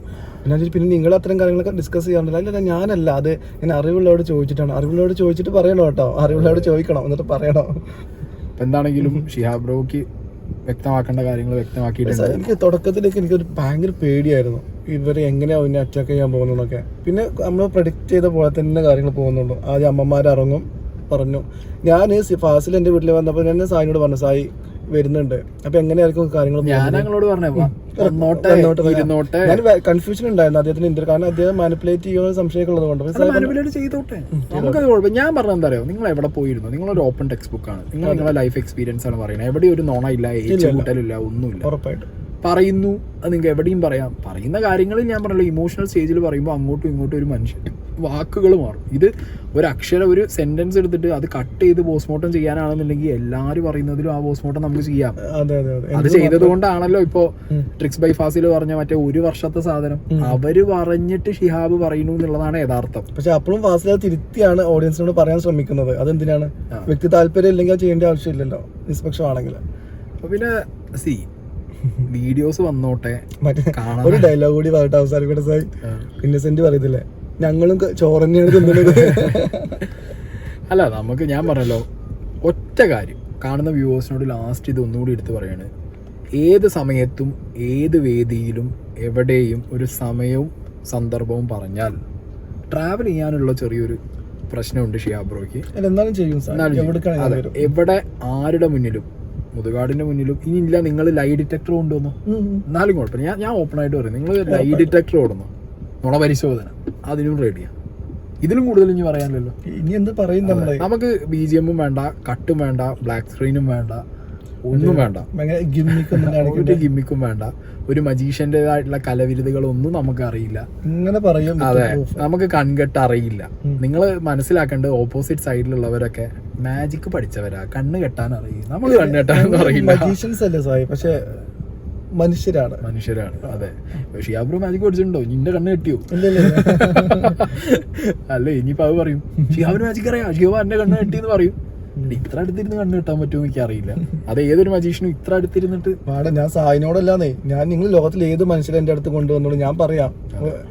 പിന്നെ നിങ്ങൾ അത്തരം കാര്യങ്ങളൊക്കെ ഡിസ്കസ് ചെയ്യാറില്ല. അല്ല, ഞാനല്ല, അത് ഞാൻ അറിവുള്ളവരോട് ചോദിച്ചിട്ടാണ്. അറിവുള്ളവരോട് ചോദിച്ചിട്ട് പറയണം കേട്ടോ, അറിവുള്ളവരോട് ചോദിക്കണം, എന്നിട്ട് പറയണം. ഇപ്പം എന്താണെങ്കിലും ഷിഹാബ് ബ്രോക്ക് വ്യക്തമാക്കേണ്ട കാര്യങ്ങൾ വ്യക്തമാക്കിയിട്ടുണ്ട്. എനിക്ക് തുടക്കത്തിലേക്ക് എനിക്കൊരു ഭയങ്കര പേടിയായിരുന്നു, ഇവരെ എങ്ങനെയാണ് അവനെ അറ്റാക്ക് ചെയ്യാൻ പോകുന്നതൊക്കെ. പിന്നെ നമ്മൾ പ്രഡിക്റ്റ് ചെയ്ത പോലെ തന്നെ കാര്യങ്ങൾ പോകുന്നുള്ളൂ. ആദ്യം അമ്മമാരിറങ്ങും പറഞ്ഞു. ഞാൻ ഫാസിൽ എൻ്റെ വീട്ടിൽ വന്നപ്പോൾ ഞാൻ സായിനോട് പറഞ്ഞു, സായി വരുന്നുണ്ട്, അപ്പൊ എങ്ങനെയായിരിക്കും കാര്യങ്ങൾ. ഞങ്ങളോട് കൺഫ്യൂഷൻ ഉണ്ടായിരുന്നു അദ്ദേഹത്തിന് ഇന്റർ, കാരണം അദ്ദേഹം മാനിപ്പുലേറ്റ് ചെയ്യുന്ന സംശയമൊക്കെ കൊണ്ട്. ഞാൻ പറഞ്ഞ എന്താ അറിയോ, നിങ്ങൾ എവിടെ പോയിരുന്നു, നിങ്ങളൊരു ഓപ്പൺ ടെക്സ്റ്റ് ബുക്ക് ആണ്, നിങ്ങൾ നിങ്ങളുടെ ലൈഫ് എക്സ്പീരിയൻസ് ആണ് പറയുന്നത്. എവിടെ ഒരു നോണ ഇല്ല, ഏച്ചുകൂട്ടലില്ല, ഒന്നുമില്ല. ഉറപ്പായിട്ടും പറയുന്നു, അത് നിങ്ങൾക്ക് എവിടെയും പറയാം. പറയുന്ന കാര്യങ്ങളിൽ ഞാൻ പറഞ്ഞല്ലോ, ഇമോഷണൽ സ്റ്റേജിൽ പറയുമ്പോൾ അങ്ങോട്ടും ഇങ്ങോട്ടും ഒരു മനുഷ്യൻ വാക്കുകൾ മാറും. ഇത് ഒരു സെന്റൻസ് എടുത്തിട്ട് അത് കട്ട് ചെയ്ത് പോസ്റ്റ്മോർട്ടം ചെയ്യാനാണെന്നുണ്ടെങ്കിൽ എല്ലാവരും പറയുന്നതിലും ആ പോസ്റ്റ്മോർട്ടം നമുക്ക് ചെയ്യാം. അത് ചെയ്തത് കൊണ്ടാണല്ലോ ഇപ്പോ ട്രിക്സ് ബൈ ഫാസിൽ പറഞ്ഞ മറ്റേ 1 വർഷത്തെ സാധനം അവര് പറഞ്ഞിട്ട് ഷിഹാബ് പറയുന്നു എന്നുള്ളതാണ് യഥാർത്ഥം. പക്ഷെ അപ്പോഴും ഫാസിൽ തിരുത്തിയാണ് ഓഡിയൻസിനോട് പറയാൻ ശ്രമിക്കുന്നത്. അതെന്തിനാണ്? വ്യക്തി താല്പര്യം ഇല്ലെങ്കിൽ ചെയ്യേണ്ട ആവശ്യമില്ലല്ലോ, നിഷ്പക്ഷമാണെങ്കിൽ. അപ്പൊ പിന്നെ വീഡിയോസ് വന്നോട്ടെ. ഒരു ഡയലോഗ് കൂടി പറഞ്ഞിട്ട് അവസാനിക്കട്ടെ സായി. ഇന്നസെന്റ് പറയത്തില്ലേ, ഞങ്ങളും ചോറന്നെയാണ് തിന്നുന്നത്. അല്ല, നമുക്ക് ഞാൻ പറഞ്ഞല്ലോ ഒറ്റ കാര്യം കാണുന്ന വ്യൂവേഴ്സിനോട് ലാസ്റ്റ് ഇത് ഒന്നുകൂടി എടുത്ത് പറയാണ്. ഏത് സമയത്തും ഏത് വേദിയിലും എവിടെയും ഒരു സമയവും സന്ദർഭവും പറഞ്ഞാൽ ട്രാവൽ ചെയ്യാനുള്ള ചെറിയൊരു പ്രശ്നമുണ്ട് ഷിഹാബ് ബ്രോയ്ക്ക്. എന്നാലും ചെയ്യും. എവിടെ ആരുടെ മുന്നിലും, മുതുകാടിന്റെ മുന്നിലും ഇനി ഇല്ല നിങ്ങൾ ലൈ ഡിറ്റക്ടർ കൊണ്ടുവന്നു എന്നാലും കുഴപ്പമില്ല. ഞാൻ ഓപ്പൺ ആയിട്ട് പറയും, നിങ്ങൾ ലൈ ഡിറ്റക്ടർ കൊണ്ടുവന്നു, നുണ പരിശോധന അതിനും റെഡിയാണ്. ഇതിലും കൂടുതൽ ഇനി പറയാനില്ലല്ലോ. ഇനി എന്ത് പറയും? നമുക്ക് BGM വേണ്ട, കട്ടും വേണ്ട, ബ്ലാക്ക് സ്ക്രീനും വേണ്ട, ഒന്നും വേണ്ട, ഒരു ഗിമ്മിക്കും വേണ്ട, ഒരു മജീഷ്യന്റേതായിട്ടുള്ള കലവിരുതുകളൊന്നും നമുക്ക് അറിയില്ല. ഇങ്ങനെ പറയും. അതെ, നമുക്ക് കൺകെട്ട് അറിയില്ല. നിങ്ങൾ മനസ്സിലാക്കേണ്ടത് ഓപ്പോസിറ്റ് സൈഡിലുള്ളവരൊക്കെ മാജിക് പഠിച്ചവരാ, കണ്ണ് കെട്ടാൻ അറിയും, നമ്മൾ കണ്ണ് കെട്ടാനൊന്നും അറിയില്ല. മജീഷ്യൻസ് അല്ലേ സായി, പക്ഷെ മനുഷ്യരാണ്. അതെ. ഷിഹാബ് ബ്രോ മാജിക് പഠിച്ചിട്ടുണ്ടോ? നിന്റെ കണ്ണ് കെട്ടിയോ? അല്ലേ, ഇനിയിപ്പോ അത് പറയും ഷിഹാബിന് മാജിക് അറിയാം, ഷിഹാബ് എന്റെ കണ്ണ് കെട്ടിയെന്ന് പറയും. ഇത്ര അടുത്തിരുന്ന് കണ്ണ് കിട്ടാൻ പറ്റുമോ എനിക്ക് അറിയില്ല. അത് ഏതൊരു മജീഷ്യനും ഇത്ര അടുത്തിരുന്നിട്ട് ഞാൻ സായിനോടല്ലാന്നേ, ഞാൻ നിങ്ങൾ ലോകത്തിൽ ഏത് മനുഷ്യരെ എന്റെ അടുത്ത് കൊണ്ടുവന്നോളൂ, ഞാൻ പറയാം.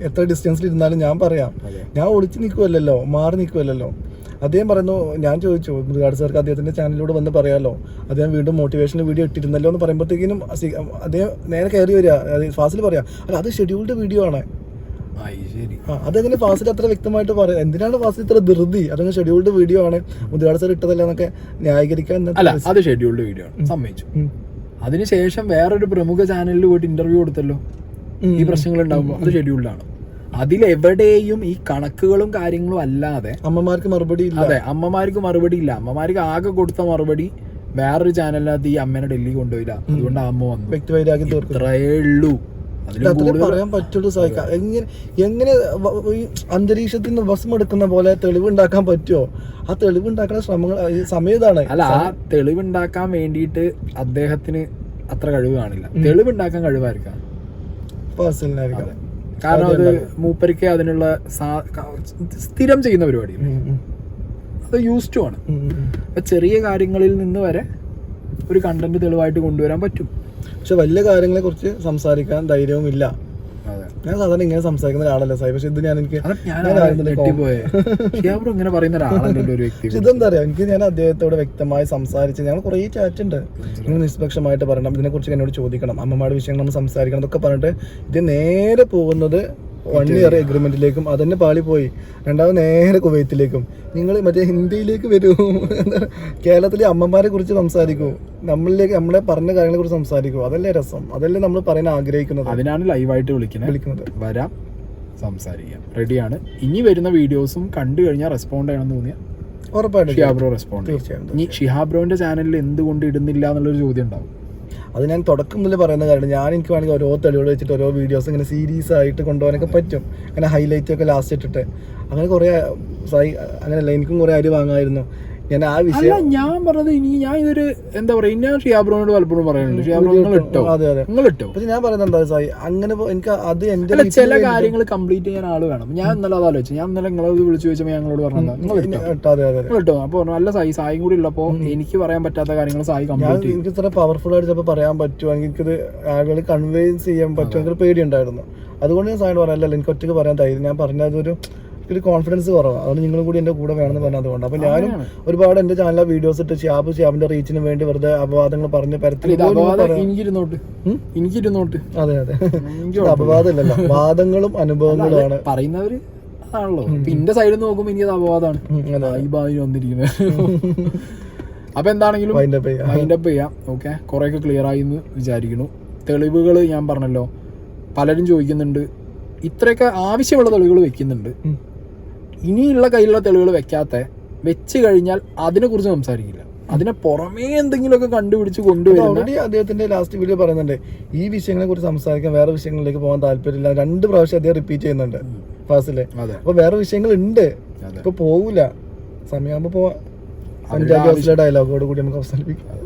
എത്ര ഡിസ്റ്റൻസിൽ ഇരുന്നാലും ഞാൻ പറയാം. ഞാൻ ഒളിച്ചു നിൽക്കുമല്ലോ, മാറി നിൽക്കുമല്ലോ. അദ്ദേഹം പറയുന്നു, ഞാൻ ചോദിച്ചു മുതുകാട് സാർക്ക് അദ്ദേഹത്തിന്റെ ചാനലിലൂടെ വന്ന് പറയാമല്ലോ, അദ്ദേഹം വീണ്ടും മോട്ടിവേഷണൽ വീഡിയോ ഇട്ടിരുന്നല്ലോ എന്ന് പറയുമ്പോഴത്തേക്കിനും അദ്ദേഹം നേരെ കയറി വരിക. ഫാസിൽ പറയാം, അല്ല അത് ഷെഡ്യൂൾഡ് വീഡിയോ ആണ്. അതെങ്ങനെ ഫാസിൽ അത്ര വ്യക്തമായിട്ട് പറയാം? എന്തിനാണ് ഫാസിൽ ഇത്ര ധൃതി? അതങ്ങനെ ഷെഡ്യൂൾഡ് വീഡിയോ ആണ്, മുതുകാട് സാർ ഇട്ടതല്ല എന്നൊക്കെ ന്യായീകരിക്കാൻ. അല്ല, അത് ഷെഡ്യൂൾഡ് വീഡിയോ ആണ്, സമ്മതിച്ചു. അതിനുശേഷം വേറൊരു പ്രമുഖ ചാനലിൽ പോയിട്ട് ഇന്റർവ്യൂ കൊടുത്തല്ലോ ഈ പ്രശ്നങ്ങൾ ഉണ്ടാകുമ്പോൾ. അത് ഷെഡ്യൂൾഡാണ്. അതിലെവിടെയും ഈ കണക്കുകളും കാര്യങ്ങളും അല്ലാതെ അമ്മമാർക്ക് മറുപടി ഇല്ല. അതെ, അമ്മമാർക്ക് മറുപടി ഇല്ല. അമ്മമാർക്ക് ആകെ കൊടുത്ത മറുപടി വേറൊരു ചാനലിനകത്ത് ഈ അമ്മേനെ ഡൽഹി കൊണ്ടുപോയില്ല, അതുകൊണ്ട് ആ അമ്മ വന്നു, വ്യക്തിവൈരാഗ്യം ഇത്രയേ ഉള്ളൂ. പറയാൻ പറ്റുള്ളൂ സായിക്ക. എങ്ങനെ ഈ അന്തരീക്ഷത്തിൽ നിന്ന് ഭസ്മം എടുക്കുന്ന പോലെ തെളിവുണ്ടാക്കാൻ പറ്റുമോ? ആ തെളിവുണ്ടാക്കുന്ന ശ്രമങ്ങൾ സമയത്താണ്. അല്ല, ആ തെളിവുണ്ടാക്കാൻ വേണ്ടിയിട്ട് അദ്ദേഹത്തിന് അത്ര കഴിവ് കാണില്ല. തെളിവുണ്ടാക്കാൻ കഴിവായിരിക്കാം ഫാസിലിനായിരിക്കാം. കാരണം അത് മൂപ്പരിക്ക് അതിനുള്ള സ്ഥിരം ചെയ്യുന്ന പരിപാടിയാണ്, അത് യൂസ് ടു ആണ്. അപ്പൊ ചെറിയ കാര്യങ്ങളിൽ നിന്ന് വരെ ഒരു കണ്ടന്റ് തെളിവായിട്ട് കൊണ്ടുവരാൻ പറ്റും. പക്ഷെ വലിയ കാര്യങ്ങളെ കുറിച്ച് സംസാരിക്കാൻ ധൈര്യവും ഇല്ല. ഞാൻ സാധാരണ ഇങ്ങനെ സംസാരിക്കുന്ന ഒരാളല്ല സായി, പക്ഷെ ഇത് ഇതെന്താ പറയാ, എനിക്ക് ഞാൻ അദ്ദേഹത്തോട് വ്യക്തമായി സംസാരിച്ച് ഞങ്ങൾ കുറേ ചാറ്റ് ഉണ്ട്. നിങ്ങൾ നിഷ്പക്ഷമായിട്ട് പറയണം, ഇതിനെ കുറിച്ച് എന്നോട് ചോദിക്കണം, അമ്മമാരുടെ വിഷയങ്ങൾ നമ്മൾ സംസാരിക്കണം എന്നൊക്കെ പറഞ്ഞിട്ട് ഇത് നേരെ പോകുന്നത് 1 year എഗ്രിമെന്റിലേക്കും. അതന്നെ പാളി പോയി. രണ്ടാമത് നേരെ കുവൈത്തിലേക്കും. നിങ്ങൾ മറ്റേ ഹിന്ദിയിലേക്ക് വരൂ, കേരളത്തിലെ അമ്മമാരെ കുറിച്ച് സംസാരിക്കൂ, നമ്മളെ പറഞ്ഞ കാര്യങ്ങളെ കുറിച്ച് സംസാരിക്കൂ. അതല്ലേ രസം, അതല്ലേ നമ്മൾ പറയാൻ ആഗ്രഹിക്കുന്നത്. അതിനാണ് ലൈവായിട്ട് വിളിക്കുന്നത്. വരാം, സംസാരിക്കാം, റെഡിയാണ്. ഇനി വരുന്ന വീഡിയോസും കണ്ടു കഴിഞ്ഞാൽ റെസ്പോണ്ട് ചെയ്യണമെന്ന് തോന്നിയാൽ ഉറപ്പായിട്ടും ഷിഹാബ് ബ്രോ റെസ്പോണ്ട്. ഇനി ഷിഹാബ് ബ്രോന്റെ ചാനലിൽ എന്തുകൊണ്ട് ഇടുന്നില്ല എന്നുള്ളൊരു ചോദ്യം ഉണ്ടാവും. അത് ഞാൻ തുടക്കം മുതൽ പറയുന്ന കാര്യം, എനിക്ക് വേണമെങ്കിൽ ഓരോ തെളിവുകൾ വെച്ചിട്ട് ഓരോ വീഡിയോസ് ഇങ്ങനെ സീരീസ് ആയിട്ട് കൊണ്ടുപോകാനൊക്കെ പറ്റും. അങ്ങനെ ഹൈലൈറ്റ് ഒക്കെ ലാസ്റ്റ് ഇട്ടിട്ട് അങ്ങനെ കുറേ അങ്ങനെയല്ല, എനിക്കും കുറേ അരി വാങ്ങാമായിരുന്നു. ഞാൻ ആ വിഷയം ഞാൻ പറഞ്ഞത്, ഇനി ഞാൻ ഇതൊരു എന്താ പറയാ, ഞാൻ ഷിഹാബ് ബ്രോനോട് പലപ്പോഴും പറയുന്നുണ്ട്, ഷിഹാബ് ബ്രോ നിങ്ങൾ ഇട്ടോ. പക്ഷെ ഞാൻ പറയുന്നത് എന്താ സായി, അങ്ങനെ എനിക്ക് അത് എന്റെ ചില കാര്യങ്ങൾ കംപ്ലീറ്റ് ചെയ്യാൻ ആള് വേണം. ഞാൻ ഇന്നലെ അത് ആലോചിച്ചു. ഞാൻ ഇന്നലെ നിങ്ങളത് വിളിച്ചു ചോദിച്ചപ്പോൾ ഞങ്ങളോട് പറഞ്ഞത് നിങ്ങൾ ഇട്ടോ. അപ്പൊ നല്ല സായും കൂടി ഉള്ളപ്പോ എനിക്ക് പറയാൻ പറ്റാത്ത കാര്യങ്ങൾ സായി കംപ്ലീറ്റ് ചെയ്യും. എനിക്ക് ഇത്ര പവർഫുൾ ആയിട്ട് ചിലപ്പോൾ പറയാൻ പറ്റുമെങ്കിൽ എനിക്കത് ആളുകൾ കൺവിൻസ് ചെയ്യാൻ പറ്റുമെങ്കിൽ പേടിയുണ്ടായിരുന്നു. അതുകൊണ്ട് ഞാൻ സായിനോട് പറയാനല്ല, എനിക്ക് ഒറ്റയ്ക്ക് പറയാൻ ധൈര്യം. ഞാൻ പറഞ്ഞതൊരു കോൺഫിഡൻസ് കുറവാണ്. അതുകൊണ്ട് നിങ്ങളും കൂടി എന്റെ കൂടെ വേണമെന്ന് പറഞ്ഞതുകൊണ്ട്. അപ്പൊ ഞാനും ഒരുപാട് എന്റെ ചാനലിലെ വീഡിയോസ് ഇട്ട് ഷിഹാബിന്റെ റീച്ചിന് വേണ്ടി വെറുതെ അപവാദങ്ങൾ പറഞ്ഞ് പരത്തി. അതെ അതെ, അപവാദമല്ലല്ലോ, വാദങ്ങളും അനുഭവങ്ങളുമാണ് പറയുന്നവര് ആണല്ലോ. എന്റെ സൈഡിൽ നിന്ന് നോക്കുമ്പോ എനിക്കത് അപവാദമാണ് ഈ ഭാവി വന്നിരിക്കുന്നത്. അപ്പൊ എന്താണെങ്കിലും മൈൻഡപ്പ് ചെയ്യാം. ഓക്കെ, കുറെയൊക്കെ ക്ലിയർ ആയി എന്ന് വിചാരിക്കുന്നു. തെളിവുകൾ ഞാൻ പറഞ്ഞല്ലോ, പലരും ചോദിക്കുന്നുണ്ട്, ഇത്രയൊക്കെ ആവശ്യമുള്ള തെളിവുകൾ വെക്കുന്നുണ്ട്. ഇനിയുള്ള കയ്യിലുള്ള തെളിവുകൾ വെച്ച് കഴിഞ്ഞാൽ അതിനെക്കുറിച്ച് സംസാരിക്കില്ല. അതിനെ പുറമേ എന്തെങ്കിലുമൊക്കെ കണ്ടുപിടിച്ച് കൊണ്ടുവരുന്ന ഓൾറെഡി അദ്ദേഹത്തിന്റെ ലാസ്റ്റ് വീഡിയോ പറയുന്നുണ്ട് ഈ വിഷയങ്ങളെ കുറിച്ച് സംസാരിക്കാൻ വേറെ വിഷയങ്ങളിലേക്ക് പോകാൻ താല്പര്യമില്ല. 2 പ്രാവശ്യം അദ്ദേഹം റിപ്പീറ്റ് ചെയ്യുന്നുണ്ട് ഫാസില്. അപ്പൊ വേറെ വിഷയങ്ങൾ ഉണ്ട്, ഇപ്പൊ പോവൂല, സമയമാകുമ്പോ പോവാ. ഡയലോഗോട് കൂടി നമുക്ക് അവസാനിപ്പിക്കാം.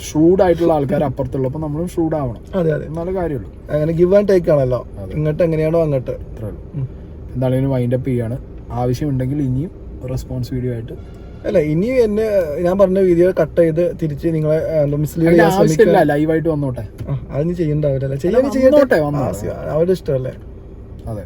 ഷൂഡ് ആയിട്ടുള്ള ആൾക്കാർ അപ്പുറത്തുള്ളപ്പോൾ നമ്മളും ഷൂഡ് ആവണം. അതെ അതെ, നല്ല കാര്യമുള്ളൂ. അങ്ങനെ ഗിവ് ആൻഡ് ടേക്ക് ആണല്ലോ, ഇങ്ങോട്ട് എങ്ങനെയാണോ അങ്ങോട്ട്. അത്രേ ഉള്ളൂ. എന്തായാലും വൈൻഡപ്പ് ചെയ്യാണ്. ആവശ്യമുണ്ടെങ്കിൽ ഇനിയും റെസ്പോൺസ് വീഡിയോ ആയിട്ട് അല്ല, ഇനി എന്നെ ഞാൻ പറഞ്ഞ വീഡിയോ കട്ട് ചെയ്ത് തിരിച്ച് നിങ്ങളെ മിസ്ലീഡ് ചെയ്യാൻ ആവശ്യമില്ല, ലൈവായിട്ട് വന്നോട്ടെ. അതിന് ചെയ്യണ്ടാവില്ല, വന്നോട്ടെ അവരുടെ ഇഷ്ടമല്ലേ. അതെ.